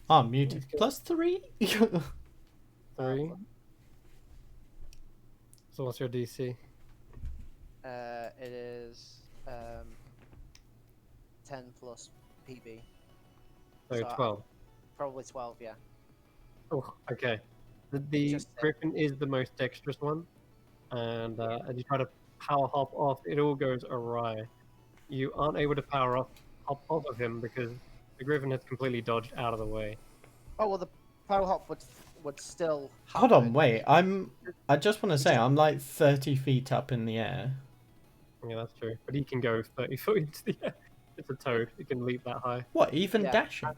Ah, muted. +3? 3. So what's your DC? It is 10 plus PB. So 12. Probably 12, yeah. Oh, okay. The Griffin is the most dexterous one, and as you try to power hop off, it all goes awry. You aren't able to hop off of him because the Griffin has completely dodged out of the way. Oh well, the power hop would still. Hold on, wait. I just want to say I'm like 30 feet up in the air. Yeah, that's true. But he can go 30 foot into the air. It's a toad. It can leap that high. What? Even dashing?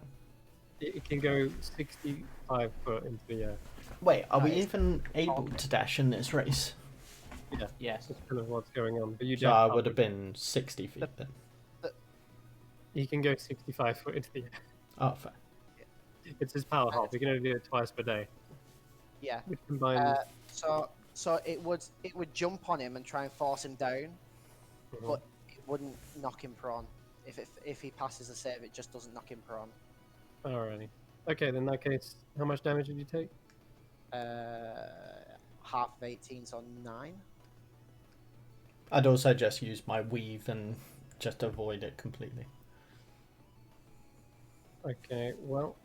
It can go 65 foot into the air. Wait, are we even able to dash in this race? Yeah, Yes. that's kind of what's going on. But you So don't. I cover would have it. been 60 feet then. He can go 65 foot into the air. Oh, fair. It's his power half. He can only do it twice per day, Yeah. which combines. So it would jump on him and try and force him down, Mhm. but it wouldn't knock him prone. If he passes the save, it just doesn't knock him prone. Alrighty. Okay, then in that case, how much damage did you take? Half of 18, so 9. I'd also just use my weave and just avoid it completely. Okay, well.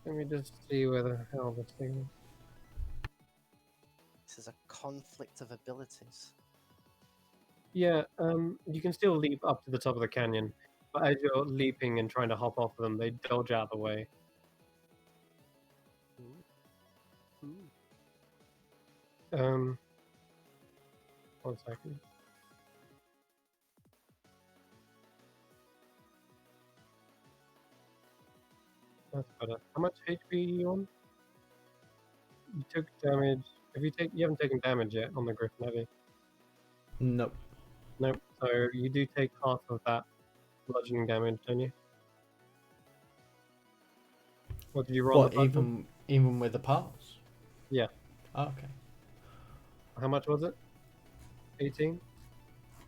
Let me just see where the hell this thing is. This is a conflict of abilities. Yeah, you can still leap up to the top of the canyon, but as you're leaping and trying to hop off of them, they dodge out of the way. Um, 1 second. That's better. How much HP are you on? You took damage. You haven't taken damage yet on the griffin, have you? Nope. Nope. So you do take half of that bludgeoning damage, don't you? What did you roll? What, even with the pass? Yeah. Oh, okay. How much was it? 18?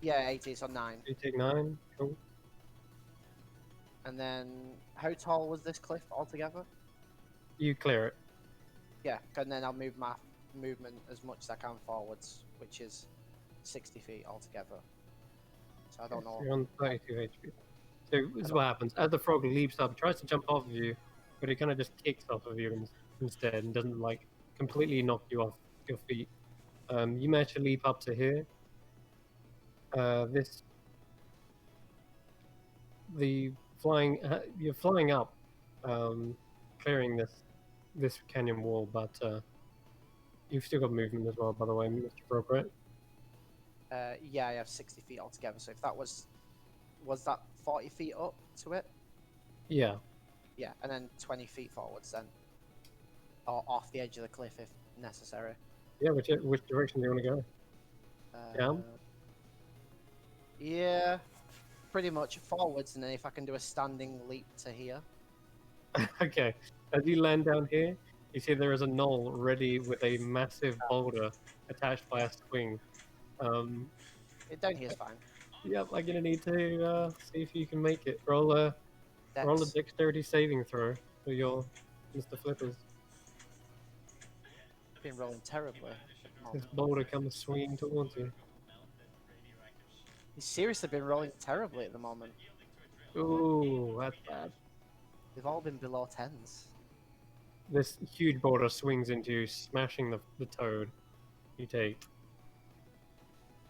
Yeah, 18, so 9. You take 9. Cool. And then, how tall was this cliff altogether? You clear it. Yeah, and then I'll move my movement as much as I can forwards, which is 60 feet altogether. So I don't know. You're on 32 HP. So this is what happens. As the frog leaps up, tries to jump off of you, but it kind of just kicks off of you instead and doesn't like completely knock you off your feet. You manage to leap up to here. You're flying up, clearing this canyon wall, but you've still got movement as well, by the way, Mr. Frog, right? Yeah, I have 60 feet altogether. So if that was that 40 feet up to it? Yeah. Yeah, and then 20 feet forwards then, or off the edge of the cliff if necessary. Yeah, which direction do you want to go? Down? Yeah, pretty much forwards, and then if I can do a standing leap to here. Okay. As you land down here, you see there is a knoll ready with a massive boulder attached by a swing. Down here's fine. Yep, I'm gonna need to see if you can make it. Roll a Dex. dexterity saving throw for your Mr. Flippers. Been rolling terribly. This boulder comes swinging towards you. He's seriously been rolling terribly at the moment. Ooh, that's bad. They've all been below 10s. This huge boulder swings into you, smashing the toad. You take.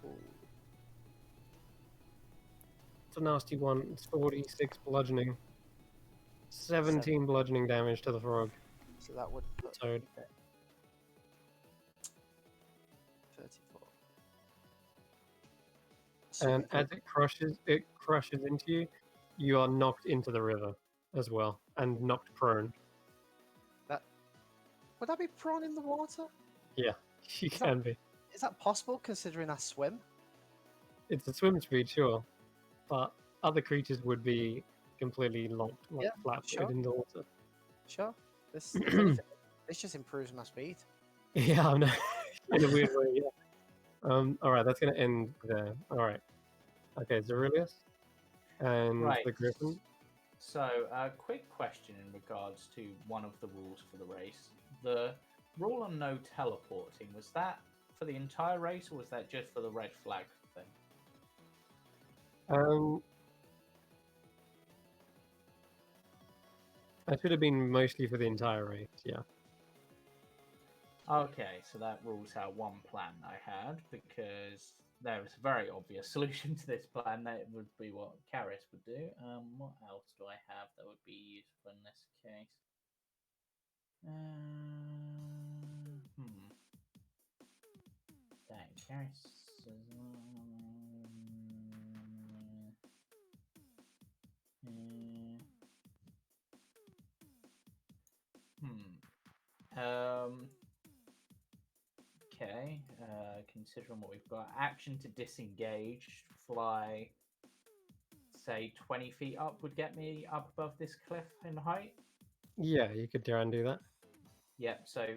Ooh. It's a nasty one. It's 46 bludgeoning. 17 bludgeoning damage to the frog. So that would put Toad. 34. And as it crushes into you, you are knocked into the river as well, and knocked prone. Would I be prone in the water? Yeah, you can be. Is that possible considering I swim? It's a swim speed, sure, but other creatures would be completely locked, like Yeah, flat-footed sure. in the water. Sure. This, if anything, this just improves my speed. Yeah, I know. In a weird way, yeah. All right, that's gonna end there. All right. Okay, Zerilius and Right. the Griffin. So, a quick question in regards to one of the rules for the race. The rule on no teleporting, was that for the entire race or was that just for the red flag thing? That should have been mostly for the entire race, yeah. Okay, so that rules out one plan I had, because there was a very obvious solution to this plan. That would be what Karis would do. What else do I have that would be useful in this case? Dang, Karis. Okay. Considering what we've got, action to disengage, fly, say 20 feet up would get me up above this cliff in height. Yeah, you could try and do that. Yep. So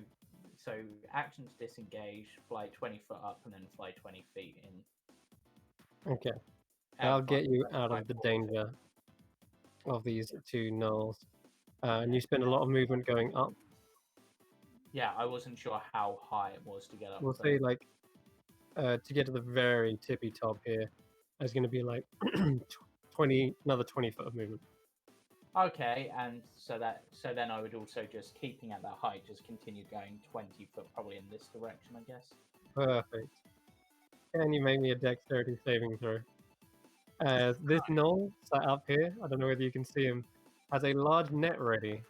action to disengage, fly 20 foot up, and then fly 20 feet in. Okay. And I'll fly- get you out fly of the 40 danger of these two gnolls. And you spend a lot of movement going up. Yeah, I wasn't sure how high it was to get up. We'll there. say like to get to the very tippy top here, there's going to be like 20, another 20 foot of movement. Okay, and so then I would also just keeping at that height, just continue going 20 foot, probably in this direction, I guess. Perfect. Can you make me a dexterity saving throw? This gnoll sat up here, I don't know whether you can see him, has a large net ready.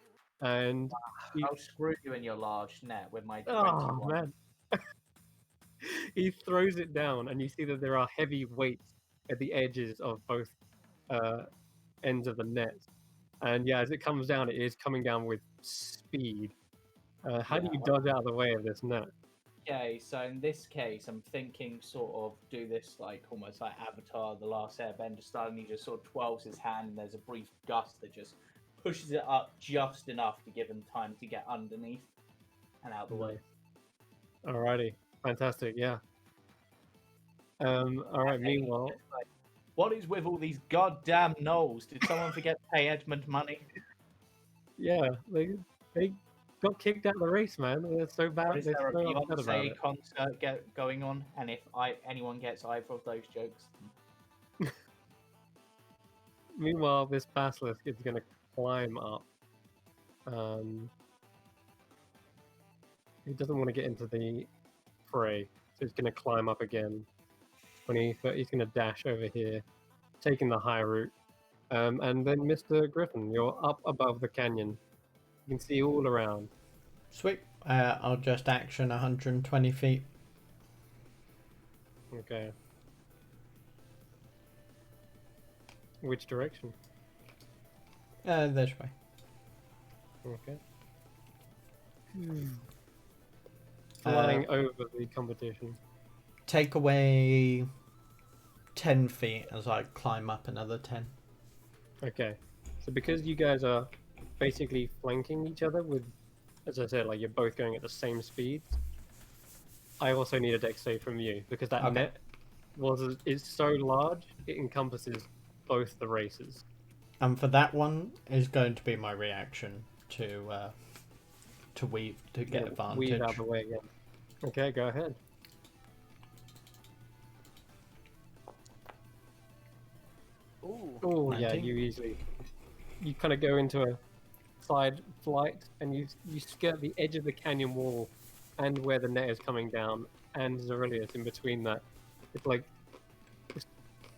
And he, I'll screw you in your large net with my oh 21. man, he throws it down, and you see that there are heavy weights at the edges of both ends of the net. And yeah, as it comes down, it is coming down with speed. How do you dodge out of the way of this net? Okay, so in this case, I'm thinking sort of do this like almost like Avatar, The Last Airbender style, and he just sort of twirls his hand, and there's a brief gust that just pushes it up just enough to give him time to get underneath and out of the way. Alrighty, fantastic, yeah. Alright, meanwhile, What is with all these goddamn gnolls? Did someone forget to pay Edmund money? yeah, they got kicked out of the race, man. They're so Or bad. is They're there a so upset about Beyonce it. concert going on? And if anyone gets either of those jokes, Meanwhile, this basilisk is going to climb up. He doesn't want to get into the fray, so he's going to climb up again. 20 foot, he's going to dash over here, taking the high route. And then, Mr. Griffin, you're up above the canyon. You can see all around. Sweet. I'll just action 120 feet. Okay. Which direction? This way. Okay. Flying over the competition. Take away 10 feet as I climb up another 10. Okay. So because you guys are basically flanking each other with, as I said, like you're both going at the same speed, I also need a dex save from you because that net is so large it encompasses both the races. And for that one is going to be my reaction to weave to get advantage. Weave out of the way again. Okay, go ahead. Oh yeah, 19. you kind of go into a side flight and you skirt the edge of the canyon wall and where the net is coming down, and Zerilius in between that. It's like just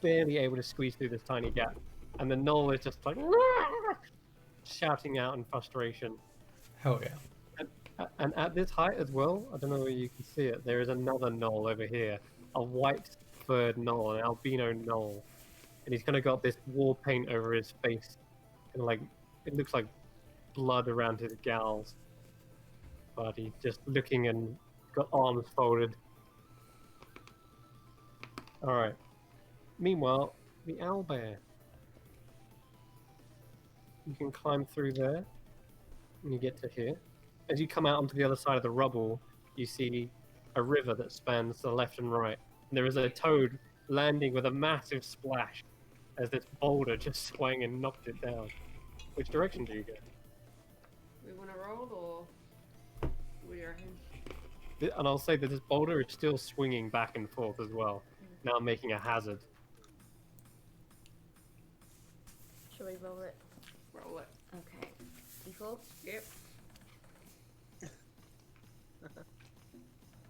barely able to squeeze through this tiny gap, and the gnoll is just like shouting out in frustration. Hell yeah. And at this height as well, I don't know where you can see it, there is another gnoll over here, a white-furred gnoll, an albino gnoll, and he's kind of got this war paint over his face, and like it looks like blood around his gals, but he's just looking and got arms folded. All right. Meanwhile, the owlbear. You can climb through there, and you get to here. As you come out onto the other side of the rubble, you see a river that spans the left and right. And there is a toad landing with a massive splash as this boulder just swung and knocked it down. Which direction do you go? We want to roll or we are in? And I'll say that this boulder is still swinging back and forth as well, now making a hazard. Shall we roll it? Roll it. Okay. D4? Yep.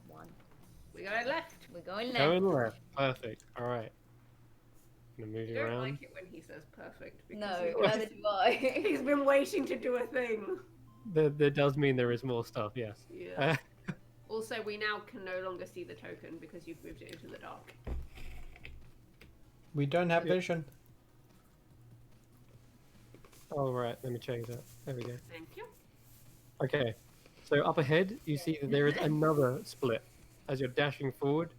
1. We got it left. We're going left. Going left. Perfect. All right. Gonna move I you don't around. like it when he says perfect. Because No, he neither do I. he's been waiting to do a thing. There does mean there is more stuff, yes. Yeah. Also, we now can no longer see the token because you've moved it into the dark. We don't have vision. All right, let me change that. There we go. Thank you. Okay, so up ahead, you see that there is another split. as you're dashing forward,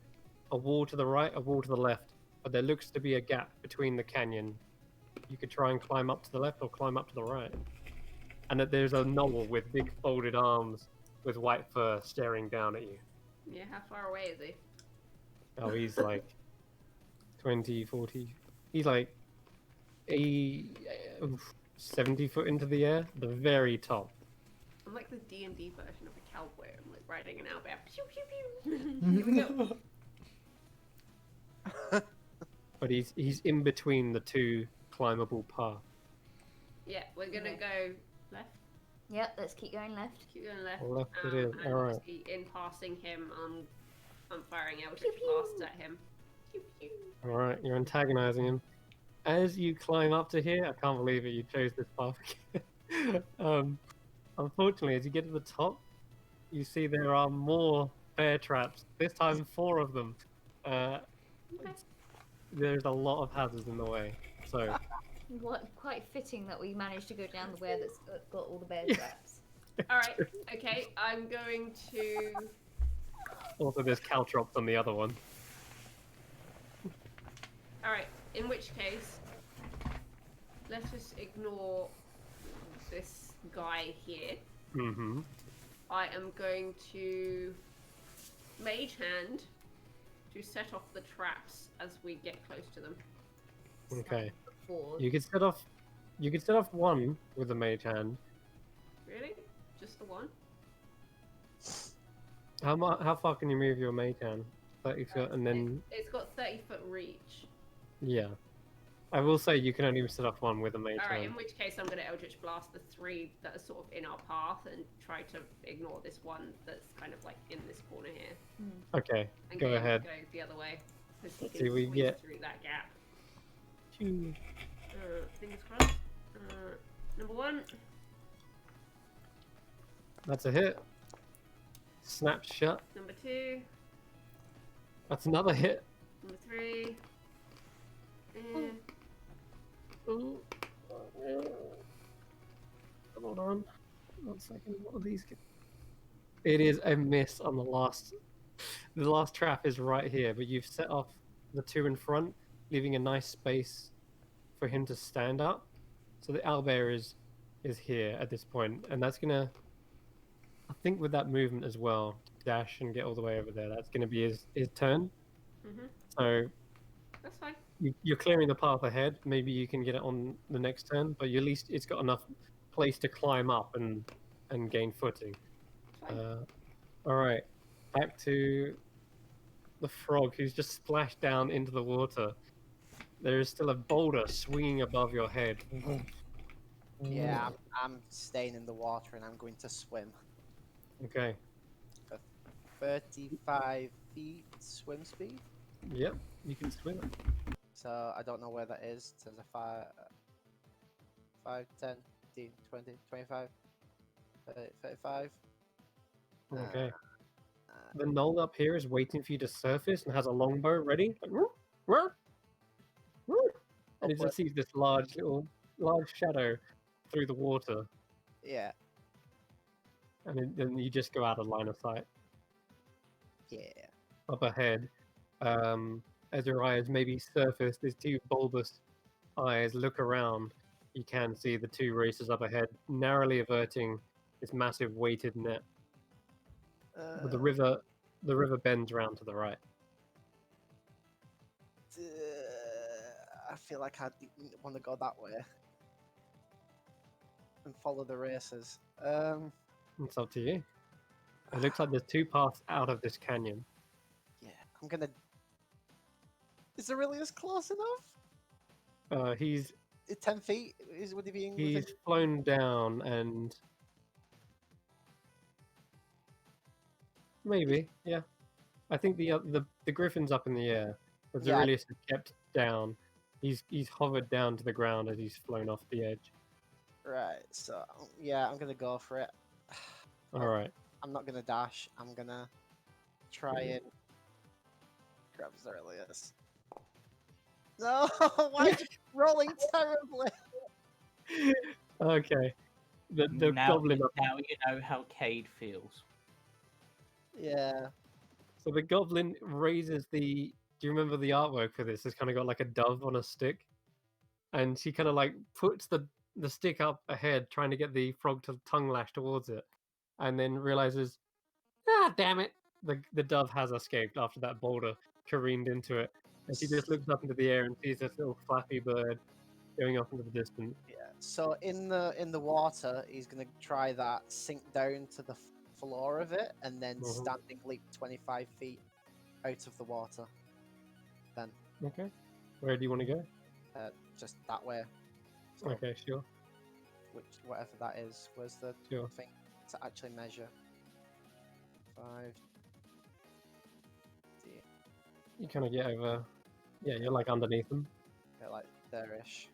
a wall to the right, a wall to the left, but there looks to be a gap between the canyon. You could try and climb up to the left or climb up to the right. And that there's a knoll with big folded arms with white fur staring down at you. Yeah, how far away is he? Oh, he's like 20, 40. He's like 70 foot into the air, the very top. I'm like the D&D version of a cowboy. I'm like riding an owlbear. Pew, pew, pew. Here we go. But he's in between the two climbable paths. Yeah, we're gonna go left. Yep, let's keep going left. Keep going left. Left it is, And alright. obviously in passing him, I'm firing eldritch blasts at him. Pew, pew. Alright, you're antagonizing him. As you climb up to here, I can't believe it, you chose this path again. Unfortunately, as you get to the top, you see there are more bear traps. This time, 4 of them. There's a lot of hazards in the way. So, What quite fitting that we managed to go down the way that's got all the bear Yeah. traps. Alright, okay, I'm going to... also there's caltrops on the other one. Alright, in which case, let's just ignore this guy here. Mm-hmm. I am going to Mage Hand to set off the traps as we get close to them. Okay. Four. You could set off one with the mage hand. Really? Just the one? How far can you move your mage hand? 30 foot, and then It's got 30-foot reach. yeah. I will say you can only set off one with a mage Alright, hand. in which case I'm going to Eldritch Blast the 3 that are sort of in our path and try to ignore this one that's kind of like in this corner here. Okay, And go get him to ahead. go the other way. Because he Let's can see, we squeeze get- through that gap. Phew. Fingers crossed. Number 1. That's a hit. Snapped shut. Number 2. That's another hit. Number 3. Ooh. Hold on. 1 second. What are these? It is a miss on the last. The last trap is right here, but you've set off the 2 in front, leaving a nice space for him to stand up. So the owlbear is here at this point, and that's gonna. I think with that movement as well, dash and get all the way over there. That's gonna be his turn. Mm-hmm. So That's fine. you're clearing the path ahead. Maybe you can get it on the next turn, but at least it's got enough place to climb up and gain footing. Fine. All right, back to the frog who's just splashed down into the water. There is still a boulder swinging above your head. Yeah, I'm staying in the water and I'm going to swim. Okay. 35 feet swim speed. Yep, you can swim it. So I don't know where that is. There's a 5, 10, 15, 20, 25, 30, 35. Okay. The knoll up here is waiting for you to surface and has a longbow ready. And it just sees this large shadow through the water, Yeah, and then you just go out of line of sight. yeah. Up ahead, as your eyes maybe surface, these 2 bulbous eyes look around. You can see the 2 racers up ahead, narrowly averting this massive weighted net. But the river bends around to the right. I feel like I want to go that way and follow the racers. It's up to you. It looks like there's 2 paths out of this canyon. Yeah, I'm gonna. Is Aurelius close enough? He's 10 feet? Would he be in? within- he's flown down and maybe, yeah. I think the griffin's up in the air, but Yeah. Aurelius is kept down. He's hovered down to the ground as he's flown off the edge. Right. So yeah, I'm gonna go for it. All right. I'm not gonna dash. I'm gonna try and grab Aurelius. No, why are you rolling terribly? Okay. The now, goblin up. now you know how Cade feels. Yeah. So the goblin raises the. Do you remember the artwork for this? It's kind of got like a dove on a stick, and she kind of like puts the stick up ahead, trying to get the frog to tongue lash towards it, and then realizes, ah, damn it! The dove has escaped after that boulder careened into it, and she just looks up into the air and sees this little flappy bird going off into the distance. Yeah. So in the water, he's gonna try that, sink down to the floor of it, and then Mhm. standing leap 25 feet out of the water. Then Okay, where do you want to go? just that way. So, Okay, sure. whatever that is. Where's the Sure. thing to actually measure? 5. You kind of get over. Yeah, you're like underneath them. Yeah, like there-ish.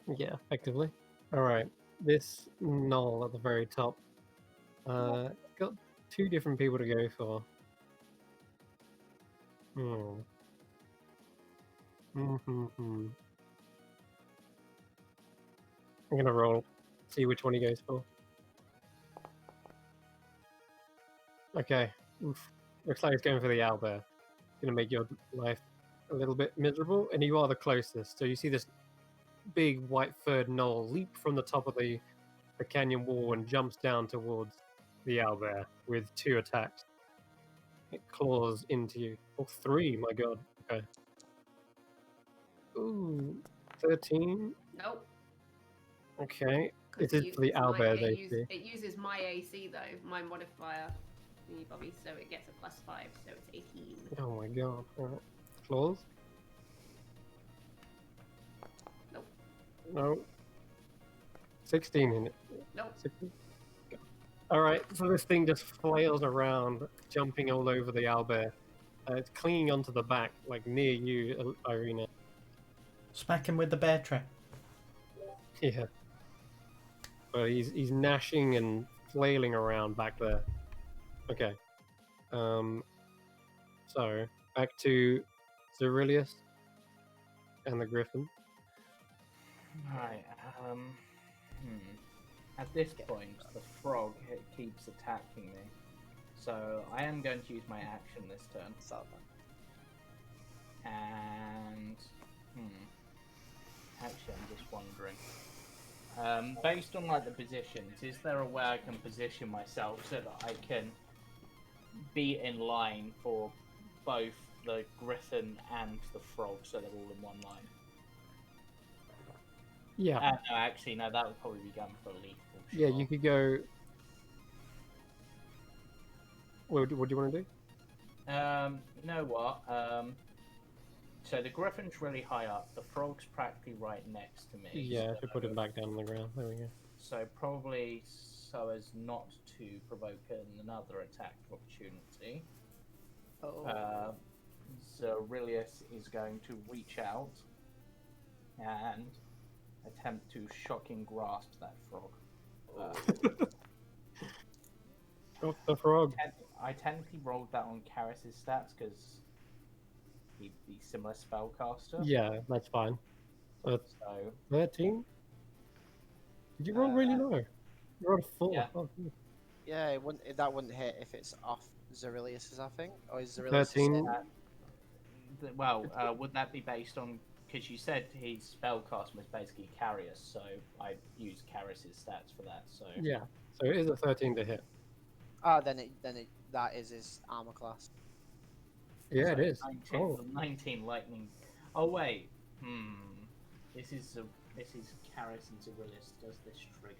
Yeah, effectively. All right, this knoll at the very top. Got 2 different people to go for. Hmm. Hmm. I'm gonna roll, see which one he goes for. Okay. Oof. Looks like he's going for the owlbear. Gonna make your life a little bit miserable, and you are the closest. So you see this big white-furred knoll leap from the top of the canyon wall and jumps down towards the owlbear with 2 attacks. It claws into you. Oh, 3, my god. Okay. Ooh, 13. Nope. Okay. 'Cause It is for the owlbear's AC. It uses my AC though, my modifier, thingy Bobby, so it gets a +5, so it's 18. Oh my god. Alright. Claws? Nope. No. 16 in it. Nope. 16? Alright, so this thing just flails around, jumping all over the owlbear. It's clinging onto the back, like near you, Irina. Smack him with the bear trap. Yeah. But he's gnashing and flailing around back there. Okay. So back to Zerilius and the Griffin. Right. At this point, the frog keeps attacking me, so I am going to use my action this turn. And actually, I'm just wondering. Based on like the positions, is there a way I can position myself so that I can be in line for both the griffin and the frog, so they're all in one line? Yeah. No, actually, no. That would probably be going for lethal. Yeah, you could go. What do you want to do? You know what? So the griffin's really high up. The frog's practically right next to me. Yeah, so, to put him back down on the ground. There we go. So probably so as not to provoke another attack of opportunity. Zerilius is going to reach out and attempt to shocking grasp that frog. Got the frog. I technically rolled that on Karis's stats because he'd be similar spellcaster. Yeah, that's fine. So 13? Did you roll really low? You rolled a 4. Yeah. Oh, Yeah, that wouldn't hit if it's off Zerilius's, I think. Or is Zerilius 13. would that be based on? Because you said his spellcast was basically Carius, so I used Caris's stats for that. So Yeah, so it is a 13 to hit. Then that is his armor class. Yeah, it is. 19, Oh. 19 lightning. Oh wait, This is Caris and Zerilius. Does this trigger?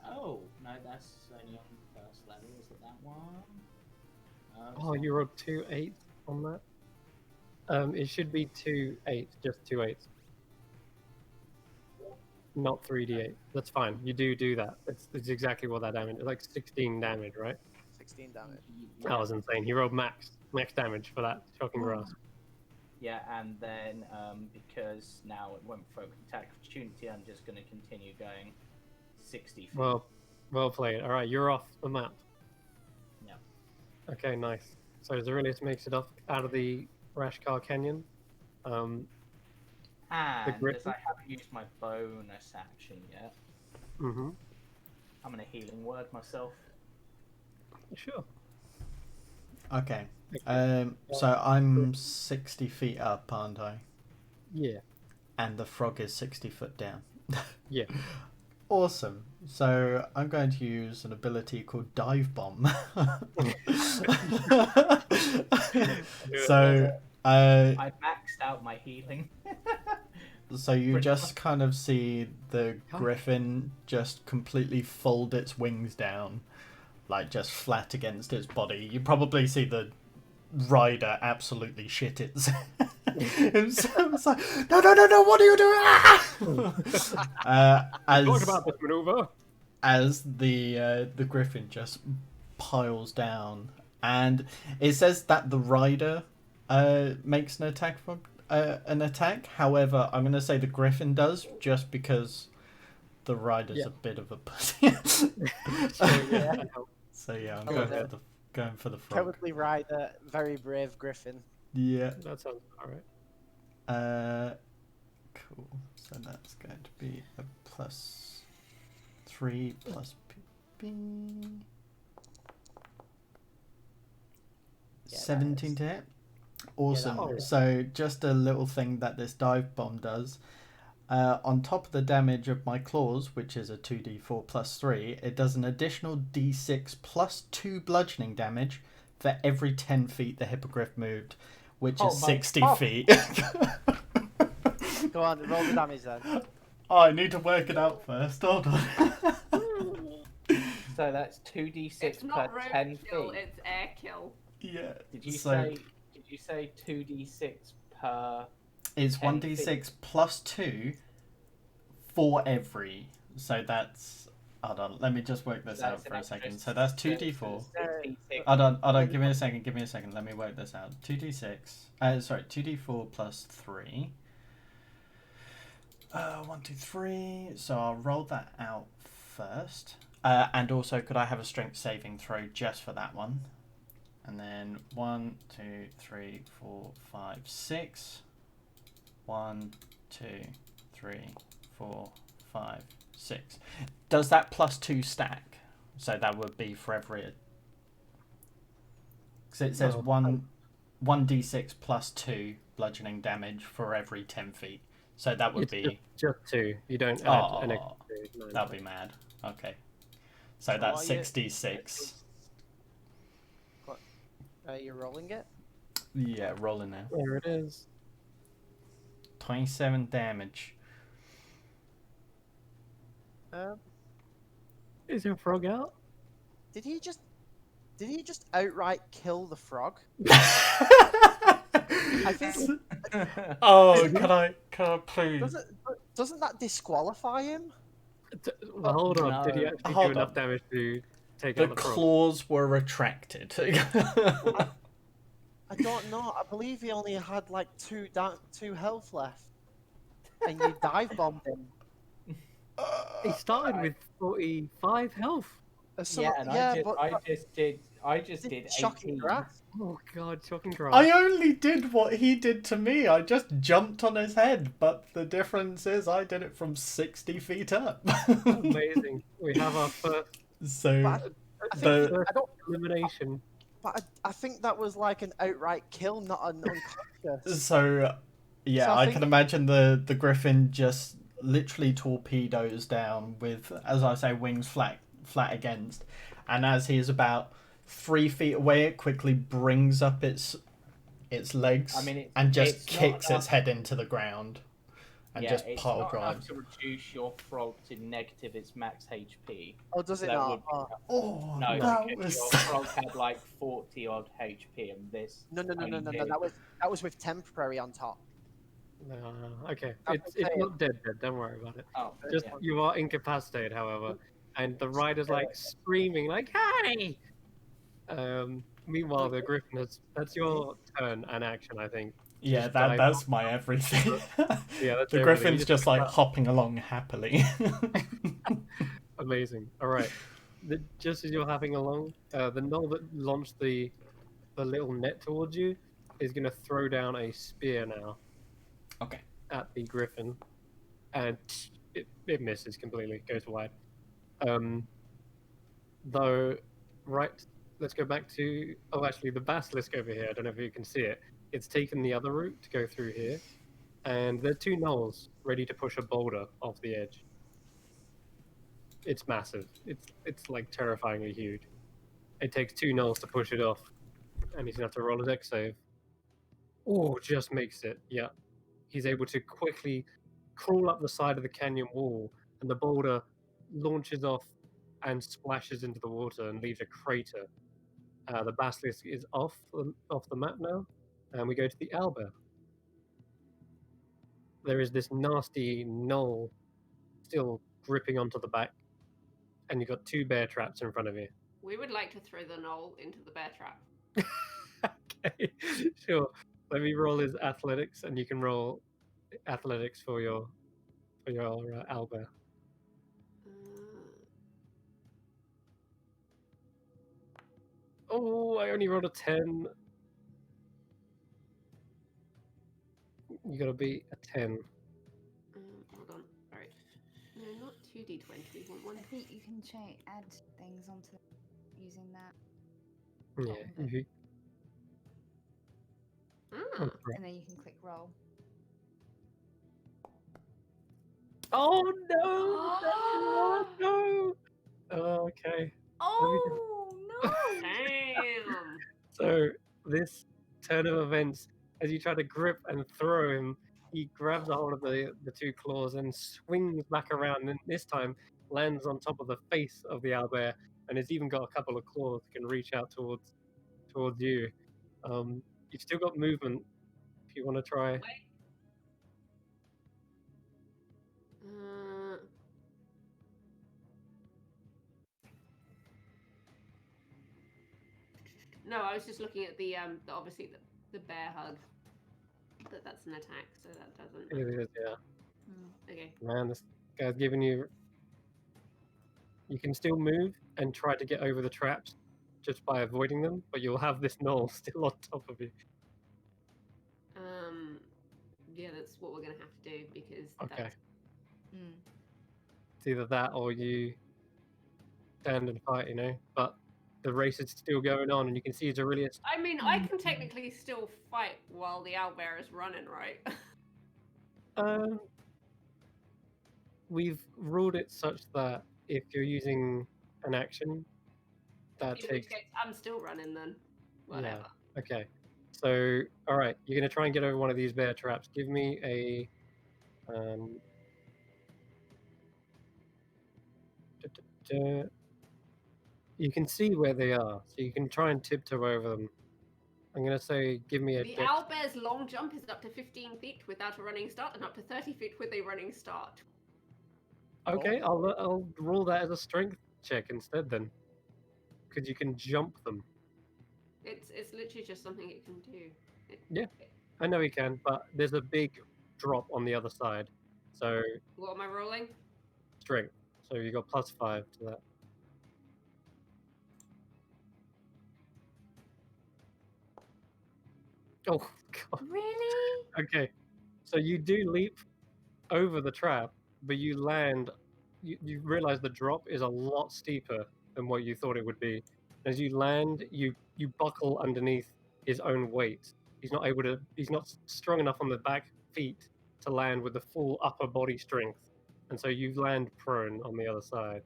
Oh no, that's only on first level. Is it that one? Oh, you rolled 2 8s on that? It should be 2 8s, just 2 8s. Not 3d8. That's fine. You do that. It's exactly what that damage is. Like 16 damage, right? 16 damage. That was insane. He rolled max damage for that shocking grasp. Yeah, and then because now it won't provoke attack opportunity, I'm just going to continue going 60 feet. Well played. All right, you're off the map. Yeah. Okay, nice. So Zerilius makes it up out of the Rashkar Canyon. And Griffin? as I haven't used my bonus action yet, Mm-hmm. I'm going to healing word myself. Sure. Okay. Okay. So I'm 60 feet up, aren't I? Yeah. And the frog is 60 foot down. Yeah. Awesome. So I'm going to use an ability called Dive Bomb. So I maxed out my healing. so you Pretty just kind of see the Huh? griffin just completely fold its wings down, like just flat against its body. You probably see the rider absolutely shit its. It's like, no! What are you doing? Talk about this maneuver. As the griffin just piles down, and it says that the rider makes an attack from an attack. However, I'm going to say the griffin does, just because the rider's a bit of a pussy. So yeah, I'm going for the frog. Cowardly rider, very brave griffin. Yeah. That sounds alright. Cool. So that's going to be a +3 plus PP. 17 to hit. Awesome. Yeah, So just a little thing that this dive bomb does. On top of the damage of my claws, which is a 2d4 plus 3, it does an additional d6 plus 2 bludgeoning damage for every 10 feet the hippogriff moved, which is 60 feet. Go on, roll the damage then. Oh, I need to work it out first. Hold on. So that's 2d6 It's per not road 10 kill, feet. it's air kill. Yeah. Did you so say 2d6 per? it's 10 1d6 feet? plus 2 for every. So that's. Hold on. Let me just work this out for a second. So that's 2d4. 66. Hold on. Give me a second. Let me work this out. 2d6. Sorry, 2d4 plus 3. 1, 2, 3. So I'll roll that out first. And also, could I have a strength saving throw just for that one? And then 1, 2, 3, 4, 5, 6. 1, 2, 3, 4, 5, 6. Does that +2 stack? So that would be for every. So it says 1d6 plus 2 bludgeoning damage for every 10 feet. So that would be just 2. You don't add an extra 2. No, that'd be mad. Okay. So So that's what are you- 66. You're rolling it? Yeah, rolling now. There it is. 27 damage. Is your frog out? Did he just outright kill the frog? I think Oh, can I please? doesn't that disqualify him? Well, hold on. Did he no. actually Hold do enough on. damage to take The out the frog? claws were retracted. I don't know. I believe he only had like two health left, and you dive bombed him. He started with 45 health. Yeah, and I just did shocking 18. grass. Oh god, shocking grass. I only did what he did to me. I just jumped on his head, but the difference is I did it from 60 feet up. Amazing. We have our first So But I the think, I don't. elimination. But I think that was like an outright kill, not an unconscious. so yeah, So I I think- can imagine the griffin just literally torpedoes down with, as I say, wings flat against, and as he is about 3 feet away, it quickly brings up its legs and just kicks its head into the ground and just it's pile not enough drives. to reduce your frog to negative its max HP. Oh, does it That not? would be Oh. enough. Oh, No, that because was your frog had like 40 odd HP, and this. No. only did- That was with temporary on top. Okay, That's it's okay. not dead. Don't worry about it. Oh, Just yeah. you are incapacitated, however, and the rider's like screaming, like "Hey!" Meanwhile, the griffin that's your turn and action, I think. Yeah, Just that's my everything. Yeah, that's The everything. griffin's You just like hopping along happily. Amazing. All right. Just as you're having along, the gnoll that launched the little net towards you is going to throw down a spear now. Okay. At the griffin, and it misses completely, goes wide. Though, right let's go back to. Oh, actually, the basilisk over here. I don't know if you can see it. It's taken the other route to go through here, and there are two gnolls ready to push a boulder off the edge. It's massive. It's like terrifyingly huge. It takes two gnolls to push it off, and he's gonna have to roll a dex save. Oh, just makes it. Yeah, he's able to quickly crawl up the side of the canyon wall, and the boulder launches off and splashes into the water and leaves a crater. The basilisk is off the map now, and we go to the owlbear. There is this nasty gnoll still gripping onto the back, and you've got two bear traps in front of you. We would like to throw the gnoll into the bear trap. Okay, sure. Let me roll his athletics, and you can roll athletics for your owlbear. Oh, I only rolled a 10. You gotta be a 10. Hold on. Alright. No, not 2d20. Want one. I think you can add things onto using that. Yeah. You, Ah. And then you can click roll. Oh no! No! Oh, okay. Oh no! Damn. So this turn of events, as you try to grip and throw him, he grabs a hold of the two claws and swings back around, and this time lands on top of the face of the owlbear, and it's even got a couple of claws that can reach out towards you. You've still got movement if you want to try. No, I was just looking at the obviously the bear hug. That's an attack, so that doesn't. It is, yeah. Okay. Man, this guy's giving you. You can still move and try to get over the traps just by avoiding them, but you'll have this gnoll still on top of you. Yeah, that's what we're gonna have to do because. Okay. That's... It's either that or you stand and fight, But the race is still going on, and you can see it's Aurelius. I mean, I can technically still fight while the owlbear is running, right? We've ruled it such that if you're using an action, that In takes. which case, I'm still running then. Whatever. Yeah. Okay. So, all right, you're gonna try and get over one of these bear traps. Give me a. You can see where they are, so you can try and tiptoe over them. I'm gonna say, give me a. The owlbear's long jump is up to 15 feet without a running start, and up to 30 feet with a running start. Okay, I'll roll that as a strength check instead then, because you can jump them. It's literally just something it can do. Yeah, I know he can, but there's a big drop on the other side. So What am I rolling? strength. So you got +5 to that. Oh god. Really? Okay, so you do leap over the trap, but you land. You realize the drop is a lot steeper than what you thought it would be. As you land, you buckle underneath his own weight. He's not strong enough on the back feet to land with the full upper body strength, and so you land prone on the other side.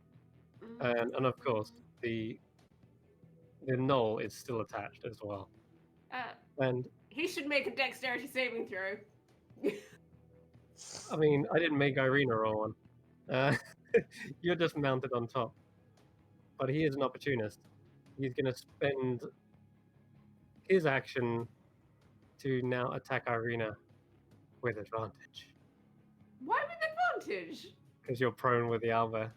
And of course the gnoll is still attached as well. And He should make a dexterity saving throw. I mean, I didn't make Irina roll one. You're just mounted on top. But he is an opportunist. He's going to spend his action to now attack Irina with advantage. Why with advantage? Because you're prone with the owlbear.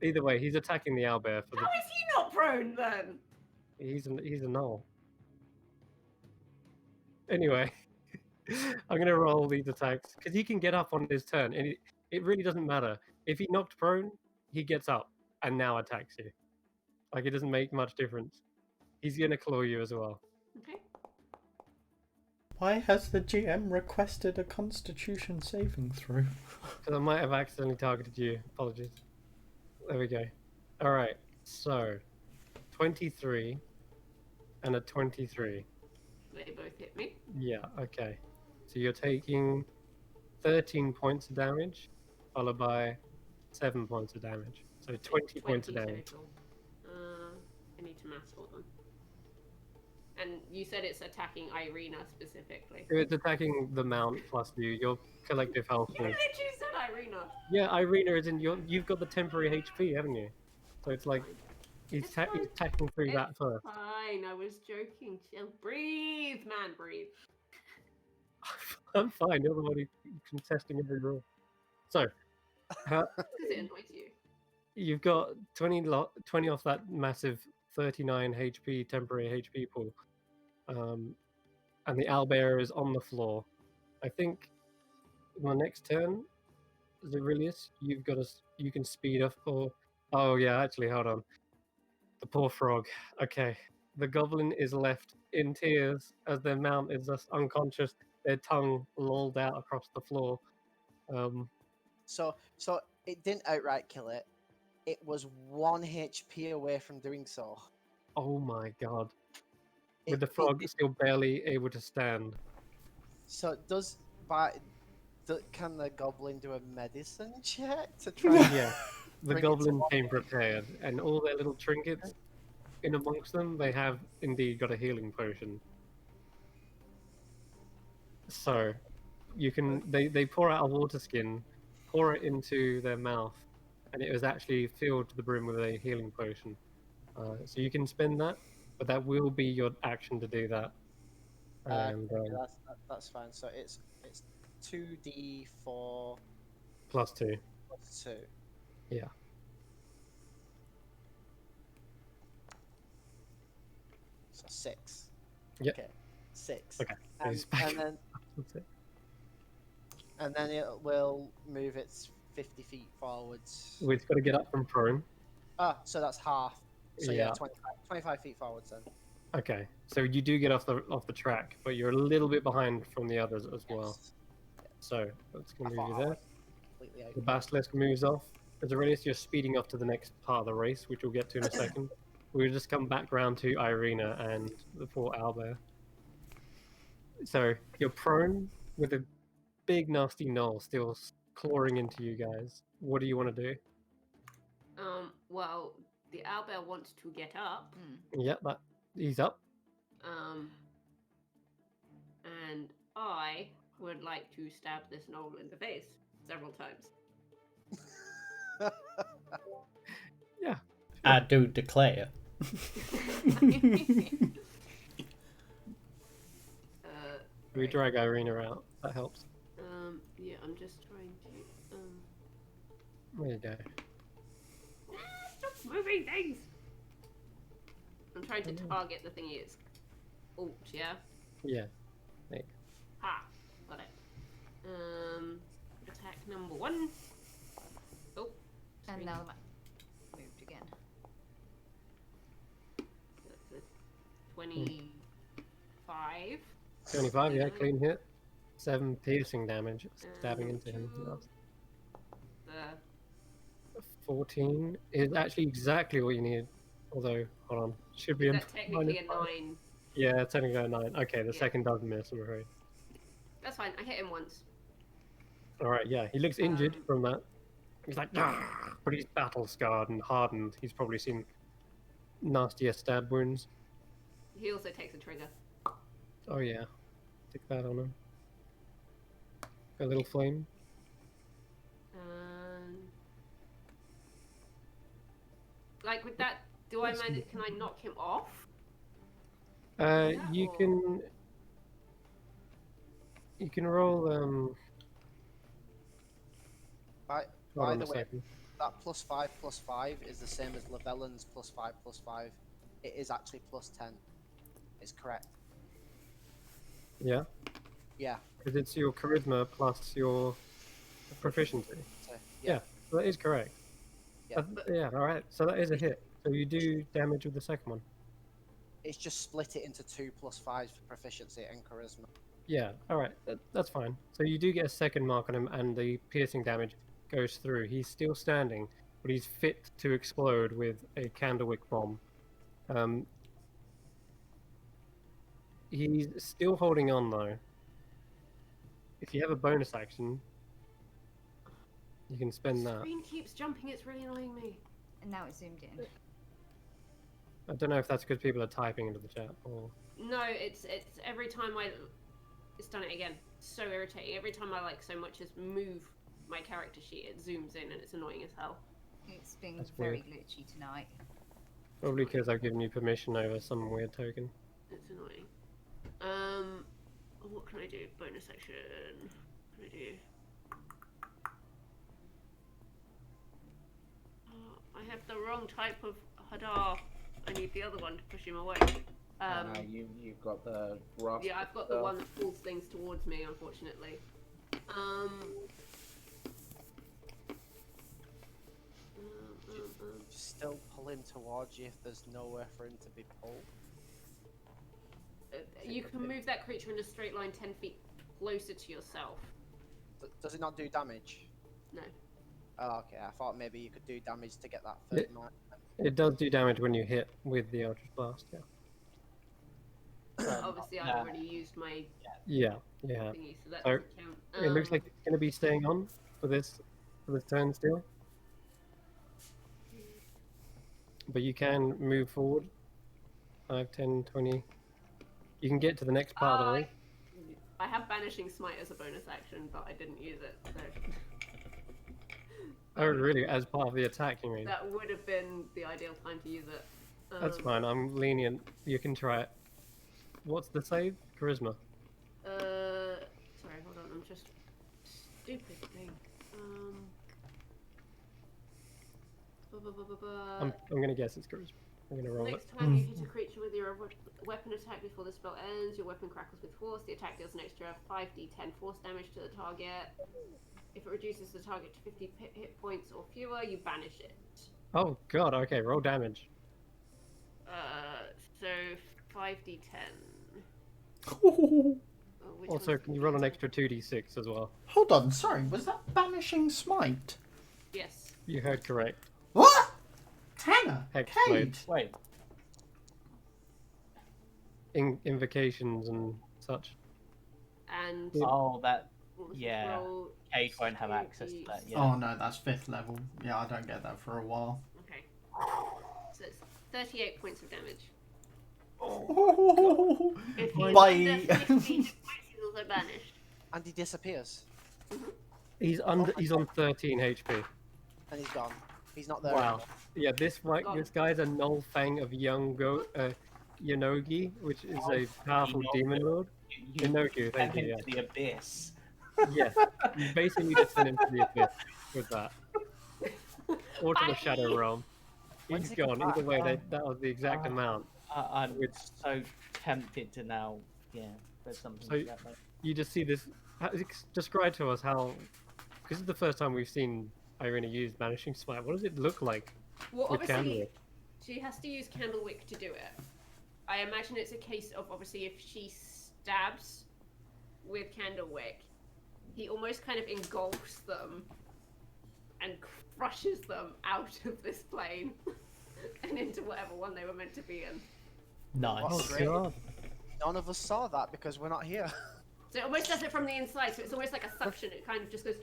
Either way, he's attacking the owlbear for the. How is he not prone then? He's a gnoll. Anyway, I'm going to roll these attacks because he can get up on his turn, and it really doesn't matter. If he knocked prone, he gets up and now attacks you. Like, it doesn't make much difference. He's going to claw you as well. Okay. Why has the GM requested a Constitution saving throw? Because I might have accidentally targeted you. Apologies. There we go. All right. So, 23 and a 23. They both hit me. Yeah, okay. So you're taking 13 points of damage, followed by 7 points of damage. So 20 points of 20 damage. total. I need to math all them. And you said it's attacking Irina specifically. It's attacking the mount plus you. Your collective health You is. literally said Irina. Yeah, Irina is in your. You've got the temporary HP, haven't you? So it's like Fine. he's It's fine. he's attacking through It's that first. fine. I was joking. Chill. Breathe, man. Breathe. I'm fine. You're the one who's contesting every roll. So, Because it annoys you. you've got 20 off that massive 39 HP temporary HP pool, and the owlbear is on the floor. I think my next turn, Zerilius, you can speed up or oh yeah, actually hold on. The poor frog. Okay. The goblin is left in tears as their mount is just unconscious, their tongue lolled out across the floor. So it didn't outright kill it. It was 1 HP away from doing so. Oh my god. It- With the it- frog it- still barely able to stand. So can the goblin do a medicine check to try? and Yeah. The bring it to goblin life? came prepared, and all their little trinkets in amongst them, they have indeed got a healing potion. So you can they pour out a water skin, pour it into their mouth, and it was actually filled to the brim with a healing potion. So you can spend that, but that will be your action to do that. And Yeah, that's fine. So it's 2d4 +2. plus 2. Yeah. So 6. Yep. Okay. 6. Okay. And, He's back. and That's it. then it will move its 50 feet forwards. We've got to get up from prone. Ah, so that's half. So yeah, Yeah. 25 feet forwards then. Okay, so you do get off the track, but you're a little bit behind from the others as well. Yes. So that's I going to thought move I you there. was completely out. The basilisk moves off. As Aurelius, you're speeding off to the next part of the race, which we'll get to in a second. We'll just come back round to Irina and the poor owlbear. So you're prone with a big nasty gnoll still clawing into you guys. What do you want to do? Well, the owlbear wants to get up. Yep, he's up. And I would like to stab this gnoll in the face several times. Yeah. I do declare. We Right. drag Irina out. That helps. Yeah, I'm just trying to. There you go. Stop moving things! I'm trying to target the thing is. Alt, yeah? Yeah. Ha! Got it. Attack number 1. Oh. And screen. now the map moved again. That's a 25. 25, yeah, clean hit. 7 piercing damage, stabbing into him. The 14 is actually exactly what you need. Although, hold on, should be is a that technically a -5. 9? Yeah, technically a 9. Okay, the Yeah. second does miss, I'm afraid. That's fine. I hit him once. Alright, yeah, he looks injured from that. He's like, "Ah," but he's battle scarred and hardened. He's probably seen nastier stab wounds. He also takes a trigger. Oh, yeah. Stick that on him. A little flame. Like with that, do I manage? Can I knock him off? You or- can. You can roll. By Hold on the a way, second. that +5 is the same as Llewellyn's +5. It is actually +10. It's correct. Yeah, Yeah. because it's your charisma plus your proficiency. So, Yeah, so that is correct. Yeah. Yeah, all right. So that is a hit. So you do damage with the second one. It's just split it into 2 +5s for proficiency and charisma. Yeah, all right. That's fine. So you do get a second mark on him, and the piercing damage goes through. He's still standing, but he's fit to explode with a candlewick bomb. Um, he's still holding on though. If you have a bonus action, you can spend that. Screen keeps jumping. It's really annoying me. And now it's zoomed in. I don't know if that's because people are typing into the chat or. No, it's every time it's done it again. So irritating. Every time I like so much as move my character sheet, it zooms in and it's annoying as hell. It's been That's very glitchy tonight. Probably because I've given you permission over some weird token. It's annoying. What can I do? Bonus action. What can I do? Oh, I have the wrong type of Hadar. I need the other one to push him away. You've got the grasp. Yeah, I've got the one that pulls things towards me, unfortunately. Still pulling towards you if there's nowhere for him to be pulled. You can move that creature in a straight line 10 feet closer to yourself. Does it not do damage? No. Oh, okay. I thought maybe you could do damage to get that third mark. It does do damage when you hit with the Eldritch Blast, yeah. Obviously, I've already used my Yeah. thingy, so that So, doesn't count. It looks like it's going to be staying on for this turn still. But you can move forward 5, 10, 20. You can get to the next part of the way. I have Banishing Smite as a bonus action, but I didn't use it, so... Oh, really? As part of the attack, you mean? That would have been the ideal time to use it. That's fine. I'm lenient. You can try it. What's the save? Charisma. Sorry, hold on. I'm just... Stupid thing. I'm going to guess it's charisma. I'm going to roll it. Next time you hit a creature with your weapon attack before the spell ends, your weapon crackles with force. The attack deals an extra 5d10 force damage to the target. If it reduces the target to 50 hit points or fewer, you banish it. Oh, God. Okay, roll damage. So 5d10. Also, can you roll an extra 2d6 as well? Hold on, sorry, was that Banishing Smite? Yes. You heard correct. What? Tanner? Hex Cade? blades. Wait, Invocations and such. And oh, that. what was it? Yeah. Roll Kate won't have access to that yet. Oh no, that's 5th level. Yeah, I don't get that for a while. Okay. So it's 38 points of damage. If he's Bye. under 50 points, he's also banished. And he disappears. He's on 13 HP. And he's gone. He's not there Wow. anymore. Yeah, this guy's a Null Fang of Yanogi, which is a powerful demon lord. Yanogi, thank Send you. him to the abyss. Yes, you basically just send him to the abyss with that, or to the Bye. Shadow Realm. When's He's he come gone. back? Either way, that was the exact amount. I'm so tempted to now. Yeah, there's something So- to that. Though. You just see this. Describe to us how, because this is the first time we've seen Irina use Banishing Smite. What does it look like? Well, With obviously, Candlewick. she has to use Candlewick to do it. I imagine it's a case of, obviously, if she stabs with Candlewick, he almost kind of engulfs them and crushes them out of this plane and into whatever one they were meant to be in. Nice. Oh, Oh great. God! None of us saw that because we're not here. So it almost does it from the inside, so it's almost like a suction. It kind of just goes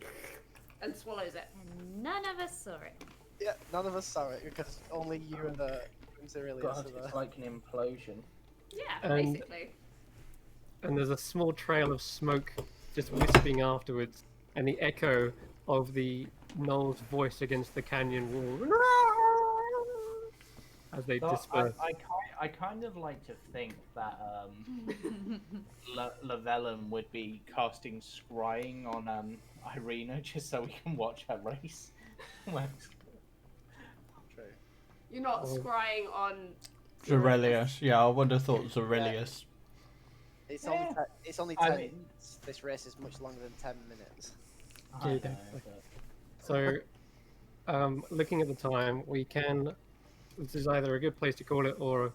and swallows it. And none of us saw it. Yeah, none of us saw it because only you and the Zerilius God, are there. it's like an implosion. Yeah, And- basically. And there's a small trail of smoke just wisping afterwards, and the echo of the Knoll's voice against the canyon wall as they So disperse. I kind of like to think that Lavellum would be casting scrying on Irina just so we can watch her race. True. You're not Oh. scrying on Zerelius. Yeah, I would have thought Zerelius. It's Yeah. only it's only I 10 mean- minutes. This race is much longer than 10 minutes. I Yeah, know, definitely. but- So, looking at the time, we can. This is either a good place to call it, or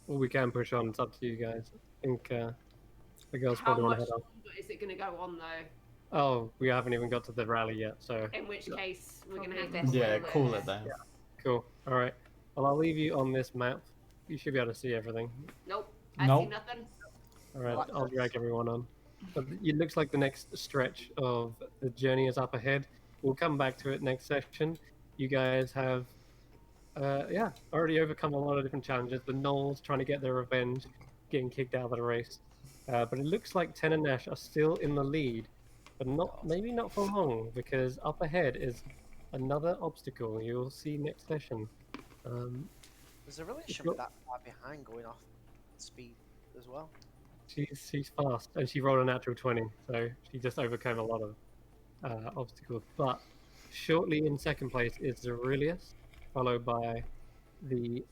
we can push on. It's up to you guys. I think the girls How probably want much to head off. longer is it going to go on, though? Oh, we haven't even got to the rally yet. So In which case, we're going to have Probably to best Yeah, to call it there. cool. All right. Well, I'll leave you on this map. You should be able to see everything. Nope. I see Nope. nothing. All right, Well, I'll drag everyone on. But it looks like the next stretch of the journey is up ahead. We'll come back to it next session. You guys have, already overcome a lot of different challenges. The Knolls trying to get their revenge, getting kicked out of the race. But it looks like Ten and Nash are still in the lead, but maybe not for long, because up ahead is another obstacle you'll see next session. There's a really If shouldn't you're- be that far behind going off speed as well. she's fast, and she rolled a natural 20, so she just overcame a lot of obstacles. But shortly in second place is Zerilius, followed by the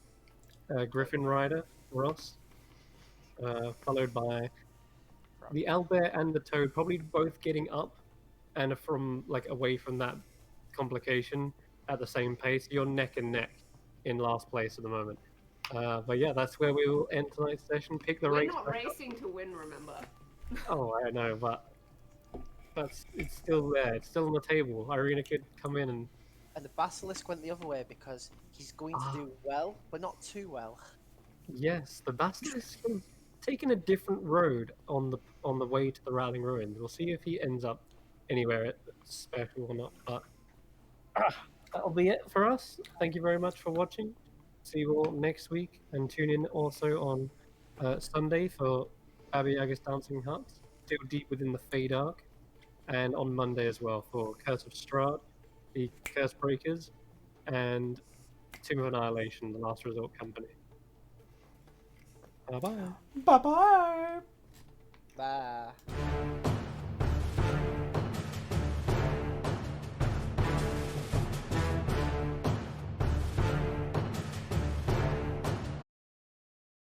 Griffin Rider, Ross, followed by the Owlbear and the Toad, probably both getting up and from like away from that complication at the same pace. You're neck and neck in last place at the moment. But yeah, that's where we will end tonight's session. Pick the We're race not back up. racing to win, remember? Oh, I know, but it's still there. It's still on the table. Irina could come in and And the basilisk went the other way because he's going to do well, but not too well. yes, the basilisk has taken a different road on the way to the Rattling Ruins. We'll see if he ends up anywhere special or not. But that'll be it for us. Thank you very much for watching. See you all next week, and tune in also on Sunday for Baba Yaga's Dancing Hut, still deep within the Fade arc, and on Monday as well for Curse of Strahd, the Curse Breakers, and Tomb of Annihilation, the Last Resort Company. Bye bye. Bye bye. Bye.